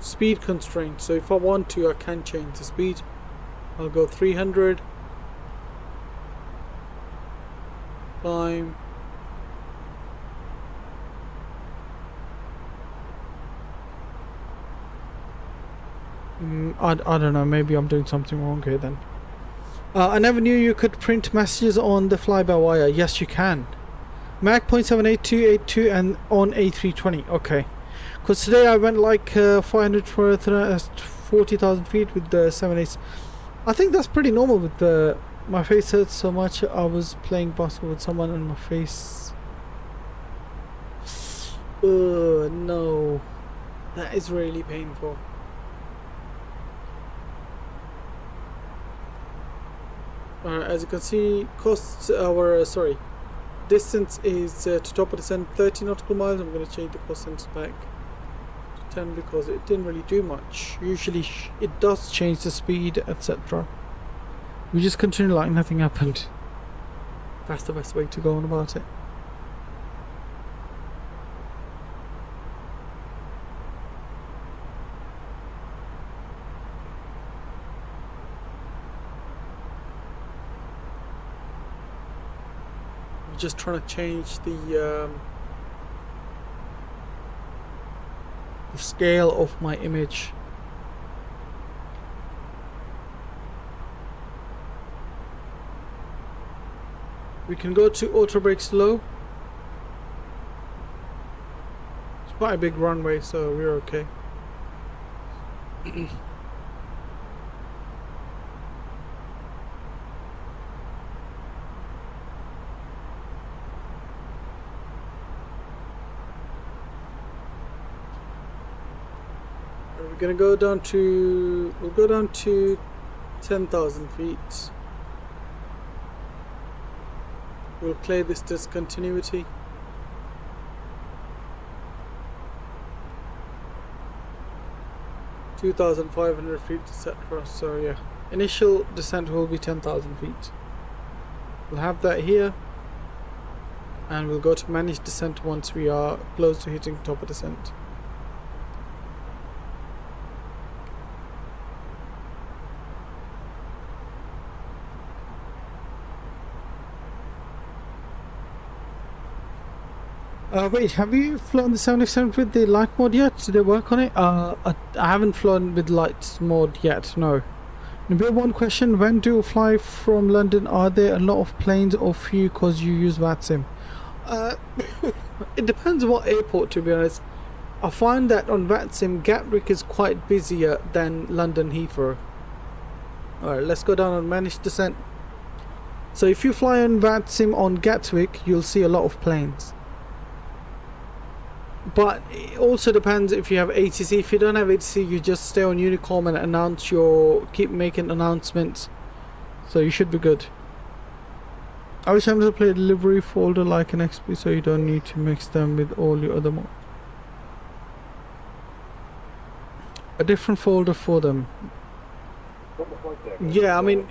Speed constraint. So if I want to, I can change the speed. I'll go 300. Climb. I don't know, maybe I'm doing something wrong here then. I never knew you could print messages on the fly-by-wire. Yes, you can. Mac 0.78282 and on A320. Okay. Because today I went like 500 for 40,000 feet with the 7.8. I think that's pretty normal with the... My face hurts so much. I was playing basketball with someone and my face... no. That is really painful. As you can see, distance is to top of descent 30 nautical miles. I'm going to change the distance back to 10 because it didn't really do much. Usually it does change the speed, etc. We just continue like nothing happened. That's the best way to go on about it. Just trying to change the scale of my image. We can go to auto brake slow. It's quite a big runway, so we're okay. We're gonna go down to, we'll go down to 10,000 feet. We'll clear this discontinuity. (2,500 feet, etc.) So yeah, initial descent will be 10,000 feet. We'll have that here, and we'll go to manage descent once we are close to hitting top of descent. Wait, have you flown the 787 with the light mode yet? Did they work on it? I haven't flown with light mode yet, no. Number one question, when do you fly from London? Are there a lot of planes or few because you use VATSIM? It depends what airport, to be honest. I find that on VATSIM, Gatwick is quite busier than London Heathrow. Alright, let's go down and manage descent. So if you fly on VATSIM on Gatwick, you'll see a lot of planes. But it also depends if you have ATC. If you don't have ATC, you just stay on Unicom and announce keep making announcements. So you should be good. I wish I was to play a delivery folder like an XP, so you don't need to mix them with all your other mods. A different folder for them. Yeah, I mean,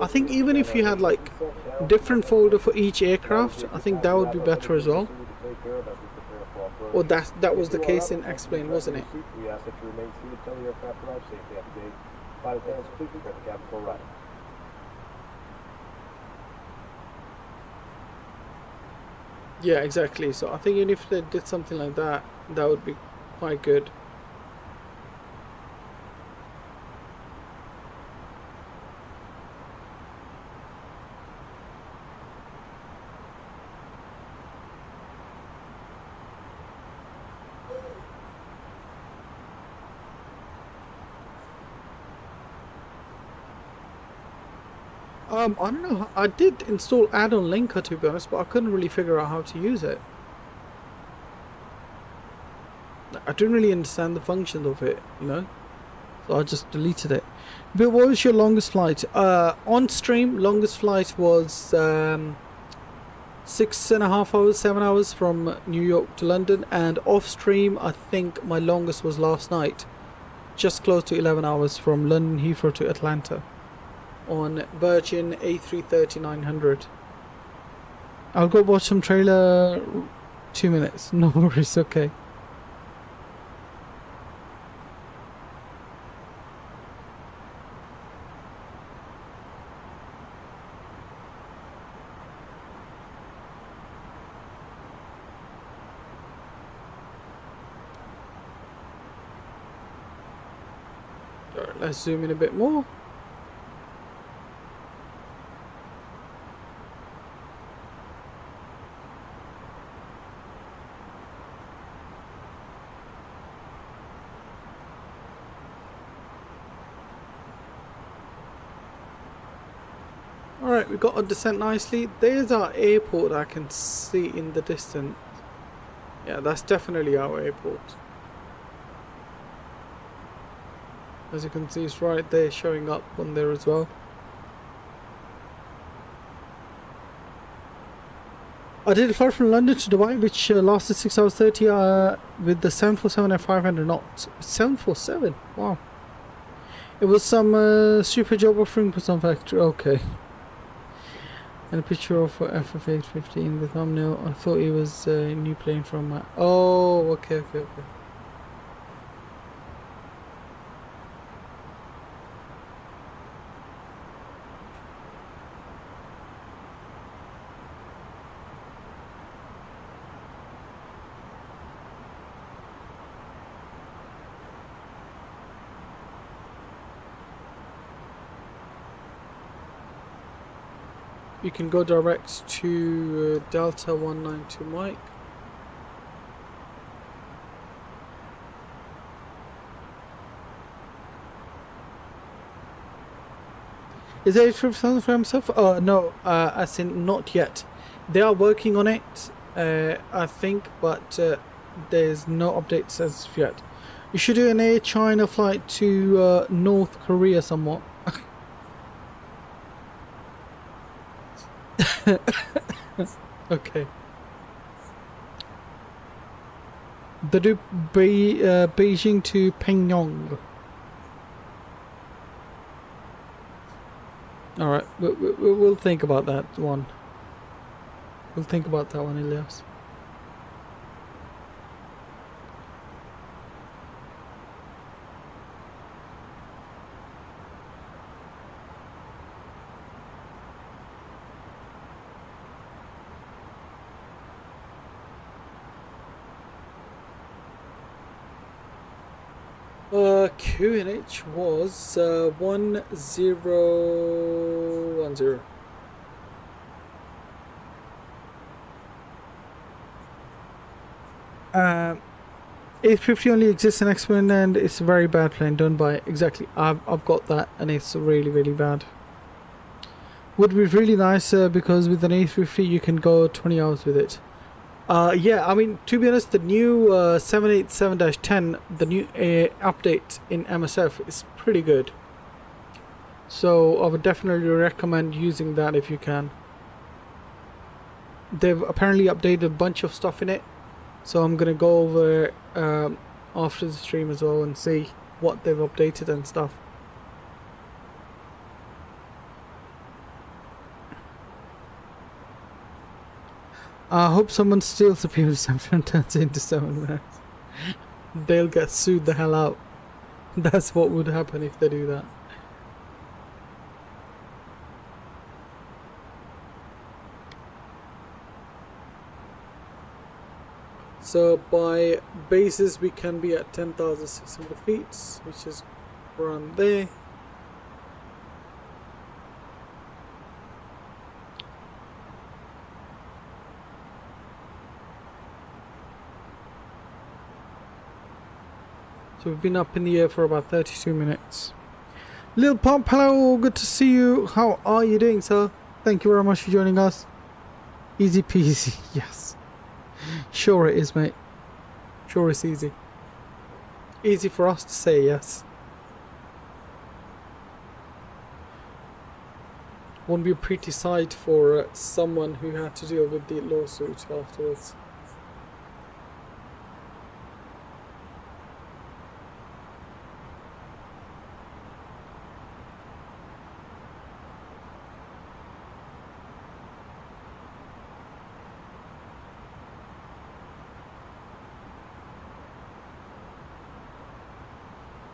I think even if you had like different folder for each aircraft, I think that would be better as well. Or that was the case in X-Plane, wasn't it? We ask that you remain seated until the aircraft arrives safely at the gate. Flight attendants, please prepare the cabin for arrival. Yeah, exactly. So I think even if they did something like that, that would be quite good. I don't know. I did install add-on linker, to be honest, but I couldn't really figure out how to use it. I didn't really understand the function of it, you know, so I just deleted it. But what was your longest flight? On stream, longest flight was 6.5 hours, 7 hours from New York to London, and off stream, I think my longest was last night, just close to 11 hours from London Heathrow to Atlanta. On Virgin A330-900. I'll go watch some trailer. 2 minutes. No worries. Okay. Alright, let's zoom in a bit more. Alright, we got a descent nicely. There's our airport I can see in the distance. Yeah, that's definitely our airport. As you can see, it's right there showing up on there as well. I did a flight from London to Dubai, which lasted 6 hours 30 with the 747 at 500 knots. 747? Wow. It was some super job offering for some factory. Okay. And a picture of FF 815 with thumbnail. I thought it was a new plane from oh, okay. You can go direct to Delta 192 Mike. Is there a trip for himself? No, as in not yet. They are working on it, I think, but there's no updates as of yet. You should do an Air China flight to North Korea somewhat. Okay. They do Beijing to Pyongyang. Alright, we'll think about that one. We'll think about that one, Elias. QNH was 1010. A350 only exists in X-Men and it's a very bad plane. Don't buy it. Exactly. I've got that and it's really, really bad. Would be really nice because with an A350 you can go 20 hours with it. Yeah, I mean, to be honest, the new 787-10, the new update in MSF is pretty good. So I would definitely recommend using that if you can. They've apparently updated a bunch of stuff in it. So I'm going to go over after the stream as well and see what they've updated and stuff. I hope someone steals the PM7 and turns it into 7 minutes. They'll get sued the hell out. That's what would happen if they do that. So by bases we can be at 10,600 feet, which is around there. So we've been up in the air for about 32 minutes. Lil Pump, hello, good to see you. How are you doing, sir? Thank you very much for joining us. Easy peasy, yes. Sure it is, mate. Sure it's easy. Easy for us to say, yes. Won't be a pretty sight for someone who had to deal with the lawsuit afterwards.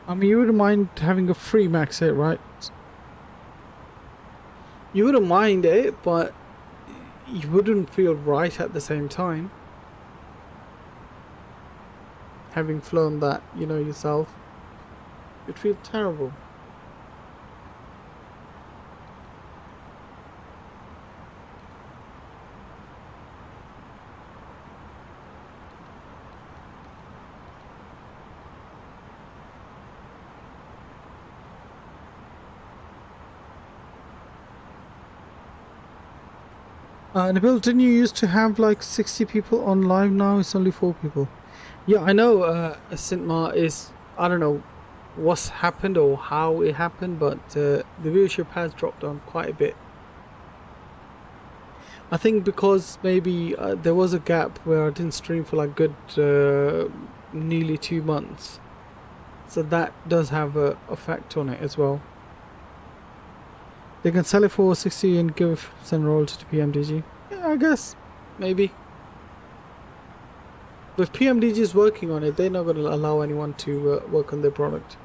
I mean, you wouldn't mind having a free max hit, right? You wouldn't mind it, but you wouldn't feel right at the same time. Having flown that, you know, yourself. You'd feel terrible. Nabil, didn't you used to have like 60 people on live? Now it's only 4 people. Yeah, I know Sintmar is, I don't know what's happened or how it happened, but the viewership has dropped down quite a bit. I think because maybe there was a gap where I didn't stream for like good nearly 2 months. So that does have an effect on it as well. They can sell it for 60 and give some royalty to PMDG. Yeah, I guess. Maybe. But if PMDG is working on it, they're not going to allow anyone to work on their product.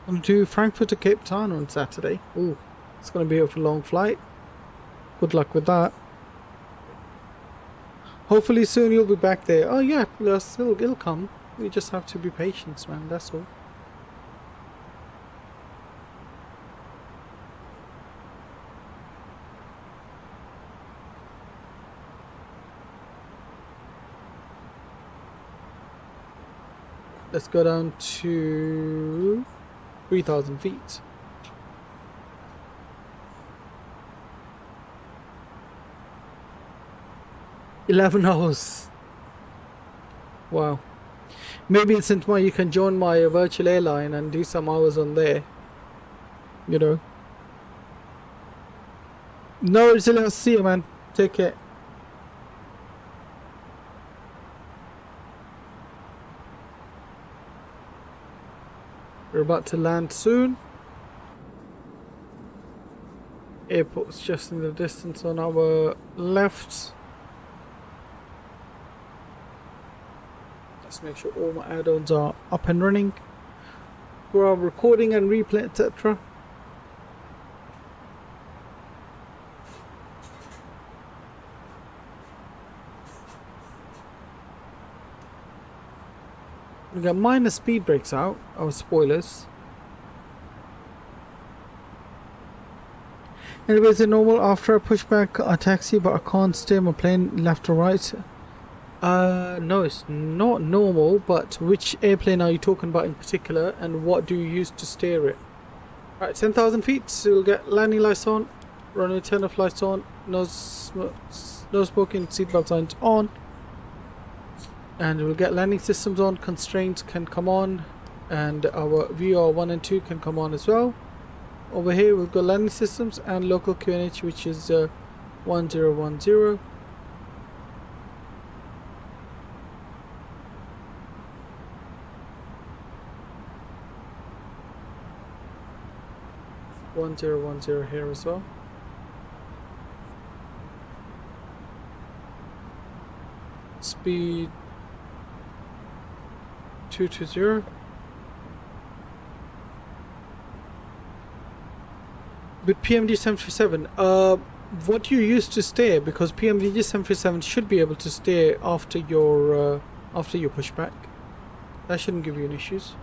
I'm to Frankfurt to Cape Town on Saturday. Ooh, it's going to be a long flight. Good luck with that. Hopefully soon you'll be back there. Oh yeah, it'll come. We just have to be patient, man. That's all. Let's go down to 3,000 feet. $11 hours. Wow. Maybe in St. Maur you can join my virtual airline and do some hours on there. You know. No, it's I'll see you, man. Take care. We're about to land soon. Airport's just in the distance on our left. Just make sure all my add-ons are up and running for our recording and replay, etc. We got minor speed brakes out, our spoilers. Anyways, the normal after I push back a taxi, but I can't steer my plane left or right. No, it's not normal, but which airplane are you talking about in particular, and what do you use to steer it? Right, 10,000 feet, so we'll get landing lights on, runway turn off lights on, no smoking, seatbelt signs on, and we'll get landing systems on, constraints can come on, and our VR1 and 2 can come on as well. Over here we've got landing systems and local QNH, which is 1010. Here as well. Speed 220. With PMD 737, what you use to steer, because PMD 737 should be able to steer after your pushback. That shouldn't give you any issues.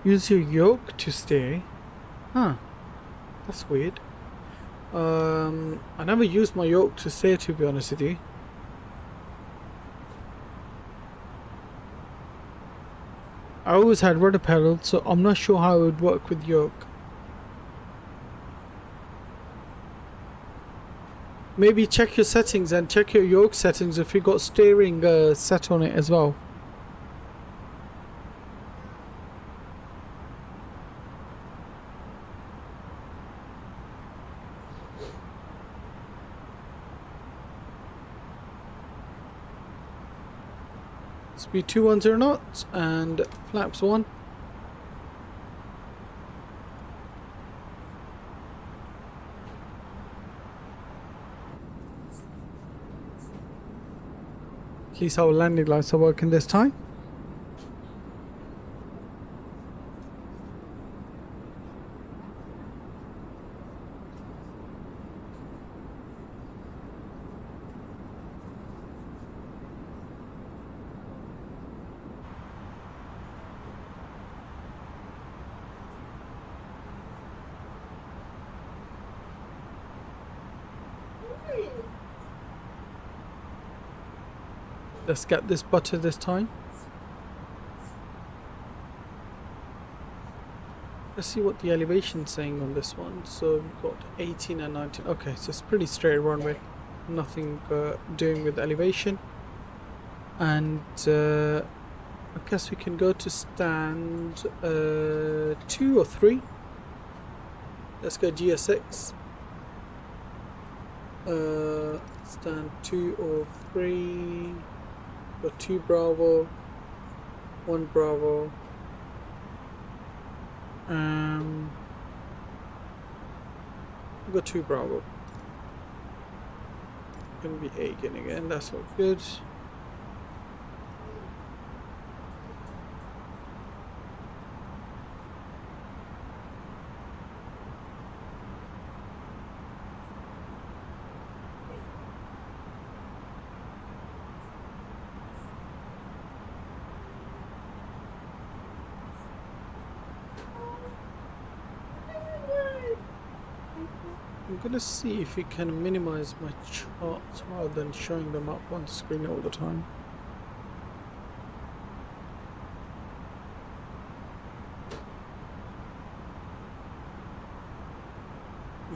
Use your yoke to steer. Huh. That's weird. I never used my yoke to steer, to be honest with you. I always had rudder pedal, so I'm not sure how it would work with yoke. Maybe check your settings and check your yoke settings if you got steering set on it as well. Speed 210 knots and flaps 1. At least our landing lights are working this time. Let's get this butter this time. Let's see what the elevation's saying on this one. So we've got 18 and 19. Okay, so it's pretty straight runway. Nothing doing with elevation. And I guess we can go to stand 2 or 3. Let's go GSX. Stand 2 or 3. Got 2 Bravo, 1 Bravo. We got 2 Bravo. Gonna be Hagen again. That's all good. I'm gonna see if we can minimize my charts rather than showing them up on the screen all the time.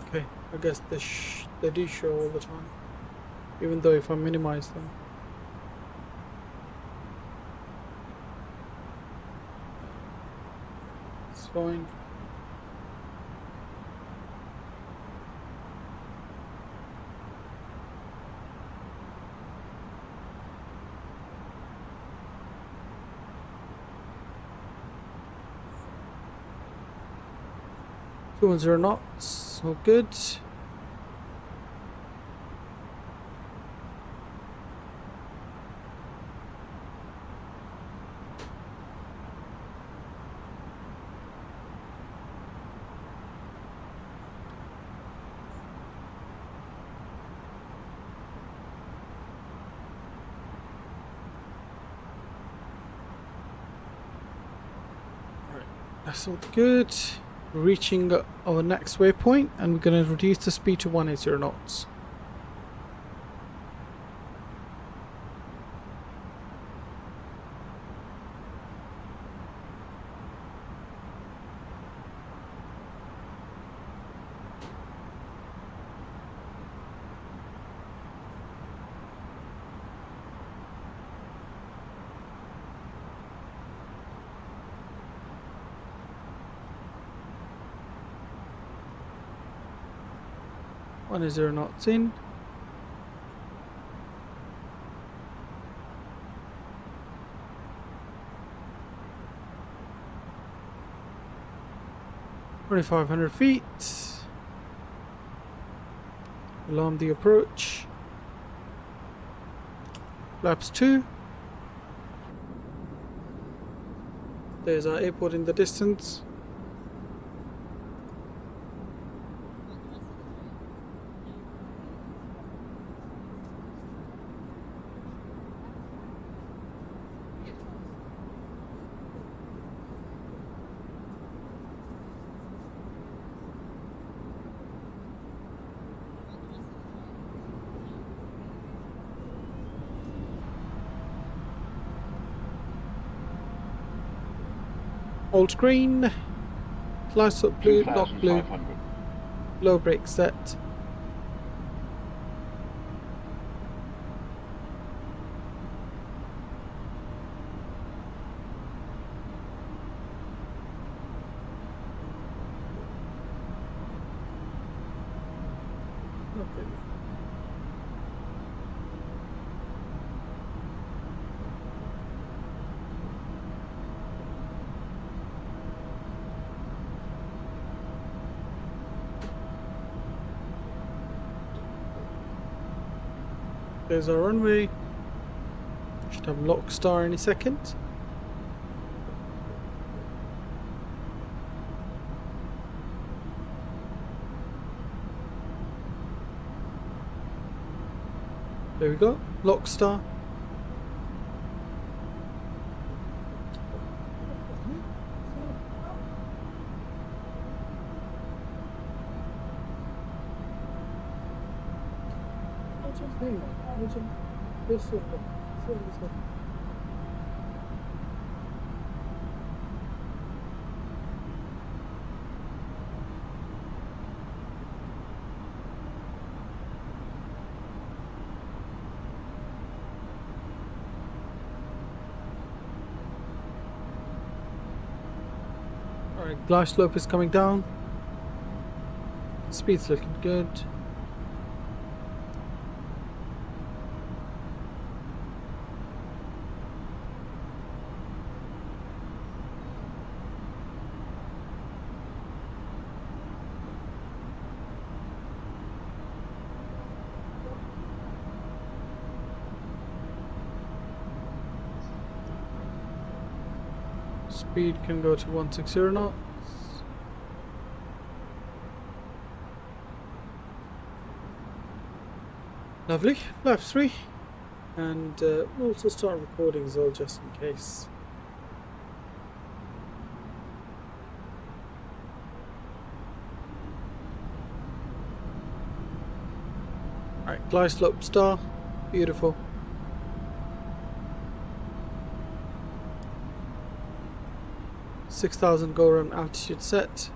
Okay, I guess they do show all the time, even though if I minimize them. It's fine. Two and 0 knots, all good. That's all good. Reaching our next waypoint, and we're going to reduce the speed to 180 knots. One is 0 knots in. $2,500 feet. Alarm the approach. Flaps 2. There's our airport in the distance. Hold screen, flash up blue, lock blue, low brake set. Okay. There's our runway. Should have lock star any second. There we go, lock star. Alright, glide slope is coming down. Speed's looking good. Speed can go to 160 knots. Lovely, lap 3. And we'll also start recording as well, just in case. Alright, glide slope star, beautiful. $6,000 go around altitude set.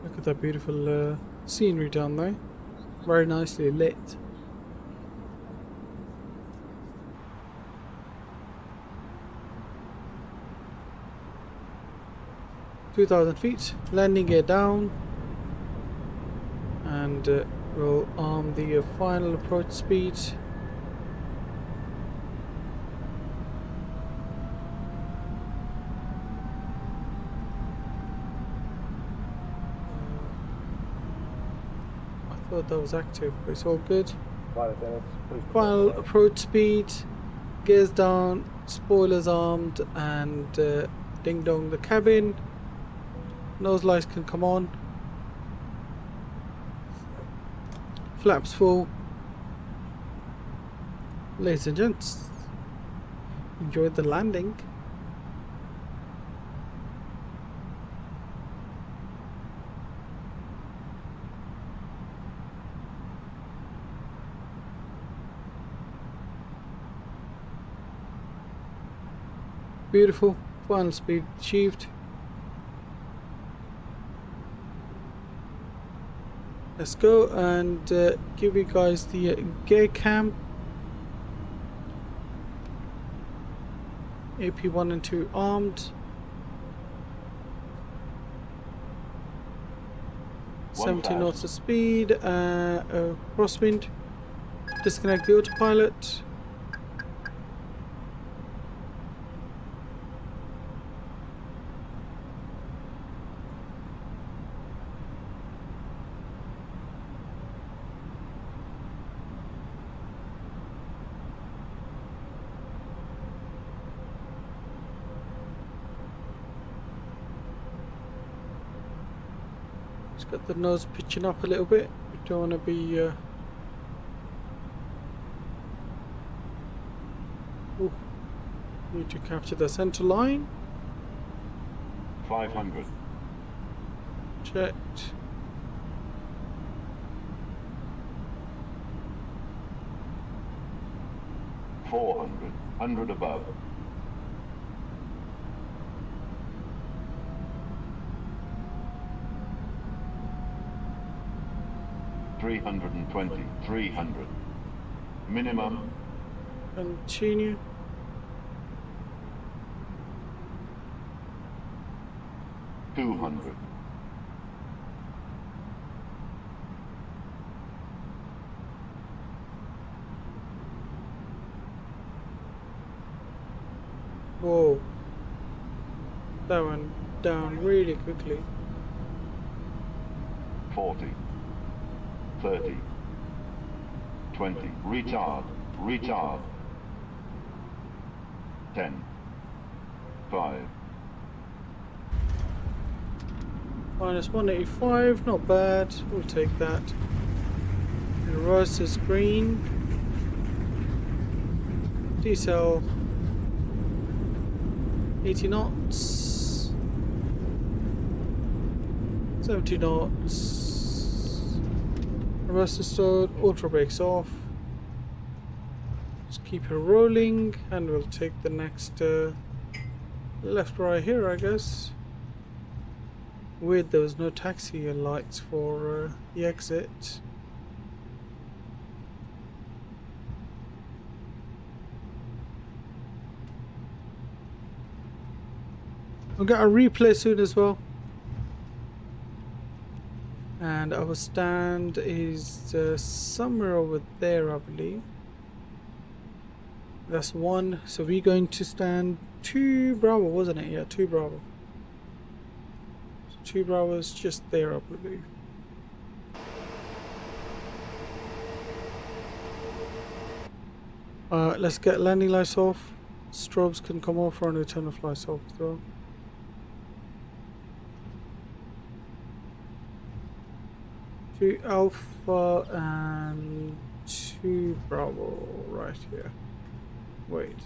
Look at that beautiful scenery down there. Very nicely lit. $2,000 feet, landing gear down, and we'll arm the final approach speed. I thought that was active, but it's all good. Final approach speed, Gears down, spoilers armed, and ding dong the cabin. Nose lights can come on. Flaps full. Ladies and gents, enjoy the landing. Beautiful, final speed achieved. Let's go and give you guys the gear cam. AP1 and 2 armed. 70 knots of speed, crosswind. Disconnect the autopilot. Got the nose pitching up a little bit. We don't want to be need to capture the center line. 500. Checked. $400. 100 above. $320. 300. Minimum. Continue. $200. Whoa. That went down really quickly. 40. 30. 20. Retard. Retard. 10. 5. Minus 185, not bad. We'll take that. The Rhodes is green. Diesel 80 knots. 70 knots. Reverse restored. Ultra brakes off. Just keep it rolling, and we'll take the next left right here, I guess. Weird, there was no taxi lights for the exit. We'll get a replay soon as well. And our stand is somewhere over there, I believe. That's one. So we're going to stand 2 Bravo, wasn't it? Yeah, 2 Bravo. 2 Bravos just there, I believe. Let's get landing lights off. Strobes can come off, and turn the flights off as well. Two Alpha and 2 Bravo right here. Wait,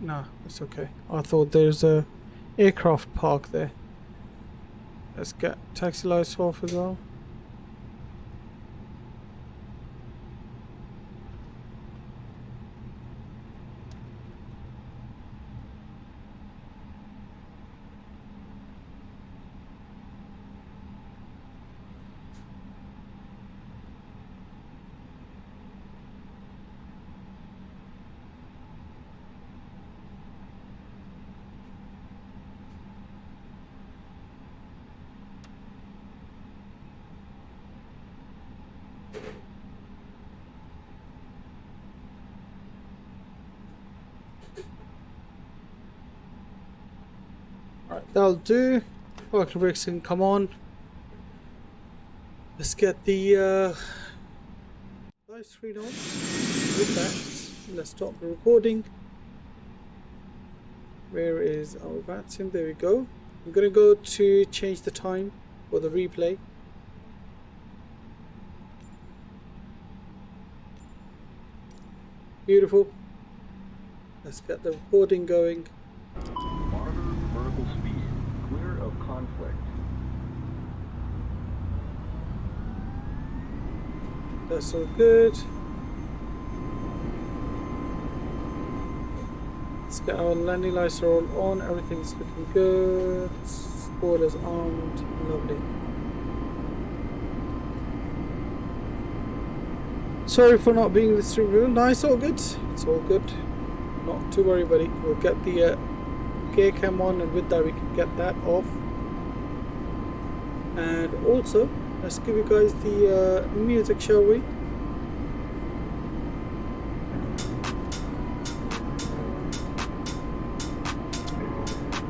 nah, it's okay. I thought there's a aircraft park there. Let's get taxi lights off as well. Alright, that'll do. Parking brakes can come on. Let's get the live screen on. With that, let's stop the recording. Where is our vaccine? There we go. I'm gonna go to change the time for the replay. Beautiful. Let's get the recording going. Monitor vertical speed. Clear of conflict. That's all good. Let's get our landing lights all on. Everything's looking good. Spoilers armed. Lovely. Sorry for not being this review. No, it's all good. It's all good. Not to worry, buddy. We'll get the gear cam on, and with that we can get that off. And also, let's give you guys the music, shall we?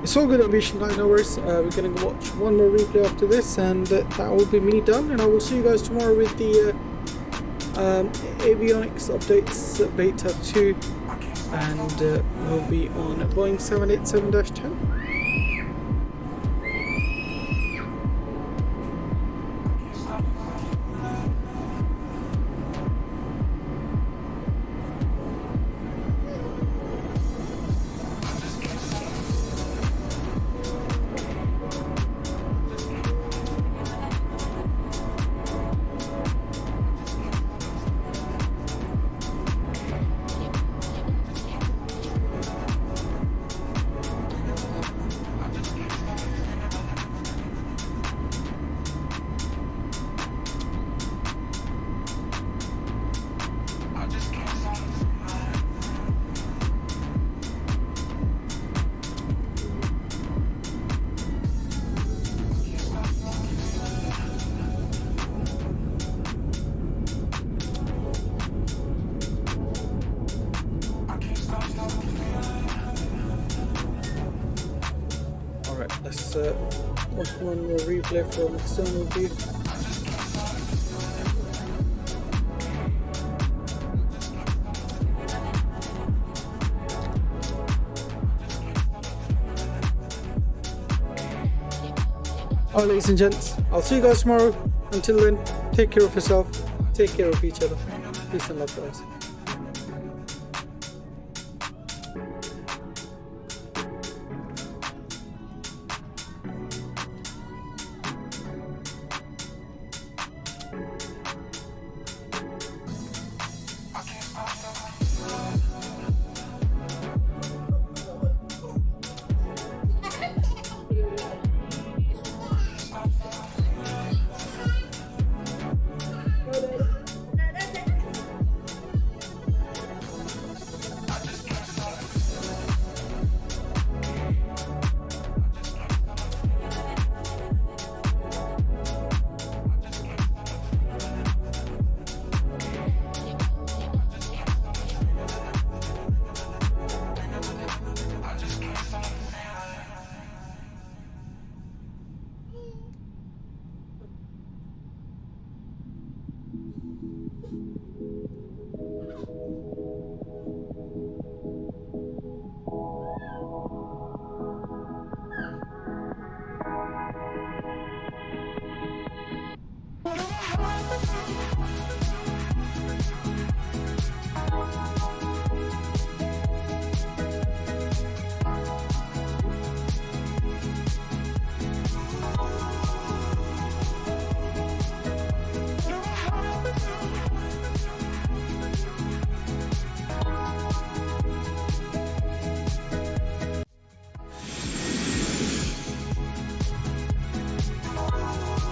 It's all good, ambition, no worries. We're going to watch one more replay after this, and that will be me done. And I will see you guys tomorrow with the avionics updates beta 2, and we'll be on Boeing 787-10. Let's watch one more replay from external view. Alright, ladies and gents, I'll see you guys tomorrow. Until then, take care of yourself, take care of each other. Peace and love, guys. What